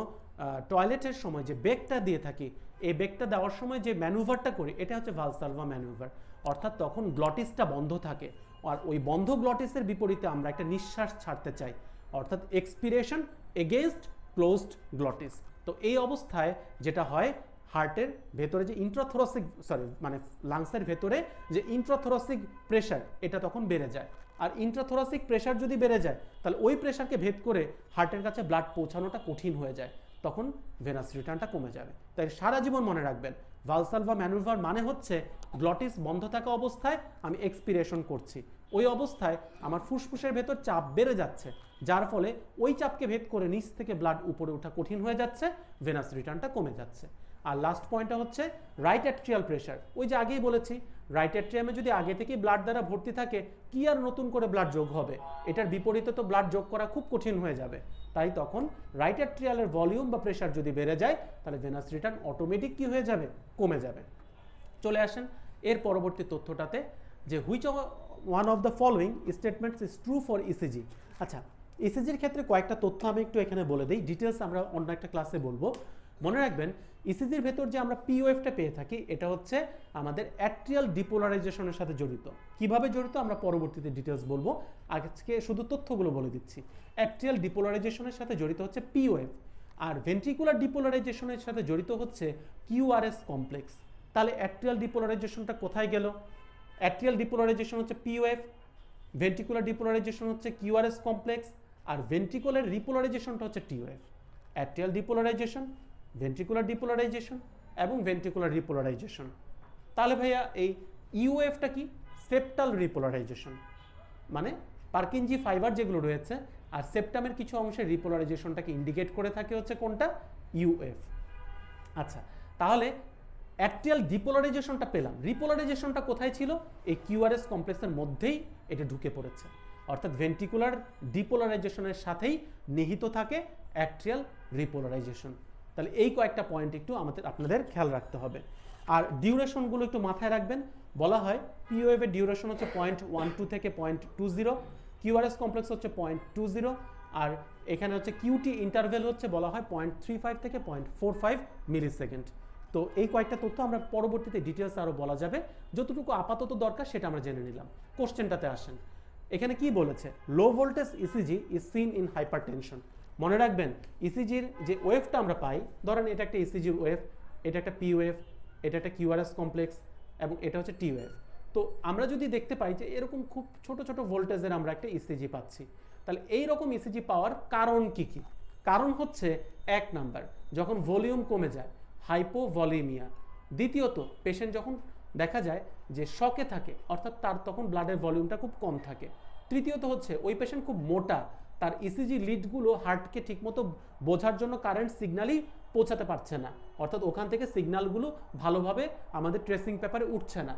টয়লেটের সময় যে বেগটা দিয়ে থাকি, এই বেগটা দেওয়ার সময় যে ম্যানুভারটা করি এটা হচ্ছে ভালসালভা ম্যানুভার, অর্থাৎ তখন গ্লটিসটা বন্ধ থাকে, আর ওই বন্ধ গ্লটিসের বিপরীতে আমরা একটা নিঃশ্বাস ছাড়তে চাই, অর্থাৎ এক্সপিরেশন এগেইনস্ট ক্লোজড গ্লটিস। তো এই অবস্থায় যেটা হয়, হার্টের ভেতরে যে ইন্ট্রাথোরাসিক মানে লাংসের ভেতরে যে ইন্ট্রাথোরাসিক প্রেশার এটা তখন বেড়ে যায়, আর ইন্ট্রাথোরাসিক প্রেশার যদি বেড়ে যায় তাহলে ওই প্রেশারকে ভেদ করে হার্টের কাছে ব্লাড পৌঁছানোটা কঠিন হয়ে যায়, তখন ভেনাস রিটার্নটা কমে যাবে। তাই সারা জীবন মনে রাখবেন ভালসালভা ম্যানুভার মানে হচ্ছে গ্লটিস বন্ধ থাকা অবস্থায় আমি এক্সপিরেশন করছি, ওই অবস্থায় আমার ফুসফুসের ভেতর চাপ বেড়ে যাচ্ছে, যার ফলে ওই চাপকে ভেদ করে নিচ থেকে ব্লাড উপরে ওঠা কঠিন হয়ে যাচ্ছে, ভেনাস রিটার্নটা কমে যাচ্ছে। আর লাস্ট পয়েন্টটা হচ্ছে রাইট অ্যাট্রিয়াল প্রেশার। ওই যে আগেই বলেছি রাইট অ্যাট্রিয়ামে যদি আগে থেকেই ব্লাড দ্বারা ভর্তি থাকে কি আর নতুন করে ব্লাড যোগ হবে, এটার বিপরীতে তো ব্লাড যোগ করা খুব কঠিন হয়ে যাবে, তাই তখন রাইট অ্যাট্রিয়ালের ভলিউম বা প্রেশার যদি বেড়ে যায় তাহলে ভেনাস রিটার্ন অটোমেটিক কি হয়ে যাবে, কমে যাবে। চলে আসেন এর পরবর্তী তথ্যটাতে, যে which one of the following statements is true for ECG. আচ্ছা ইসিজির ক্ষেত্রে কয়েকটা তথ্য আমি একটু এখানে বলে দিই, ডিটেলস আমরা অন্য একটা ক্লাসে বলবো। মনে রাখবেন ইসিজির ভেতর যে আমরা পিওএফটা পেয়ে থাকি এটা হচ্ছে আমাদের অ্যাট্রিয়াল ডিপোলারাইজেশনের সাথে জড়িত। কিভাবে জড়িত আমরা পরবর্তীতে ডিটেলস বলবো, আজকে শুধু তথ্যগুলো বলে দিচ্ছি। অ্যাট্রিয়াল ডিপোলারাইজেশনের সাথে জড়িত হচ্ছে পিওএফ, আর ভেন্ট্রিকুলার ডিপোলারাইজেশনের সাথে জড়িত হচ্ছে কিউআরএস কমপ্লেক্স। তাহলে অ্যাট্রিয়াল ডিপোলারাইজেশনটা কোথায় গেল, অ্যাট্রিয়াল ডিপোলারাইজেশন হচ্ছে পিওএফ, ভেন্ট্রিকুলার ডিপোলারাইজেশন হচ্ছে কিউআরএস কমপ্লেক্স, আর ভেন্ট্রিকুলার রিপোলারাইজেশনটা হচ্ছে টিওএফ। অ্যাট্রিয়াল ডিপোলারাইজেশন, ভেন্ট্রিকুলার ডিপোলারাইজেশন এবং ভেন্ট্রিকুলার রিপোলারাইজেশন। তাহলে ভাইয়া এই ইউএফটা কি, সেপ্টাল রিপোলারাইজেশন, মানে পার্কিনজি ফাইবার যেগুলো রয়েছে আর সেপ্টামের কিছু অংশের রিপোলারাইজেশনটাকে ইন্ডিকেট করে থাকে হচ্ছে কোনটা, ইউএফ। আচ্ছা তাহলে অ্যাট্রিয়াল ডিপোলারাইজেশনটা পেলাম, রিপোলারাইজেশনটা কোথায় ছিল, এই কিউআরএস কমপ্লেক্সের মধ্যেই এটা ঢুকে পড়েছে, অর্থাৎ ভেন্ট্রিকুলার ডিপোলারাইজেশনের সাথেই নিহিত থাকে অ্যাট্রিয়াল রিপোলারাইজেশন। তাহলে এই কয়েকটা পয়েন্ট একটু আপনাদের খেয়াল রাখতে হবে। আর ডিউরেশনগুলো একটু মাথায় রাখবেন, বলা হয় পিওএফ এর ডিউরেশন হচ্ছে 0.12 থেকে 0.20, কিউআরএস কমপ্লেক্স হচ্ছে 0.20, আর এখানে হচ্ছে কিউটি ইন্টারভেল হচ্ছে বলা হয় 0.35 থেকে 0.45 মিলিসেকেন্ড। তো এই কয়েকটা তথ্য আমরা পরবর্তীতে ডিটেলস আরও বলা যাবে, যতটুকু আপাতত দরকার সেটা আমরা জেনে নিলাম। কোশ্চেনটাতে আসেন, এখানে কি বলেছে, low voltage ECG is seen in hypertension. মনে রাখবেন ইসিজির যে ওয়েভটা আমরা পাই, ধরেন এটা একটা ইসিজি ওয়েভ, এটা একটা পি ওয়েভ, এটা একটা কিউআরএস কমপ্লেক্স এবং এটা হচ্ছে টি ওয়েভ। তো আমরা যদি দেখতে পাই যে এরকম খুব ছোট ছোট ভোল্টেজের আমরা একটা ইসিজি পাচ্ছি, তাহলে এই রকম ইসিজি পাওয়ার কারণ কি কি? কারণ হচ্ছে 1 নাম্বার, যখন ভলিউম কমে যায়, হাইপোভলিমিয়া। দ্বিতীয়ত, পেশেন্ট যখন দেখা যায় যে শকে থাকে, অর্থাৎ তার তখন ব্লাডের ভলিউমটা খুব কম থাকে। তৃতীয়ত হচ্ছে ওই পেশেন্ট খুব মোটা, তার ইসিজি লিডগুলো হার্টকে ঠিকমতো বোঝার জন্য কারেন্ট সিগন্যালই পৌঁছাতে পারছে না, অর্থাৎ ওখান থেকে সিগন্যালগুলো ভালোভাবে আমাদের ট্রেসিং পেপারে উঠছে না।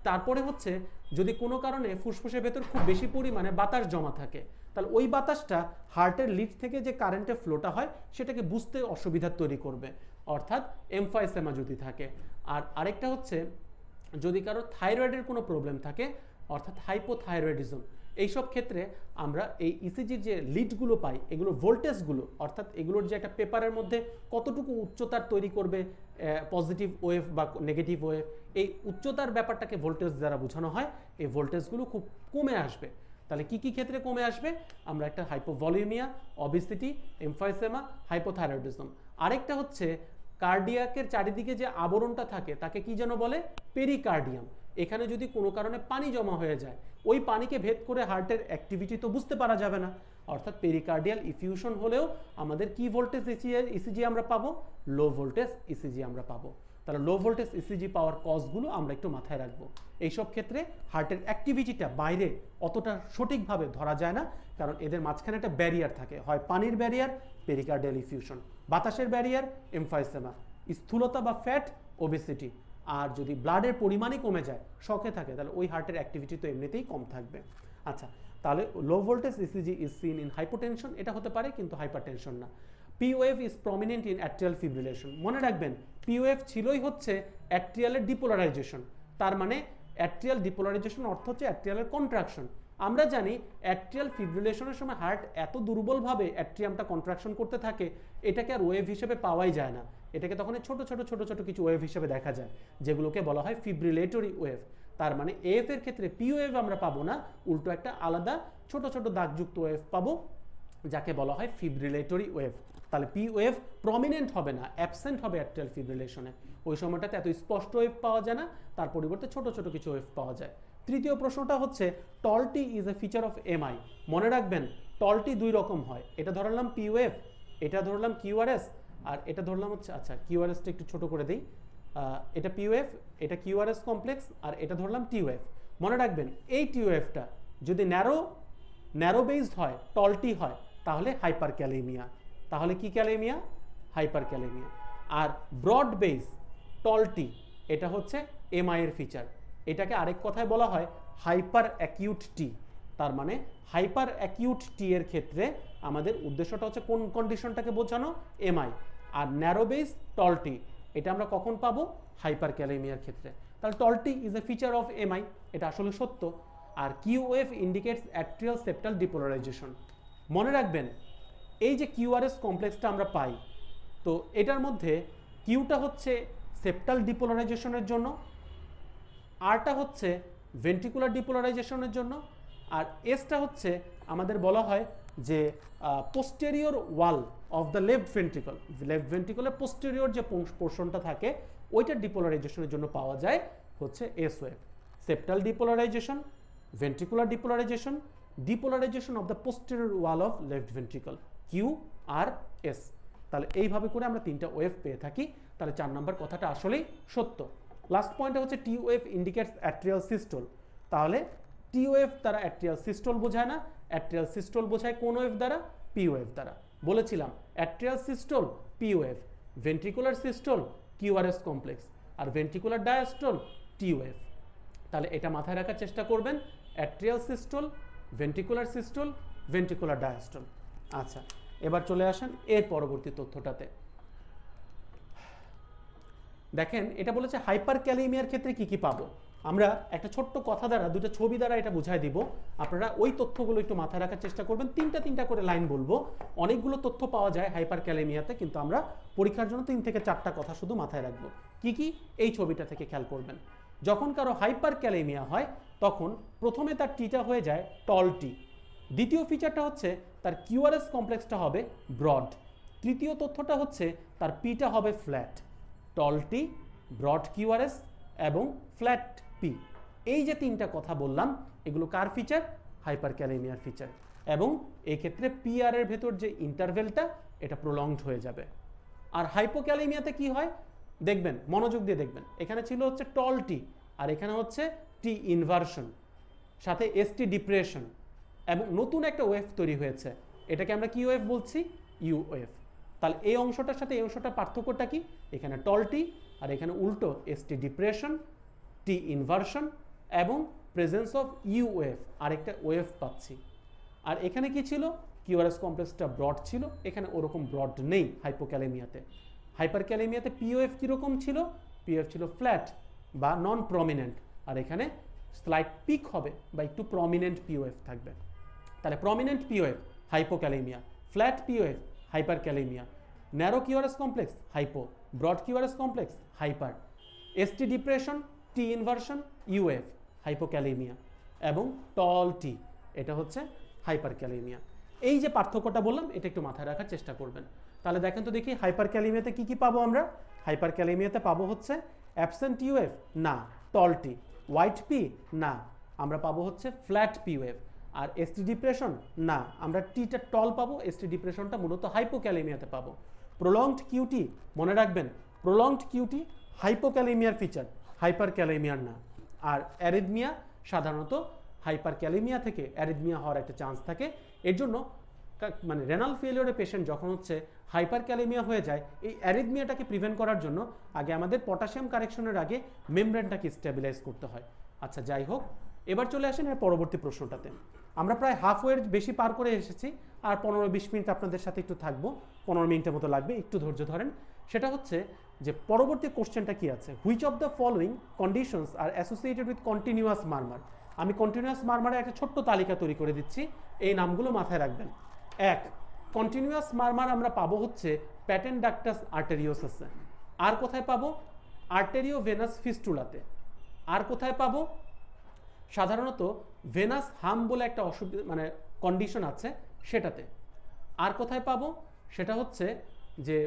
তারপরে হচ্ছে যদি কোনো কারণে ফুসফুসের ভেতর খুব বেশি পরিমাণে বাতাস জমা থাকে, তাহলে ওই বাতাসটা হার্টের লিড থেকে যে কারেন্টের ফ্লোটা হয় সেটাকে বুঝতে অসুবিধা তৈরি করবে, অর্থাৎ এমফাইসেমা যদি থাকে। আর আরেকটা হচ্ছে যদি কারো থাইরয়েডের কোনো প্রবলেম থাকে, অর্থাৎ হাইপোথাইরয়েডিজম, এইসব ক্ষেত্রে আমরা এই ইসিজির যে লিডগুলো পাই, এগুলো ভোল্টেজগুলো, অর্থাৎ এগুলোর যে একটা পেপারের মধ্যে কতটুকু উচ্চতার তৈরি করবে পজিটিভ ওয়েভ বা নেগেটিভ ওয়েভ, এই উচ্চতার ব্যাপারটাকে ভোল্টেজ দ্বারা বোঝানো হয়। এই ভোল্টেজগুলো খুব কমে আসবে। তাহলে কি কি ক্ষেত্রে কমে আসবে? আমরা একটা হাইপোভলিমিয়া, অবেসিটি, এমফাইসেমা, হাইপোথাইরয়েডিজম। আরেকটা হচ্ছে কার্ডিয়াকের চারিদিকে যে আবরণটা থাকে তাকে কি যেন বলে? পেরিকার্ডিয়াম। এখানে যদি কোনো কারণে পানি জমা হয়ে যায়, ওই পানিকে ভেদ করে হার্টের অ্যাক্টিভিটি তো বুঝতে পারা যাবে না, অর্থাৎ পেরিকার্ডিয়াল ইফিউশন হলেও আমাদের কি ভোল্টেজ ইসিজি আমরা পাবো? লো ভোল্টেজ ইসিজি আমরা পাবো। তাহলে লো ভোল্টেজ ইসিজি পাওয়ার কজগুলো আমরা একটু মাথায় রাখবো। এইসব ক্ষেত্রে হার্টের অ্যাক্টিভিটিটা বাইরে অতটা সঠিকভাবে ধরা যায় না, কারণ এদের মাঝখানে একটা ব্যারিয়ার থাকে, হয় পানির ব্যারিয়ার, পেরিকার্ডিয়াল ইফিউশন, বাতাসের ব্যারিয়ার, এমফাইসেমা, স্থূলতা বা ফ্যাট, ওবেসিটি। আর যদি ব্লাডের পরিমাণই কমে যায়, শকে থাকে, তাহলে ওই হার্টের অ্যাক্টিভিটি তো এমনিতেই কম থাকবে। আচ্ছা, তাহলে low voltage ECG is seen in hypotension, এটা হতে পারে কিন্তু হাইপারটেনশন না। POF is prominent in atrial fibrillation. মনে রাখবেন পিওএফ ছিলই হচ্ছে অ্যাট্রিয়ালের ডিপোলারাইজেশন, তার মানে অ্যাট্রিয়াল ডিপোলারাইজেশন অর্থ হচ্ছে অ্যাট্রিয়ালের কন্ট্রাকশন। আমরা জানি অ্যাট্রিয়াল ফিব্রিলেশনের সময় হার্ট এত দুর্বলভাবে অ্যাট্রিয়ামটা কন্ট্রাকশন করতে থাকে, এটাকে আর ওয়েভ হিসেবে পাওয়াই যায় না, এটাকে তখন ছোট ছোট ছোট ছোট কিছু ওয়েভ হিসেবে দেখা যায়, যেগুলোকে বলা হয় ফিব্রিলেটরি ওয়েভ। তার মানে এফ এর ক্ষেত্রে পি ওয়েভ আমরা পাবো না, উল্টো একটা আলাদা ছোট ছোট দাগযুক্ত ওয়েভ পাবো, যাকে বলা হয় ফিব্রিলেটরি ওয়েভ। তাহলে পি ওয়েভ প্রমিনেন্ট হবে না, অ্যাবসেন্ট হবে অ্যাট্রিয়াল ফিব্রিলেশনে। ওই সময়টাতে এত স্পষ্ট ওয়েভ পাওয়া যায় না, তার পরিবর্তে ছোট ছোট কিছু ওয়েভ পাওয়া যায়। তৃতীয় প্রশ্নটা হচ্ছে tall T is a feature of MI. মনে রাখবেন টলটি দুই রকম হয়, এটা ধরলাম পি ওয়েভ, এটা ধরলাম কিউআরএস, আর এটা ধরলাম হচ্ছে, আচ্ছা কিউআরএসটা একটু ছোট করে দিই, এটা পি ওয়েভ, এটা কিউআরএস কমপ্লেক্স, আর এটা ধরলাম টি ওয়েভ। মনে রাখবেন এই টি ওয়েভটা যদি ন্যারো বেসড হয়, টলটি হয়, তাহলে হাইপার ক্যালেমিয়া। তাহলে কি ক্যালেমিয়া? Hyperkalemia. আর ব্রড বেস টলটি, এটা হচ্ছে এমআই এর ফিচার। এটাকে আরেক কথায় বলা হয় হাইপার অ্যাকিউট টি। তার মানে হাইপার অ্যাকিউট টি এর ক্ষেত্রে আমাদের উদ্দেশ্যটা হচ্ছে কোন কন্ডিশনটাকে বোঝানো? এমআই। আর ন্যারো বেস টলটি, এটা আমরা কখন পাবো? হাইপার ক্যালেমিয়ার ক্ষেত্রে। তাহলে tall T is a feature of MI, এটা আসলে সত্য। আর Q wave indicates atrial septal depolarization. মনে রাখবেন এই যে কিউআরএস কমপ্লেক্সটা আমরা পাই, তো এটার মধ্যে কিউটা হচ্ছে সেপ্টাল ডিপোলারাইজেশনের জন্য, আরটা হচ্ছে ভেন্ট্রিকুলার ডিপোলারাইজেশনের জন্য, আর এসটা হচ্ছে আমাদের বলা হয় যে posterior wall of the left ventricle, left ভেন্ট্রিকলের পোস্টেরিয়র যে পোর্শনটা থাকে ওইটার ডিপোলারাইজেশনের জন্য পাওয়া যায় হচ্ছে S wave. Septal depolarization, ventricular depolarization, depolarization of the posterior wall of left ventricle, Q R S. তাহলে এইভাবে করে আমরা তিনটা ওয়েভ পেয়ে থাকি। তাহলে 4 নম্বর কথাটা আসলেই সত্য। লাস্ট পয়েন্টটা হচ্ছে T wave indicates atrial systole. তাহলে টি ওয়েভ দ্বারা অ্যাট্রিয়াল সিস্টোল বোঝায় না, অ্যাট্রিয়াল সিস্টোল বোঝায় কোন ওয়েভ দ্বারা? পি ওয়েভ দ্বারা। বলেছিলাম atrial systole P wave, ventricular systole QRS complex, আর ভেন্ট্রিকুলার ডায়াস্টোল টি ওয়েভ। তাহলে এটা মাথায় রাখার চেষ্টা করবেন, atrial systole, ventricular systole, ventricular diastole. আচ্ছা, এবার চলে আসেন এর পরবর্তী তথ্যটাতে। দেখেন এটা বলেছে হাইপার ক্যালেমিয়ার ক্ষেত্রে কি কি পাবো। আমরা একটা ছোট্ট কথা দ্বারা, দুটো ছবি দ্বারা এটা বুঝাই দিব, আপনারা ওই তথ্যগুলো একটু মাথায় রাখার চেষ্টা করবেন। তিনটা করে লাইন বলবো, অনেকগুলো তথ্য পাওয়া যায় হাইপার ক্যালেমিয়াতে, কিন্তু আমরা পরীক্ষার জন্য 3 থেকে 4টা কথা শুধু মাথায় রাখবো। কি কি? এই ছবিটা থেকে খেয়াল করবেন। যখন কারো হাইপার ক্যালেমিয়া হয় তখন প্রথমে তার টিটা হয়ে যায় টল টি। দ্বিতীয় ফিচারটা হচ্ছে তার কিউআরএস কমপ্লেক্সটা হবে ব্রড। তৃতীয় তথ্যটা হচ্ছে তার পিটা হবে ফ্ল্যাট। টল টি, ব্রড কিউআরএস এবং ফ্ল্যাট পি। এই যে তিনটা কথা বললাম এগুলো কার ফিচার? হাইপারক্যালেমিয়ার ফিচার। এবং এই ক্ষেত্রে পিআর এর ভেতর যে ইন্টারভেলটা এটা প্রলংড হয়ে যাবে। আর হাইপোক্যালেমিয়াতে কি হয় দেখবেন, মনোযোগ দিয়ে দেখবেন, এখানে ছিল হচ্ছে টল টি আর এখানে হচ্ছে টি ইনভার্সন, সাথে এসটি ডিপ্রেশন, এবং নতুন একটা ওয়েভ তৈরি হয়েছে, এটাকে আমরা কি ওয়েভ বলছি? U wave. তাহলে এই অংশটার সাথে এই অংশটার পার্থক্যটা কি? এখানে টল টি আর এখানে উল্টো এসটি ডিপ্রেশন, টি ইনভার্সন এবং প্রেজেন্স অফ ইউ ওয়েভ, আরেকটা ওয়েভ পাচ্ছি। আর এখানে কি ছিল? কিউআরএস কমপ্লেক্সটা ব্রড ছিল, এখানে ওরকম ব্রড নেই হাইপোক্যালেমিয়াতে। হাইপারক্যালেমিয়াতে পিওএফ কীরকম ছিল? পিওএফ ছিল ফ্ল্যাট বা নন প্রমিনেন্ট, আর এখানে স্লাইট পিক হবে বা একটু প্রমিনেন্ট পিওএফ থাকবে। তাহলে প্রমিনেন্ট পিওএফ হাইপোক্যালেমিয়া, ফ্ল্যাট পিওএফ hyperkalemia, narrow QRS complex hypo, broad QRS complex hyper, ST depression, T inversion, ইউএফ হাইপোক্যালেমিয়া, এবং টল টি এটা হচ্ছে হাইপারক্যালেমিয়া। এই যে পার্থক্যটা বললাম এটা একটু মাথায় রাখার চেষ্টা করবেন। তাহলে দেখেন তো দেখি হাইপারক্যালেমিয়াতে কি কি পাবো আমরা? হাইপারক্যালেমিয়াতে পাবো হচ্ছে অ্যাবসেন্ট ইউএফ, না। টল টি, হোয়াইট পি, না। আমরা পাবো হচ্ছে ফ্ল্যাট পিওএফ। আর এসটি ডিপ্রেশন, না। আমরা টিটা টল পাবো, এসটি ডিপ্রেশনটা মূলত হাইপোক্যালেমিয়াতে পাবো। প্রলংড কিউটি, মনে রাখবেন প্রলংড কিউটি হাইপোক্যালেমিয়ার ফিচার, হাইপারক্যালেমিয়ার না। আর অ্যারিথমিয়া সাধারণত হাইপারক্যালেমিয়া থেকে অ্যারিথমিয়া হওয়ার একটা চান্স থাকে। এর জন্য মানে রেনাল ফেলিওরের পেশেন্ট যখন হচ্ছে হাইপারক্যালেমিয়া হয়ে যায়, এই অ্যারিথমিয়াটাকে প্রিভেন্ট করার জন্য আগে আমাদের পটাশিয়াম কারেকশনের আগে মেমব্রেনটাকে স্টেবিলাইজ করতে হয়। আচ্ছা যাই হোক, এবার চলে আসেন এর পরবর্তী প্রশ্নটাতে। আমরা প্রায় হাফওয়ের বেশি পার করে এসেছি, আর 15-20 মিনিট আপনাদের সাথে একটু থাকবো, 15 মিনিটের মতো লাগবে, একটু ধৈর্য ধরেন। সেটা হচ্ছে যে পরবর্তী কোশ্চেনটা কি আছে? Which of the following conditions are associated with continuous murmur? আমি কন্টিনিউয়াস মারমারের একটা ছোট্ট তালিকা তৈরি করে দিচ্ছি, এই নামগুলো মাথায় রাখবেন। 1, কন্টিনিউয়াস মারমার আমরা পাবো হচ্ছে প্যাটেন্ট ডাক্টাস আর্টেরিওসাসে। আর কোথায় পাবো? আর্টেরিও ভেনাস ফিস্টুলাতে। আর কোথায় পাবো? সাধারণত ভেনাস হাম বলে একটা অসুবিধা মানে কন্ডিশন আছে সেটাতে। আর কোথায় পাবো? সেটা হচ্ছে যে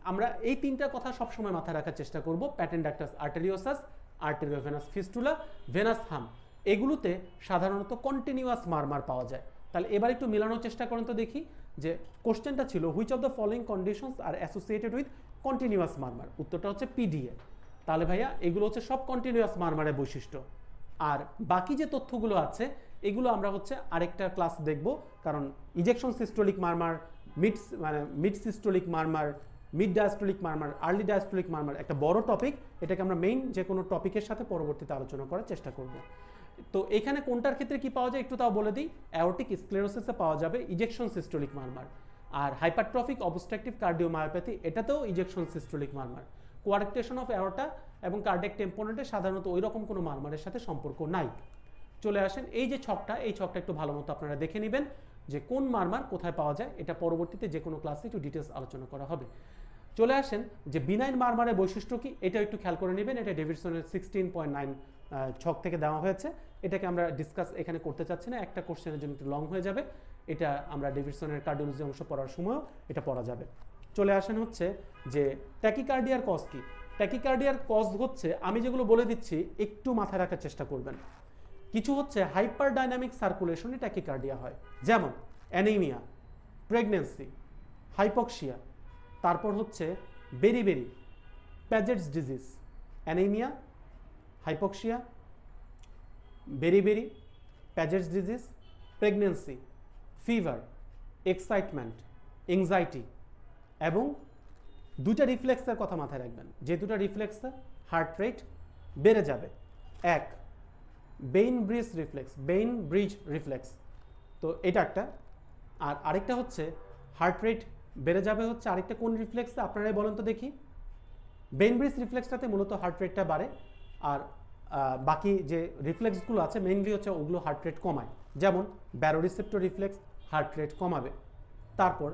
আমরা এই তিনটা কথা সবসময় মাথায় রাখার চেষ্টা করব, patent ductus arteriosus, arteriovenous fistula, venous hum, এগুলোতে সাধারণত কন্টিনিউয়াস মারমার পাওয়া যায়। তাহলে এবার একটু মেলানোর চেষ্টা করেন তো দেখি, যে কোশ্চেনটা ছিল which of the following conditions are associated with continuous murmur, উত্তরটা হচ্ছে পিডিএ। তাহলে ভাইয়া এগুলো হচ্ছে সব কন্টিনিউয়াস মারমারের বৈশিষ্ট্য। আর বাকি যে তথ্যগুলো আছে এগুলো আমরা হচ্ছে আরেকটা ক্লাস দেখব, কারণ ejection systolic murmur, mid systolic murmur, mid diastolic murmur, early diastolic murmur একটা বড় টপিক, এটাকে আমরা মেইন যে কোনো টপিকের সাথে পরবর্তীতে আলোচনা করার চেষ্টা করব। তো এখানে কোনটার ক্ষেত্রে কি পাওয়া যায় একটু তাও বলে দিই। অ্যাওর্টিক স্ক্লেরোসিসে পাওয়া যাবে ইজেকশন সিস্টোলিক মারমার, আর হাইপারট্রফিক অবস্ট্রাকটিভ কার্ডিওমায়োপ্যাথি এটাতেও ইজেকশন সিস্টোলিক মারমার। কোয়ারেকটেশন অফ অ্যাওর্টা এবং কার্ডিয়াক টেম্পোনেন্টে সাধারণত ওই রকম কোনো মারমারের সাথে সম্পর্ক নাই। চলে আসেন এই যে ছকটা, এই ছকটা একটু ভালো মতো আপনারা দেখে নেবেন যে কোন মারমার কোথায় পাওয়া যায়, এটা পরবর্তীতে যে কোনো ক্লাসে একটু ডিটেলস আলোচনা করা হবে। চলে আসেন যে বিনাইন মারমারের বৈশিষ্ট্য কি, এটা একটু খেয়াল করে নেবেন। এটা ডেভিডসনের 16.9 ছক থেকে দেওয়া হয়েছে, এটাকে আমরা ডিসকাস এখানে করতে চাচ্ছি না, একটা কোশ্চেনের জন্য একটু লং হয়ে যাবে। এটা আমরা ডেভিডসনের কার্ডিওলজি অংশ পড়ার সময়ও এটা পড়া যাবে। চলে আসেন হচ্ছে যে ট্যাকিকার্ডিয়ার কজ কি। ট্যাকিকার্ডিয়ার কজ হচ্ছে আমি যেগুলো বলে দিচ্ছি একটু মাথায় রাখার চেষ্টা করবেন। কিছু হচ্ছে হাইপার ডাইনামিক সার্কুলেশনে ট্যাকিকার্ডিয়া হয়, যেমন অ্যানিমিয়া, প্রেগনেন্সি, হাইপক্সিয়া, তারপর হচ্ছে beriberi, Paget's disease, anaemia, hypoxia, beriberi, Paget's disease, pregnancy, fever, excitement, anxiety, এবং দুটা রিফ্লেক্সের কথা মাথায় রাখবেন, যে দুটা রিফ্লেক্সে হার্ট রেট বেড়ে যাবে। 1, বেইন ব্রিজ রিফ্লেক্স, বেইন ব্রিজ রিফ্লেক্স, তো এটা একটা। আর আরেকটা হচ্ছে হার্ট রেট বেড়ে যাবে হচ্ছে আরেকটা কোন রিফ্লেক্সে আপনারাই বলেন তো দেখি। বেইন ব্রিজ রিফ্লেক্সটাতে মূলত হার্ট রেটটা বাড়ে, আর বাকি যে রিফ্লেক্সগুলো আছে মেইনলি হচ্ছে ওগুলো হার্ট রেট কমায়, যেমন ব্যারোরিসেপ্টর রিফ্লেক্স হার্ট রেট কমাবে। তারপর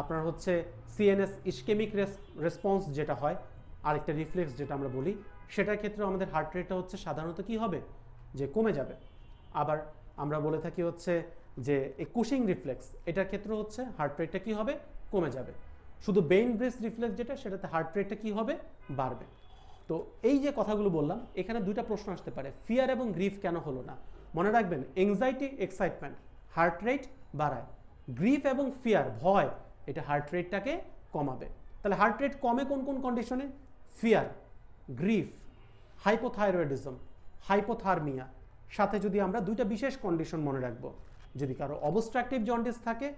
আপনার হচ্ছে সিএনএস ইসকেমিক রেসপন্স যেটা হয়, আরেকটা রিফ্লেক্স যেটা আমরা বলি, সেটার ক্ষেত্রে আমাদের হার্ট রেটটা হচ্ছে সাধারণত কি হবে, যে কমে যাবে। আবার আমরা বলে থাকি হচ্ছে যে কুশিং রিফ্লেক্স, এটার ক্ষেত্রে হচ্ছে হার্ট রেটটা কি হবে, কমে যাবে। শুধু বেইন ব্রিজ রিফ্লেক্স যেটা, সেটাতে হার্ট রেটটা কি হবে, বাড়বে। তো এই যে কথাগুলো বললাম, এখানে দুইটা প্রশ্ন আসতে পারে, ফিয়ার এবং গ্রিফ কেন হলো না। মনে রাখবেন, এংজাইটি এক্সাইটমেন্ট হার্ট রেট বাড়ায়, গ্রিফ এবং ফিয়ার ভয় এটা হার্ট রেটটাকে কমাবে। তাহলে হার্ট রেট কমে কোন কোন কন্ডিশনে? ফিয়ার, গ্রিফ, হাইপোথাইরয়েডিজম, হাইপোথার্মিয়া, সাথে যদি আমরা দুইটা বিশেষ কন্ডিশন মনে রাখবো, যদি কারো অবস্ট্রাকটিভ জন্ডিস থাকে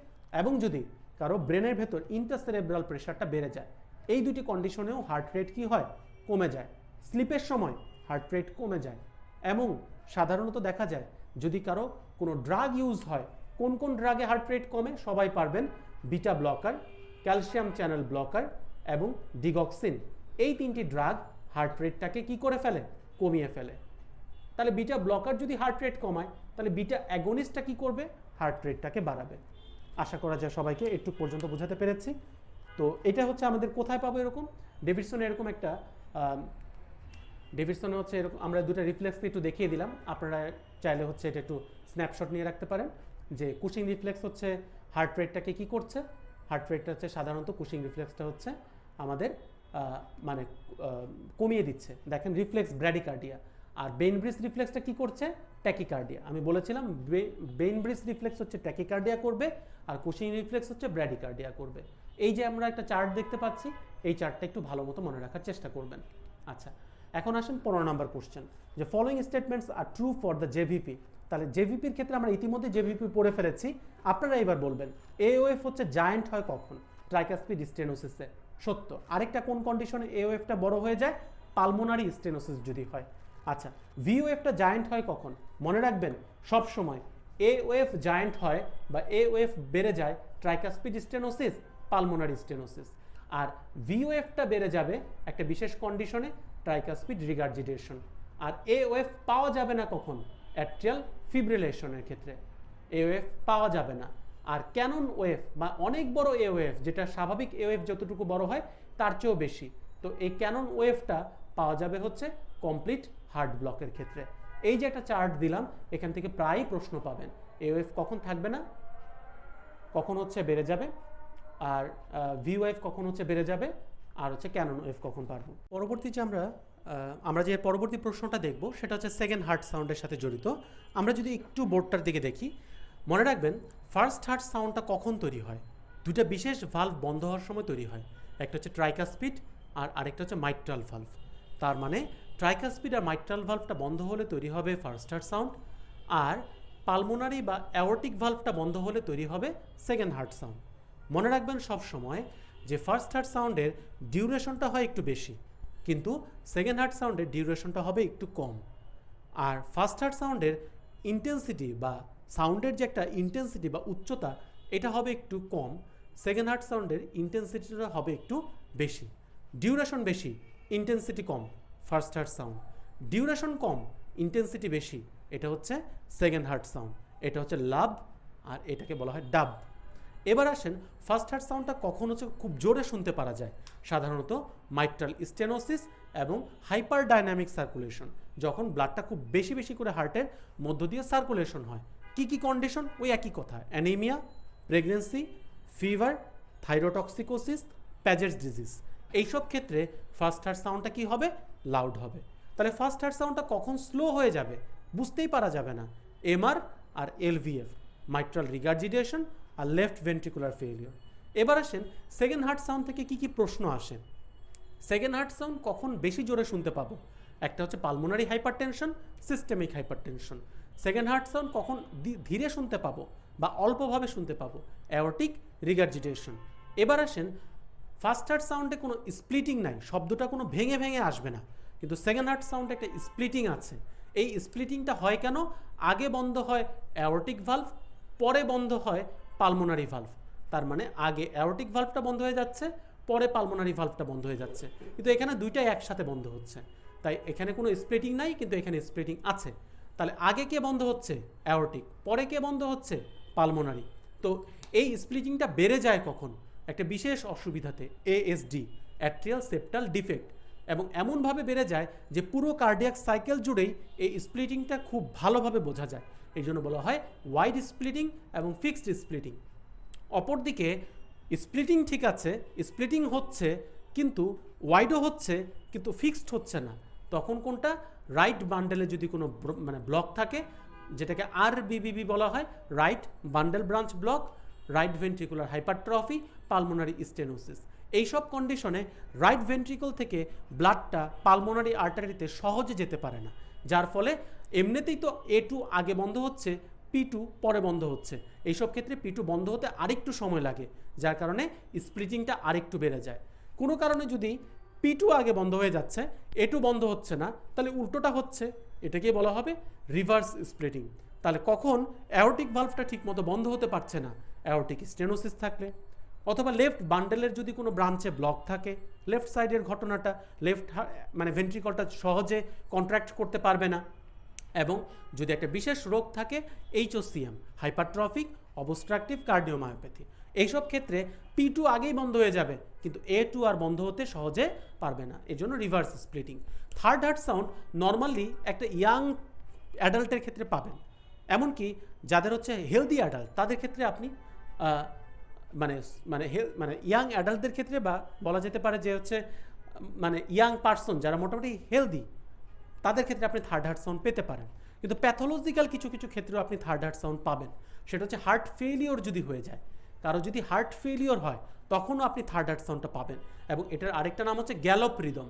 এবং যদি কারো ব্রেনের ভেতর ইন্টারসেরেব্রাল প্রেশারটা বেড়ে যায়, এই দুটি কন্ডিশনেও হার্ট রেট কি হয়? কমে যায়। স্লিপের সময় হার্ট রেট কমে যায়। এবং সাধারণত দেখা যায় যদি কারো কোনো ড্রাগ ইউজ হয়, কোন কোন ড্রাগে হার্ট রেট কমে সবাই পারবেন, beta blocker, calcium channel blocker এবং ডিগক্সিন। এই তিনটি ড্রাগ হার্ট রেটটাকে কি করে ফেলে? কমিয়ে ফেলে। তাহলে বিটা ব্লকার যদি হার্ট রেট কমায়, তাহলে বিটা অ্যাগনিস্টটা কি করবে? হার্ট রেটটাকে বাড়াবে। আশা করা যায় সবাইকে একটু পর্যন্ত বোঝাতে পেরেছি। তো এটা হচ্ছে আমাদের কোথায় পাবো এরকম? ডেভিডসনে এরকম একটা ডেভিডসনে হচ্ছে এরকম, আমরা দুটো রিফ্লেক্স একটু দেখিয়ে দিলাম, আপনারা চাইলে হচ্ছে এটা একটু স্ন্যাপশট নিয়ে রাখতে পারেন যে কুশিং রিফ্লেক্স হচ্ছে হার্ট রেটটাকে কি করছে? হার্ট রেটটা হচ্ছে সাধারণত কুশিং রিফ্লেক্সটা হচ্ছে আমাদের মানে কমিয়ে দিচ্ছে। দেখেন রিফ্লেক্স ব্র্যাডিকার্ডিয়া। আর বেইনব্রিজ রিফ্লেক্সটা কি করছে? ট্যাকিকার্ডিয়া। আমি বলেছিলাম বেইনব্রিজ রিফ্লেক্স হচ্ছে ট্যাকিকার্ডিয়া করবে আর কুশিং রিফ্লেক্স হচ্ছে ব্র্যাডিকার্ডিয়া করবে। এই যে আমরা একটা চার্ট দেখতে পাচ্ছি, এই চার্টটা একটু ভালো মতো মনে রাখার চেষ্টা করবেন। আচ্ছা, এখন আসেন 15 নম্বর কোশ্চেন, যে following statements are true for the JVP. তাহলে জেভিপির ক্ষেত্রে আমরা ইতিমধ্যে জেভিপি পড়ে ফেলেছি, আপনারা এবার বলবেন এওএফ হচ্ছে জায়ান্ট হয় কখন? ট্রাইকাসপিড স্টেনোসিসে। সত্য। আরেকটা কোন কন্ডিশনে এওএফটা বড় হয়ে যায়? পালমোনারি স্টেনোসিস যদি হয়। আচ্ছা, ভিওএফটা জায়ান্ট হয় কখন? মনে রাখবেন সব সময় এওএফ জায়ান্ট হয় বা এওএফ বেড়ে যায় ট্রাইকাসপিড স্টেনোসিস, পালমোনারি স্টেনোসিস। আর ভিওএফটা বেড়ে যাবে একটা বিশেষ কন্ডিশনে, ট্রাইকাসপিড রিগার্জিটেশন। আর এওএফ পাওয়া যাবে না কখন? অ্যাট্রিয়াল ফিব্রিলেশনের ক্ষেত্রে এওএফ পাওয়া যাবে না। আর ক্যানন ওয়েভ বা অনেক বড় এওএফ, যেটা স্বাভাবিক এওএফ যতটুকু বড় হয় তার চেয়েও বেশি, তো এই ক্যানন ওয়েভটা পাওয়া যাবে হচ্ছে কমপ্লিট হার্ট ব্লকের ক্ষেত্রে। এই যে একটা চার্ট দিলাম, এখান থেকে প্রায়ই প্রশ্ন পাবেন। এওএফ কখন থাকবে না, কখন হচ্ছে বেড়ে যাবে, আর ভিওএফ কখন হচ্ছে বেড়ে যাবে, আর হচ্ছে ক্যানন ওয়েভ কখন পারবো। পরবর্তী যে আমরা যে পরবর্তী প্রশ্নটা দেখব সেটা হচ্ছে সেকেন্ড হার্ট সাউন্ডের সাথে জড়িত। আমরা যদি একটু বোর্ডটার দিকে দেখি, মনে রাখবেন ফার্স্ট হার্ট সাউন্ডটা কখন তৈরি হয়? দুইটা বিশেষ ভালভ বন্ধ হওয়ার সময় তৈরি হয়, একটা হচ্ছে ট্রাইকাসপিড আর আরেকটা হচ্ছে মাইট্রাল ভালভ। তার মানে ট্রাইকাসপিড আর মাইট্রাল ভালভটা বন্ধ হলে তৈরি হবে ফার্স্ট হার্ট সাউন্ড, আর পালমোনারি বা অ্যাওর্টিক ভালভটা বন্ধ হলে তৈরি হবে সেকেন্ড হার্ট সাউন্ড। মনে রাখবেন সব সময় যে ফার্স্ট হার্ট সাউন্ডের ডিউরেশনটা হয় একটু বেশি, কিন্তু সেকেন্ড হার্ট সাউন্ডের ডিউরেশনটা হবে একটু কম। আর ফার্স্ট হার্ট সাউন্ডের ইন্টেন্সিটি বা সাউন্ডের যে একটা ইন্টেন্সিটি বা উচ্চতা, এটা হবে একটু কম। সেকেন্ড হার্ট সাউন্ডের ইন্টেন্সিটিটা হবে একটু বেশি। ডিউরেশন বেশি, ইন্টেন্সিটি কম, ফার্স্ট হার্ট সাউন্ড। ডিউরেশন কম, ইন্টেন্সিটি বেশি, এটা হচ্ছে সেকেন্ড হার্ট সাউন্ড। এটা হচ্ছে লাব আর এটাকে বলা হয় ডাব। এবার আসেন ফার্স্ট হার্ট সাউন্ডটা কখন হচ্ছে খুব জোরে শুনতে পারা যায়? সাধারণত মাইট্রাল স্টেনোসিস এবং হাইপার ডাইনামিক সার্কুলেশন, যখন ব্লাডটা খুব বেশি বেশি করে হার্টের মধ্য দিয়ে সার্কুলেশন হয়। কি কি কন্ডিশন? ওই একই কথা, anaemia, pregnancy, fever, thyrotoxicosis, Paget's disease. এইসব ক্ষেত্রে ফার্স্ট হার্ট সাউন্ডটা কি হবে? লাউড হবে। তাহলে ফার্স্ট হার্ট সাউন্ডটা কখন স্লো হয়ে যাবে? বুঝতেই পারা যাবে না। এমআর আর এলভিএফ, মাইট্রাল রিগার্জিটেশন আর লেফট ভেন্ট্রিকুলার ফেলিওর। এবার আসেন সেকেন্ড হার্ট সাউন্ড থেকে কি কি প্রশ্ন আসে। সেকেন্ড হার্ট সাউন্ড কখন বেশি জোরে শুনতে পাবো? একটা হচ্ছে pulmonary hypertension, systemic hypertension. Second heart sound কখন ধীরে শুনতে পাবো বা অল্পভাবে শুনতে পাবো? Aortic regurgitation. এবার আসেন ফার্স্ট হার্ট সাউন্ডে কোনো স্প্লিটিং নাই, শব্দটা কোনো ভেঙে ভেঙে আসবে না, কিন্তু সেকেন্ড হার্ট সাউন্ডে একটা স্প্লিটিং আছে। এই স্প্লিটিংটা হয় কেন? আগে বন্ধ হয় অ্যাওর্টিক ভালভ, পরে বন্ধ হয় পালমোনারি ভালভ। তার মানে আগে অ্যাওর্টিক ভালভটা বন্ধ হয়ে যাচ্ছে, পরে পালমোনারি ভালভটা বন্ধ হয়ে যাচ্ছে, কিন্তু এখানে দুইটাই একসাথে বন্ধ হচ্ছে। তাই এখানে কোনো স্প্লিটিং নাই, কিন্তু এখানে স্প্লিটিং আছে। তাহলে আগে কে বন্ধ হচ্ছে? অ্যাওর্টিক। পরে কে বন্ধ হচ্ছে? পালমোনারি। তো এই স্প্লিটিংটা বেড়ে যায় কখন? একটা বিশেষ অসুবিধাতে, এএসডি, অ্যাট্রিয়াল সেপ্টাল ডিফেক্ট, এবং এমনভাবে বেড়ে যায় যে পুরো কার্ডিয়াক সাইকেল জুড়েই এই স্প্লিটিংটা খুব ভালোভাবে বোঝা যায়। এই জন্য বলা হয় ওয়াইড স্প্লিটিং এবং ফিক্সড স্প্লিটিং। অপরদিকে স্প্লিটিং ঠিক আছে, স্প্লিটিং হচ্ছে, কিন্তু ওয়াইডও হচ্ছে কিন্তু ফিক্সড হচ্ছে না, তখন কোনটা রাইট বান্ডেলে যদি কোনো মানে ব্লক থাকে, যেটাকে RBBB বলা হয়, right bundle branch block, right ventricular hypertrophy, pulmonary stenosis, এইসব কন্ডিশনে রাইট ভেন্ট্রিকল থেকে ব্লাডটা পালমোনারি আর্টারিতে সহজে যেতে পারে না, যার ফলে এমনিতেই তো A2 আগে বন্ধ হচ্ছে, P2 পরে বন্ধ হচ্ছে, এইসব ক্ষেত্রে P2 বন্ধ হতে আরেকটু সময় লাগে, যার কারণে স্প্লিটিংটা আরেকটু বেড়ে যায়। কোনো কারণে যদি P2 আগে বন্ধ হয়ে যাচ্ছে, A2 বন্ধ হচ্ছে না, তাহলে উল্টোটা হচ্ছে, এটাকে বলা হবে রিভার্স স্প্লিটিং। তাহলে কখন অ্যাওর্টিক ভালভটা ঠিকমতো বন্ধ হতে পারছে না, অ্যাওর্টিক স্টেনোসিস থাকলে, অথবা লেফট বান্ডেলের যদি কোনো ব্রাঞ্চে ব্লক থাকে, লেফট সাইডের ঘটনাটা, লেফট মানে ভেন্ট্রিকলটা সহজে কন্ট্রাক্ট করতে পারবে না, এবং যদি একটা বিশেষ রোগ থাকে HOCM, হাইপারট্রফিক অবস্ট্রাকটিভ কার্ডিওমায়োপ্যাথি, এইসব ক্ষেত্রে P2 আগেই বন্ধ হয়ে যাবে, কিন্তু A2 আর বন্ধ হতে সহজে পারবে না, এর জন্য reverse splitting. Third heart sound normally একটা ইয়াং অ্যাডাল্টের ক্ষেত্রে পাবেন, এমনকি যাদের হচ্ছে হেলদি অ্যাডাল্ট তাদের ক্ষেত্রে আপনি মানে মানে মানে ইয়াং অ্যাডাল্টদের ক্ষেত্রে, বা বলা যেতে পারে যে হচ্ছে মানে ইয়াং পার্সন যারা মোটামুটি হেলদি, তাদের ক্ষেত্রে আপনি থার্ড হার্ট সাউন্ড পেতে পারেন। কিন্তু প্যাথোলজিক্যাল কিছু কিছু ক্ষেত্রেও আপনি থার্ড হার্ট সাউন্ড পাবেন, সেটা হচ্ছে হার্ট ফেলিওর যদি হয়ে যায়, কারো যদি হার্ট ফেলিওর হয় তখনও আপনি থার্ড হার্ট সাউন্ডটা পাবেন, এবং এটার আরেকটা নাম হচ্ছে গ্যালোপ রিদম।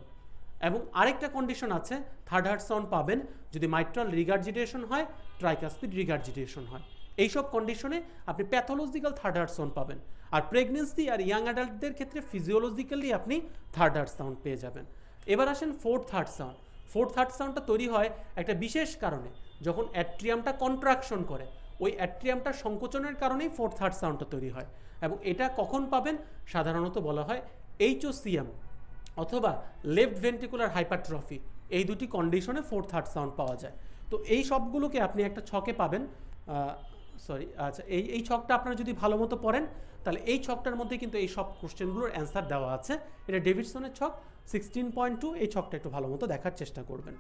এবং আরেকটা কন্ডিশন আছে, থার্ড হার্ট সাউন্ড পাবেন যদি মাইট্রাল রিগার্জিটেশন হয়, ট্রাইকাসপিড রিগার্জিটেশন হয়, এইসব কন্ডিশনে আপনি প্যাথোলজিক্যাল থার্ড হার্ট সাউন্ড পাবেন। আর প্রেগনেন্সি আর ইয়াং অ্যাডাল্টদের ক্ষেত্রে ফিজিওলজিক্যালি আপনি থার্ড হার্ট সাউন্ড পেয়ে যাবেন। এবার আসেন fourth heart sound. Fourth heart সাউন্ডটা তৈরি হয় একটা বিশেষ কারণে, যখন অ্যাট্রিয়ামটা কন্ট্রাকশন করে, ওই অ্যাট্রিয়ামটা সংকোচনের কারণেই ফোর্থ হার্ট সাউন্ডটা তৈরি হয়। এবং এটা কখন পাবেন, সাধারণত বলা হয় HOCM অথবা লেফট ভেন্ট্রিকুলার হাইপারট্রফি, এই দুটি কন্ডিশনে ফোর্থ হার্ট সাউন্ড পাওয়া যায়। তো এই সবগুলোকে আপনি একটা ছকে পাবেন, আচ্ছা এই ছকটা আপনারা যদি ভালো মতো পড়েন, তাহলে এই ছকটার মধ্যে কিন্তু এই সব কোশ্চেনগুলোর অ্যান্সার দেওয়া আছে। এটা ডেভিডসনের ছক 16.2, এই ছকটা একটু ভালো মতো দেখার চেষ্টা করবেন।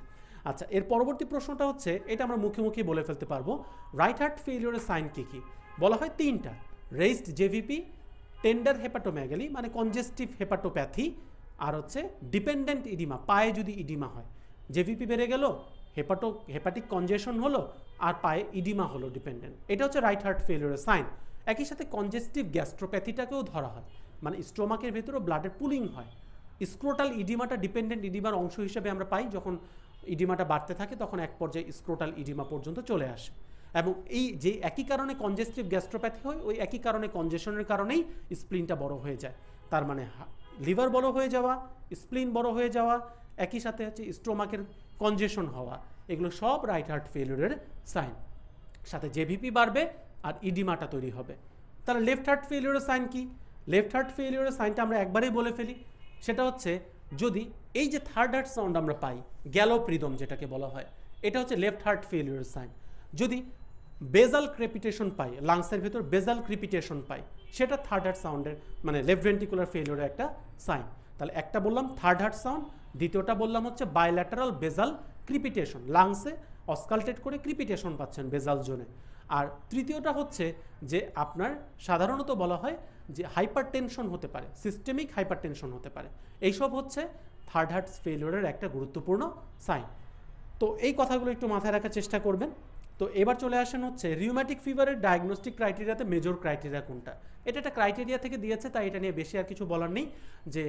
আচ্ছা, এর পরবর্তী প্রশ্নটা হচ্ছে, এটা আমরা মুখে মুখে বলে ফেলতে পারবো, রাইট হার্ট ফেলিওরের সাইন কী কী? বলা হয় তিনটা, রেইজড জেভিপি, টেন্ডার হেপাটোমেগালি মানে কনজেস্টিভ হেপাটোপ্যাথি, আর হচ্ছে ডিপেন্ডেন্ট ইডিমা, পায়ে যদি ইডিমা হয়, জেভিপি বেড়ে গেল, হেপাটিক কনজেশন হলো, আর পায়ে ইডিমা হলো ডিপেন্ডেন্ট, এটা হচ্ছে রাইট হার্ট ফেলিওরের সাইন। একই সাথে কনজেস্টিভ গ্যাস্ট্রোপ্যাথিটাকেও ধরা হয়, মানে স্টোমাকের ভেতরেও ব্লাডের পুলিং হয়। স্ক্রোটাল ইডিমাটা ডিপেন্ডেন্ট ইডিমার অংশ হিসেবে আমরা পাই, যখন ইডিমাটা বাড়তে থাকে তখন এক পর্যায়ে স্ক্রোটাল ইডিমা পর্যন্ত চলে আসে। এবং এই যে একই কারণে কনজেস্টিভ গ্যাস্ট্রোপ্যাথি হয়, ওই একই কারণে কনজেশনের কারণেই স্প্লিনটা বড় হয়ে যায়। তার মানে লিভার বড় হয়ে যাওয়া, স্প্লিন বড় হয়ে যাওয়া, একই সাথে হচ্ছে স্টোমাকের কনজেশন হওয়া, এগুলো সব রাইট হার্ট ফেলিওরের সাইন। সাথে জেভিপি বাড়বে আর ইডিমাটা তৈরি হবে। তাহলে লেফট হার্ট ফেলিওরের সাইন কি? লেফট হার্ট ফেলিওরের সাইনটা আমরা একবারেই বলে ফেলি, সেটা হচ্ছে যদি এই যে থার্ড হার্ট সাউন্ড আমরা পাই, গ্যালোপ রিদম যেটাকে বলা হয়, এটা হচ্ছে লেফট হার্ট ফেলিওরের সাইন। যদি বেজাল ক্রেপিটেশন পাই, লাংসের ভেতর বেজাল ক্রিপিটেশন পাই, সেটা থার্ড হার্ট সাউন্ডের মানে লেফট ভেন্ট্রিকুলার ফেলিওরের একটা সাইন। তাহলে একটা বললাম থার্ড হার্ট সাউন্ড, দ্বিতীয়টা বললাম হচ্ছে বাইল্যাটারাল বেজাল ক্রিপিটেশন, লাংসে অসকালটেট করে ক্রিপিটেশন পাচ্ছেন বেজাল জোনে। আর তৃতীয়টা হচ্ছে যে আপনার সাধারণত বলা হয় যে হাইপারটেনশন হতে পারে, সিস্টেমিক হাইপারটেনশন হতে পারে, এইসব হচ্ছে থার্ড হার্ট ফেলিওরের একটা গুরুত্বপূর্ণ সাইন। তো এই কথাগুলো একটু মাথায় রাখার চেষ্টা করবেন। তো এবার চলে আসেন হচ্ছে রিউম্যাটিক ফিভারের ডায়াগনস্টিক ক্রাইটেরিয়াতে মেজর ক্রাইটেরিয়া কোনটা। এটা একটা ক্রাইটেরিয়া থেকে দিয়েছে, তাই এটা নিয়ে বেশি আর কিছু বলার নেই। যে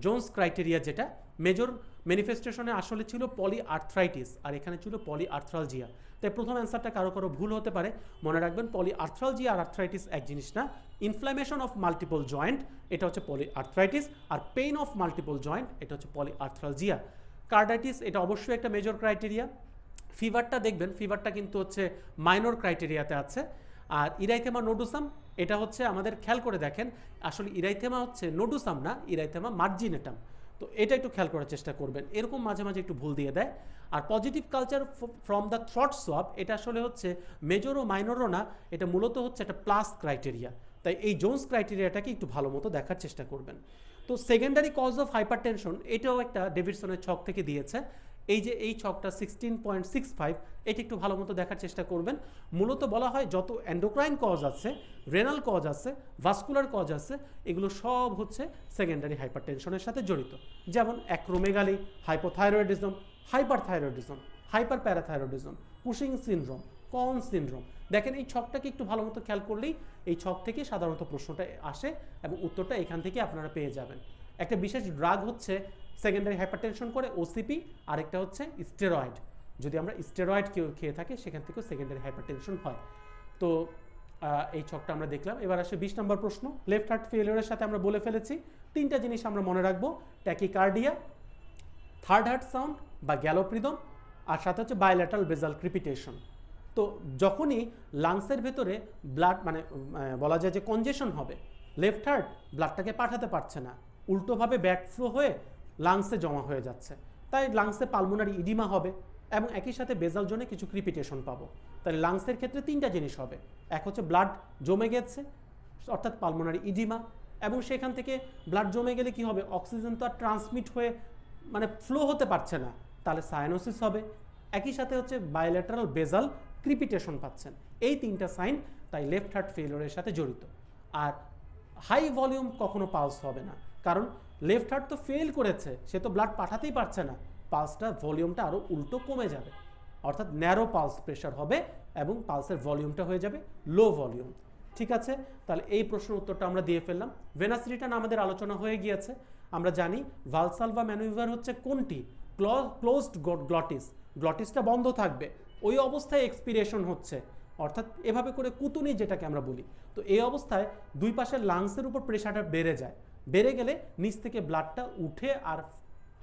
জোন্স ক্রাইটেরিয়া, যেটা মেজর ম্যানিফেস্টেশনে আসলে ছিল পলি আর্থ্রাইটিস, আর এখানে ছিল পলি আর্থ্রালজিয়া। তাই প্রথম অ্যান্সারটা কারো কারো ভুল হতে পারে, মনে রাখবেন পলি আর্থ্রালজিয়া আর আর্থ্রাইটিস এক জিনিস না। ইনফ্ল্যামেশন অফ মাল্টিপল জয়েন্ট এটা হচ্ছে পলি আর্থ্রাইটিস, আর পেইন অফ মাল্টিপল জয়েন্ট এটা হচ্ছে পলি আর্থ্রালজিয়া। কার্ডাইটিস এটা অবশ্যই একটা মেজর ক্রাইটেরিয়া। ফিভারটা দেখবেন, ফিভারটা কিন্তু হচ্ছে মাইনর ক্রাইটেরিয়াতে আছে। আর ইরাইথেমা নোডুসাম এটা হচ্ছে আমাদের খেয়াল করে দেখেন, আসলে ইরাইথেমা হচ্ছে নোডুসাম না, ইরাইথেমা মার্জিনেটাম। তো এটা একটু খেয়াল করার চেষ্টা করবেন, এরকম মাঝে মাঝে একটু ভুল দিয়ে দেয়। আর positive culture from the throat swab এটা আসলে হচ্ছে মেজর ও মাইনরও না, এটা মূলত হচ্ছে একটা প্লাস ক্রাইটেরিয়া। তাই এই জোন্স ক্রাইটেরিয়াটাকে একটু ভালো মতো দেখার চেষ্টা করবেন। তো সেকেন্ডারি কজ অফ হাইপারটেনশন এটাও একটা ডেভিডসনের ছক থেকে দিয়েছে। এই যে এই ছকটা 16.65, এটি একটু ভালো মতো দেখার চেষ্টা করবেন। মূলত বলা হয় যত এন্ডোক্রাইন কজ আছে, রেনাল কজ আছে, ভাস্কুলার কজ আছে, এগুলো সব হচ্ছে সেকেন্ডারি হাইপারটেনশনের সাথে জড়িত। যেমন acromegaly, hypothyroidism, hyperthyroidism, hyper parathyroidism, Cushing syndrome, কন সিনড্রোম। দেখেন এই ছকটাকে একটু ভালো মতো খেয়াল করলেই এই ছক থেকে সাধারণত প্রশ্নটা আসে এবং উত্তরটা এখান থেকে আপনারা পেয়ে যাবেন। একটা বিশেষ ড্রাগ হচ্ছে সেকেন্ডারি হাইপারটেনশন করে, ওসিপি, আরেকটা হচ্ছে স্টেরয়েড। যদি আমরা স্টেরয়েড কেউ খেয়ে থাকি সেখান থেকেও সেকেন্ডারি হাইপারটেনশন হয়। তো এই ছকটা আমরা দেখলাম। এবার আসে 20 নম্বর প্রশ্ন। লেফট হার্ট ফেলিওরের সাথে আমরা বলে ফেলেছি তিনটা জিনিস আমরা মনে রাখবো: ট্যাকিকার্ডিয়া, থার্ড হার্ট সাউন্ড বা গ্যালোপ্রিদম, আর সাথে হচ্ছে বায়োল্যাটারাল বেজাল ক্রিপিটেশন। তো যখনই লাংসের ভেতরে ব্লাড মানে বলা যায় যে কনজেশন হবে, লেফট হার্ট ব্লাডটাকে পাঠাতে পারছে না, উল্টোভাবে ব্যাকফ্লো হয়ে লাংসে জমা হয়ে যাচ্ছে, তাই লাংসে পালমোনারি ইডিমা হবে এবং একই সাথে বেজাল জোনে কিছু ক্রিপিটেশন পাবো। তাহলে লাংসের ক্ষেত্রে তিনটা জিনিস হবে: এক হচ্ছে ব্লাড জমে গেছে অর্থাৎ পালমোনারি ইডিমা, এবং সেখান থেকে ব্লাড জমে গেলে কি হবে, অক্সিজেন তো আর ট্রান্সমিট হয়ে মানে ফ্লো হতে পারছে না, তাহলে সায়ানোসিস হবে। একই সাথে হচ্ছে বায়োল্যাটারাল বেজাল ক্রিপিটেশন পাচ্ছেন। এই তিনটা সাইন তাই লেফট হার্ট ফেলিওরের সাথে জড়িত। আর হাই ভলিউম কখনো পালস হবে না, কারণ লেফট হার্ট তো ফেল করেছে, সে তো ব্লাড পাঠাতেই পারছে না, পালসটা ভলিউমটা আরও উল্টো কমে যাবে, অর্থাৎ ন্যারো পালস প্রেশার হবে এবং পালসের ভলিউমটা হয়ে যাবে লো ভলিউম। ঠিক আছে, তাহলে এই প্রশ্নের উত্তরটা আমরা দিয়ে ফেললাম। ভেনাস রিটার্ন আমাদের আলোচনা হয়ে গিয়েছে। আমরা জানি ভালসালভা ম্যানুভার হচ্ছে কোনটি, ক্লোজড গ্লটিস, গ্লটিসটা বন্ধ থাকবে, ওই অবস্থায় এক্সপিরেশন হচ্ছে, অর্থাৎ এভাবে করে কুতুনি যেটাকে আমরা বলি। তো এই অবস্থায় দুই পাশের লাংসের উপর প্রেশারটা বেড়ে যায়, বেড়ে গেলে নিচ থেকে ব্লাডটা উঠে আর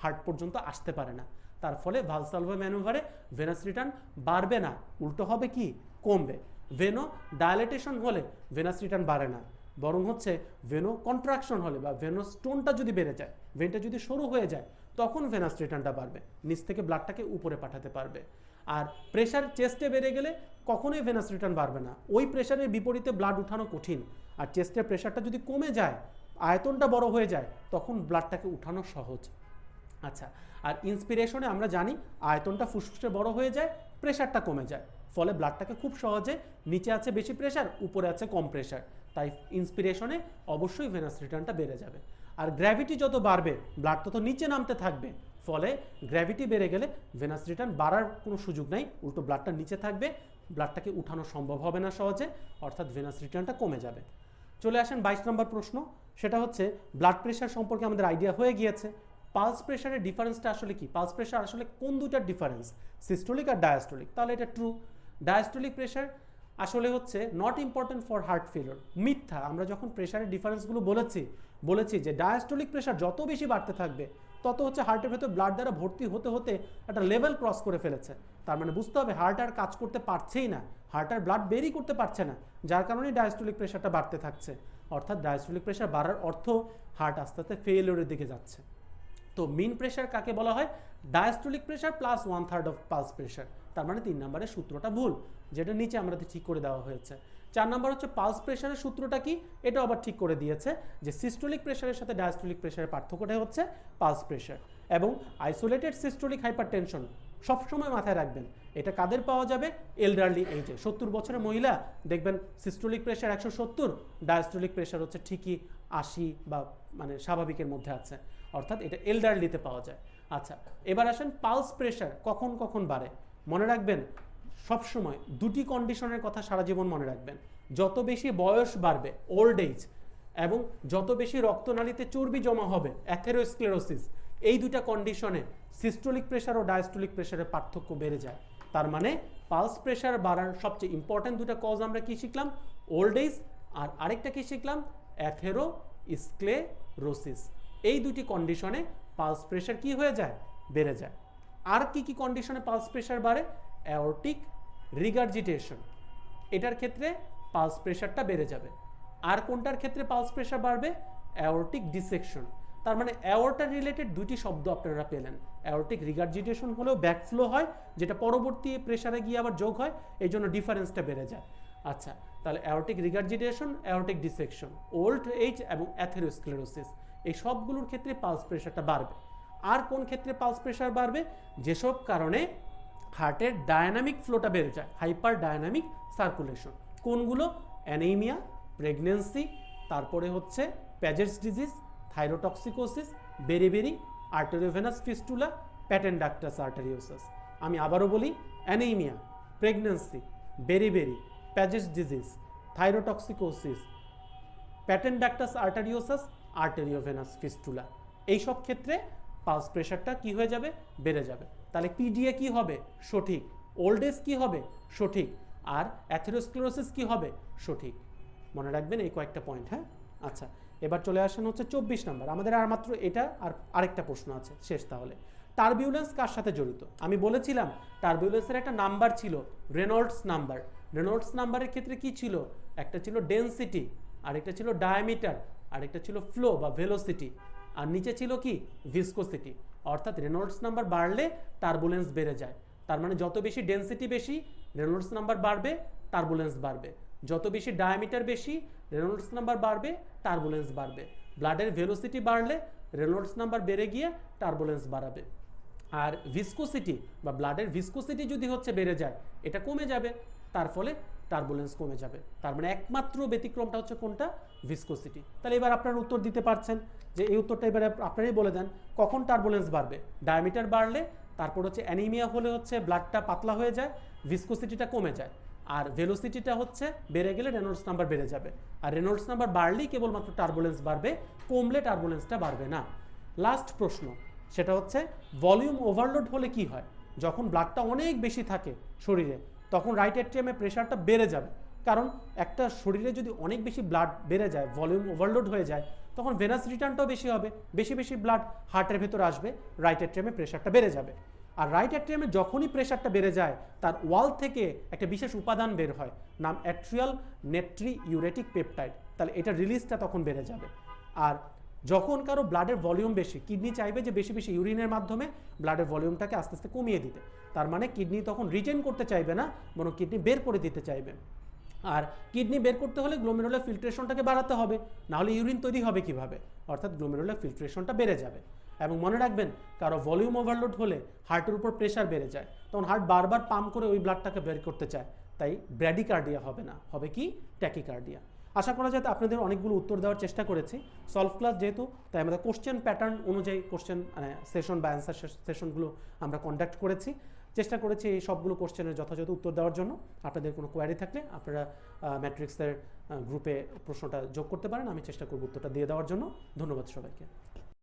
হার্ট পর্যন্ত আসতে পারে না, তার ফলে ভালসালভা ম্যানুভারে ভেনাস রিটার্ন বাড়বে না, উল্টো হবে কি, কমবে। ভেনো ডায়ালেটেশন হলে ভেনাস রিটার্ন বাড়ে না, বরং হচ্ছে ভেনো কন্ট্রাকশন হলে বা ভেনো স্টোনটা যদি বেড়ে যায়, ভেনটা যদি সরু হয়ে যায়, তখন ভেনাস রিটার্নটা বাড়বে, নিচ থেকে ব্লাডটাকে উপরে পাঠাতে পারবে। আর প্রেশার চেস্টে বেড়ে গেলে কখনোই ভেনাস রিটার্ন বাড়বে না, ওই প্রেশারের বিপরীতে ব্লাড উঠানো কঠিন। আর চেস্টের প্রেশারটা যদি কমে যায়, আয়তনটা বড় হয়ে যায়, তখন ব্লাডটাকে উঠানো সহজ। আচ্ছা, আর ইন্সপিরেশনে আমরা জানি আয়তনটা ফুসফুসে বড় হয়ে যায়, প্রেশারটা কমে যায়, ফলে ব্লাডটাকে খুব সহজে, নিচে আছে বেশি প্রেশার, উপরে আছে কম প্রেশার, তাই ইন্সপিরেশনে অবশ্যই ভেনাস রিটার্নটা বেড়ে যাবে। আর গ্র্যাভিটি যত বাড়বে ব্লাড তত নিচে নামতে থাকবে, ফলে গ্র্যাভিটি বেড়ে গেলে ভেনাস রিটার্ন বাড়ার কোনো সুযোগ নাই, উল্টো ব্লাডটা নিচে থাকবে, ব্লাডটাকে উঠানো সম্ভব হবে না সহজে, অর্থাৎ ভেনাস রিটার্নটা কমে যাবে। চলে আসেন 22 নম্বর প্রশ্ন। সেটা হচ্ছে ব্লাড প্রেশার সম্পর্কে আমাদের আইডিয়া হয়ে গিয়েছে। পালস প্রেশারের ডিফারেন্সটা আসলে কি, পালস প্রেশার আসলে কোন দুইটার ডিফারেন্স, সিস্টোলিক আর ডায়াস্টোলিক? তাহলে এটা ট্রু। ডায়াস্টোলিক প্রেশার আসলে হচ্ছে not important for heart failure, মিথ্যা। আমরা যখন প্রেশারের ডিফারেন্সগুলো বলেছি যে ডায়াস্টোলিক প্রেশার যত বেশি বাড়তে থাকবে তত হচ্ছে হার্টের ভেতর ব্লাড দ্বারা ভর্তি হতে হতে একটা লেভেল ক্রস করে ফেলেছে, তার মানে বুঝতে হবে হার্ট আর কাজ করতে পারছেই না, হার্ট আর ব্লাড বেরই করতে পারছে না, যার কারণে ডায়াস্টোলিক প্রেশারটা বাড়তে থাকছে। অর্থাৎ ডায়াস্টোলিক প্রেশার বাড়ার অর্থ হার্ট আস্তে আস্তে ফেলিওরের দিকে যাচ্ছে। তো মিন প্রেশার কাকে বলা হয়, diastolic pressure plus 1/3 of pulse pressure, তার মানে 3 নম্বরের সূত্রটা ভুল, যেটা নিচে আমাদের ঠিক করে দেওয়া হয়েছে। 4 নম্বর হচ্ছে পালস প্রেশারের সূত্রটা কি, এটা আবার ঠিক করে দিয়েছে যে সিস্টোলিক প্রেশারের সাথে ডায়াস্টোলিক প্রেশারের পার্থক্যটা হচ্ছে পালস প্রেশার। এবং আইসোলেটেড সিস্টোলিক হাইপারটেনশন সবসময় মাথায় রাখবেন, এটা কাদের পাওয়া যাবে, এলডারলি এজে, 70 বছরের মহিলা দেখবেন সিস্টোলিক প্রেশার 170, ডায়াস্টোলিক প্রেশার হচ্ছে ঠিকই 80 বা মানে স্বাভাবিকের মধ্যে আছে, অর্থাৎ এটা এলডারলিতে পাওয়া যায়। আচ্ছা, এবার আসেন পালস প্রেশার কখন কখন বাড়ে। মনে রাখবেন সবসময় দুটি কন্ডিশনের কথা সারা জীবন মনে রাখবেন, যত বেশি বয়স বাড়বে ওল্ড এজ, এবং যত বেশি রক্তনালীতে চর্বি জমা হবে অ্যাথেরোস্ক্লেরোসিস, এই দুটা কন্ডিশনে সিস্টোলিক প্রেশার ও ডায়াস্টোলিক প্রেশারের পার্থক্য বেড়ে যায়। তার মানে পালস প্রেশার বাড়ার সবচেয়ে ইম্পর্টেন্ট দুটা কজ আমরা কি শিখলাম, ওল্ড এজ, আর আরেকটা কি শিখলাম, অ্যাথেরোস্ক্লেরোসিস। এই দুটি কন্ডিশনে পালস প্রেশার কি হয়ে যায়, বেড়ে যায়। আর কি কি কন্ডিশনে পালস প্রেশার বাড়ে, অ্যাওর্টিক রিগার্জিটেশন, এটার ক্ষেত্রে পালস প্রেশারটা বেড়ে যাবে। আর কোনটার ক্ষেত্রে পালস প্রেশার বাড়বে, অ্যাওর্টিক ডিসেকশন। তার মানে অ্যাওর্টা রিলেটেড দুটি শব্দ আপনারা পেলেন, অ্যাওর্টিক রিগার্জিটেশন হলেও ব্যাকফ্লো হয়, যেটা পরবর্তী প্রেশারে গিয়ে আবার যোগ হয়, এই জন্য ডিফারেন্সটা বেড়ে যায়। আচ্ছা, তাহলে aortic regurgitation, aortic dissection, old age এবং অ্যাথেরোস্ক্লেরোসিস, এই সবগুলোর ক্ষেত্রে পালস প্রেশারটা বাড়বে। আর কোন ক্ষেত্রে পালস প্রেশার বাড়বে? যেসব কারণে হার্টের ডায়নামিক ফ্লোটা বেড়ে যায়, হাইপার ডায়নামিক সার্কুলেশন। কোনগুলো? অ্যানিমিয়া, প্রেগনেন্সি, তারপরে হচ্ছে Paget's disease, thyrotoxicosis, beriberi, arteriovenous fistula, patent ductus arteriosus. আমি আবারও বলি, anaemia, pregnancy, beriberi, Paget's disease, thyrotoxicosis, patent ductus arteriosus, arteriovenous fistula. এই সব ক্ষেত্রে পালস প্রেশারটা কি হয়ে যাবে? বেড়ে যাবে। তাহলে পিডিএ কি হবে? সঠিক। ওল্ড এজ কি হবে? সঠিক। আর অ্যাথেরোস্ক্লেরোসিস কি হবে? সঠিক। মনে রাখবেন এই কয়েকটা পয়েন্ট। হ্যাঁ, আচ্ছা, এবার চলে আসেন হচ্ছে 24 নম্বর। আমাদের আর মাত্র এটা আর আরেকটা প্রশ্ন আছে, শেষ তাহলে। টার্বিউলেন্স কার সাথে জড়িত? আমি বলেছিলাম টার্বিউলেন্সের একটা নাম্বার ছিল, রেনল্ডস নাম্বার। রেনল্ডস নাম্বারের ক্ষেত্রে কি ছিল? একটা ছিল ডেনসিটি, আরেকটা ছিল ডায়ামিটার, আরেকটা ছিল ফ্লো বা ভেলোসিটি, আর নিচে ছিল কি? ভিসকোসিটি। অর্থাৎ রেনল্ডস নাম্বার বাড়লে টার্বুলেন্স বেড়ে যায়। তার মানে যত বেশি ডেনসিটি বেশি, রেনল্ডস নাম্বার বাড়বে, টার্বুলেন্স বাড়বে। যত বেশি ডায়ামিটার বেশি, রেনল্ডস নাম্বার বাড়বে, টার্বুলেন্স বাড়বে। ব্লাডের ভেলোসিটি বাড়লে রেনল্ডস নাম্বার বেড়ে গিয়ে টার্বুলেন্স বাড়াবে। আর ভিসকোসিটি বা ব্লাডের ভিসকোসিটি যদি হচ্ছে বেড়ে যায়, এটা কমে যাবে, তার ফলে টার্বুলেন্স কমে যাবে। তার মানে একমাত্র ব্যতিক্রমটা হচ্ছে কোনটা? ভিসকোসিটি। তাহলে এবার আপনারা উত্তর দিতে পারছেন যে এই উত্তরটা এবারে আপনারাই বলে দেন, কখন টার্বুলেন্স বাড়বে? ডায়ামিটার বাড়লে, তারপর হচ্ছে অ্যানিমিয়া হলে হচ্ছে ব্লাডটা পাতলা হয়ে যায়, ভিসকোসিটিটা কমে যায়, আর ভেলোসিটিটা হচ্ছে বেড়ে গেলে রেনল্ডস নাম্বার বেড়ে যাবে। আর রেনল্ডস নাম্বার বাড়লেই কেবলমাত্র টার্বুলেন্স বাড়বে, কমলে টার্বুলেন্সটা বাড়বে না। লাস্ট প্রশ্ন, সেটা হচ্ছে ভলিউম ওভারলোড হলে কি হয়? যখন ব্লাডটা অনেক বেশি থাকে শরীরে, তখন রাইট অ্যাট্রিয়ামে প্রেশারটা বেড়ে যাবে। কারণ একটা শরীরে যদি অনেক বেশি ব্লাড বেড়ে যায়, ভলিউম ওভারলোড হয়ে যায়, তখন ভেনাস রিটার্নটাও বেশি হবে, বেশি বেশি ব্লাড হার্টের ভেতরে আসবে, রাইট অ্যাট্রিয়ামে প্রেশারটা বেড়ে যাবে। আর রাইট অ্যাট্রিয়ামে যখনই প্রেশারটা বেড়ে যায়, তার ওয়াল থেকে একটা বিশেষ উপাদান বের হয়, নাম অ্যাট্রিয়াল নেট্রি ইউরেটিক পেপটাইড। তাহলে এটা রিলিজটা তখন বেড়ে যাবে। আর যখন কারো ব্লাডের ভলিউম বেশি, কিডনি চাইবে যে বেশি বেশি ইউরিনের মাধ্যমে ব্লাডের ভলিউমটাকে আস্তে আস্তে কমিয়ে দিতে। তার মানে কিডনি তখন রিটেন করতে চাইবে না, বরং কিডনি বের করে দিতে চাইবে। আর কিডনি বের করতে হলে গ্লোমেরুলার ফিল্ট্রেশনটাকে বাড়াতে হবে, নাহলে ইউরিন তৈরি হবে কিভাবে? অর্থাৎ গ্লোমেরুলার ফিল্ট্রেশনটা বেড়ে যাবে। এবং মনে রাখবেন, কারো ভলিউম ওভারলোড হলে হার্টের উপর প্রেশার বেড়ে যায়, তখন হার্ট বারবার পাম্প করে ওই ব্লাডটাকে বের করতে চায়, তাই ব্র্যাডিকার্ডিয়া হবে না, হবে কি? ট্যাকিকার্ডিয়া। আশা করা যায় আপনাদের অনেকগুলো উত্তর দেওয়ার চেষ্টা করেছি। সলভ ক্লাস যেহেতু, তাই আমাদের কোশ্চেন প্যাটার্ন অনুযায়ী কোশ্চেন সেশন বা অ্যান্সার সেশনগুলো আমরা কন্ডাক্ট করেছি। চেষ্টা করেছি এই সবগুলো কোশ্চেনের যথাযথ উত্তর দেওয়ার জন্য। আপনাদের কোনো কোয়ারি থাকলে আপনারা ম্যাট্রিক্সের গ্রুপে প্রশ্নটা যোগ করতে পারেন, আমি চেষ্টা করব উত্তরটা দিয়ে দেওয়ার জন্য। ধন্যবাদ সবাইকে।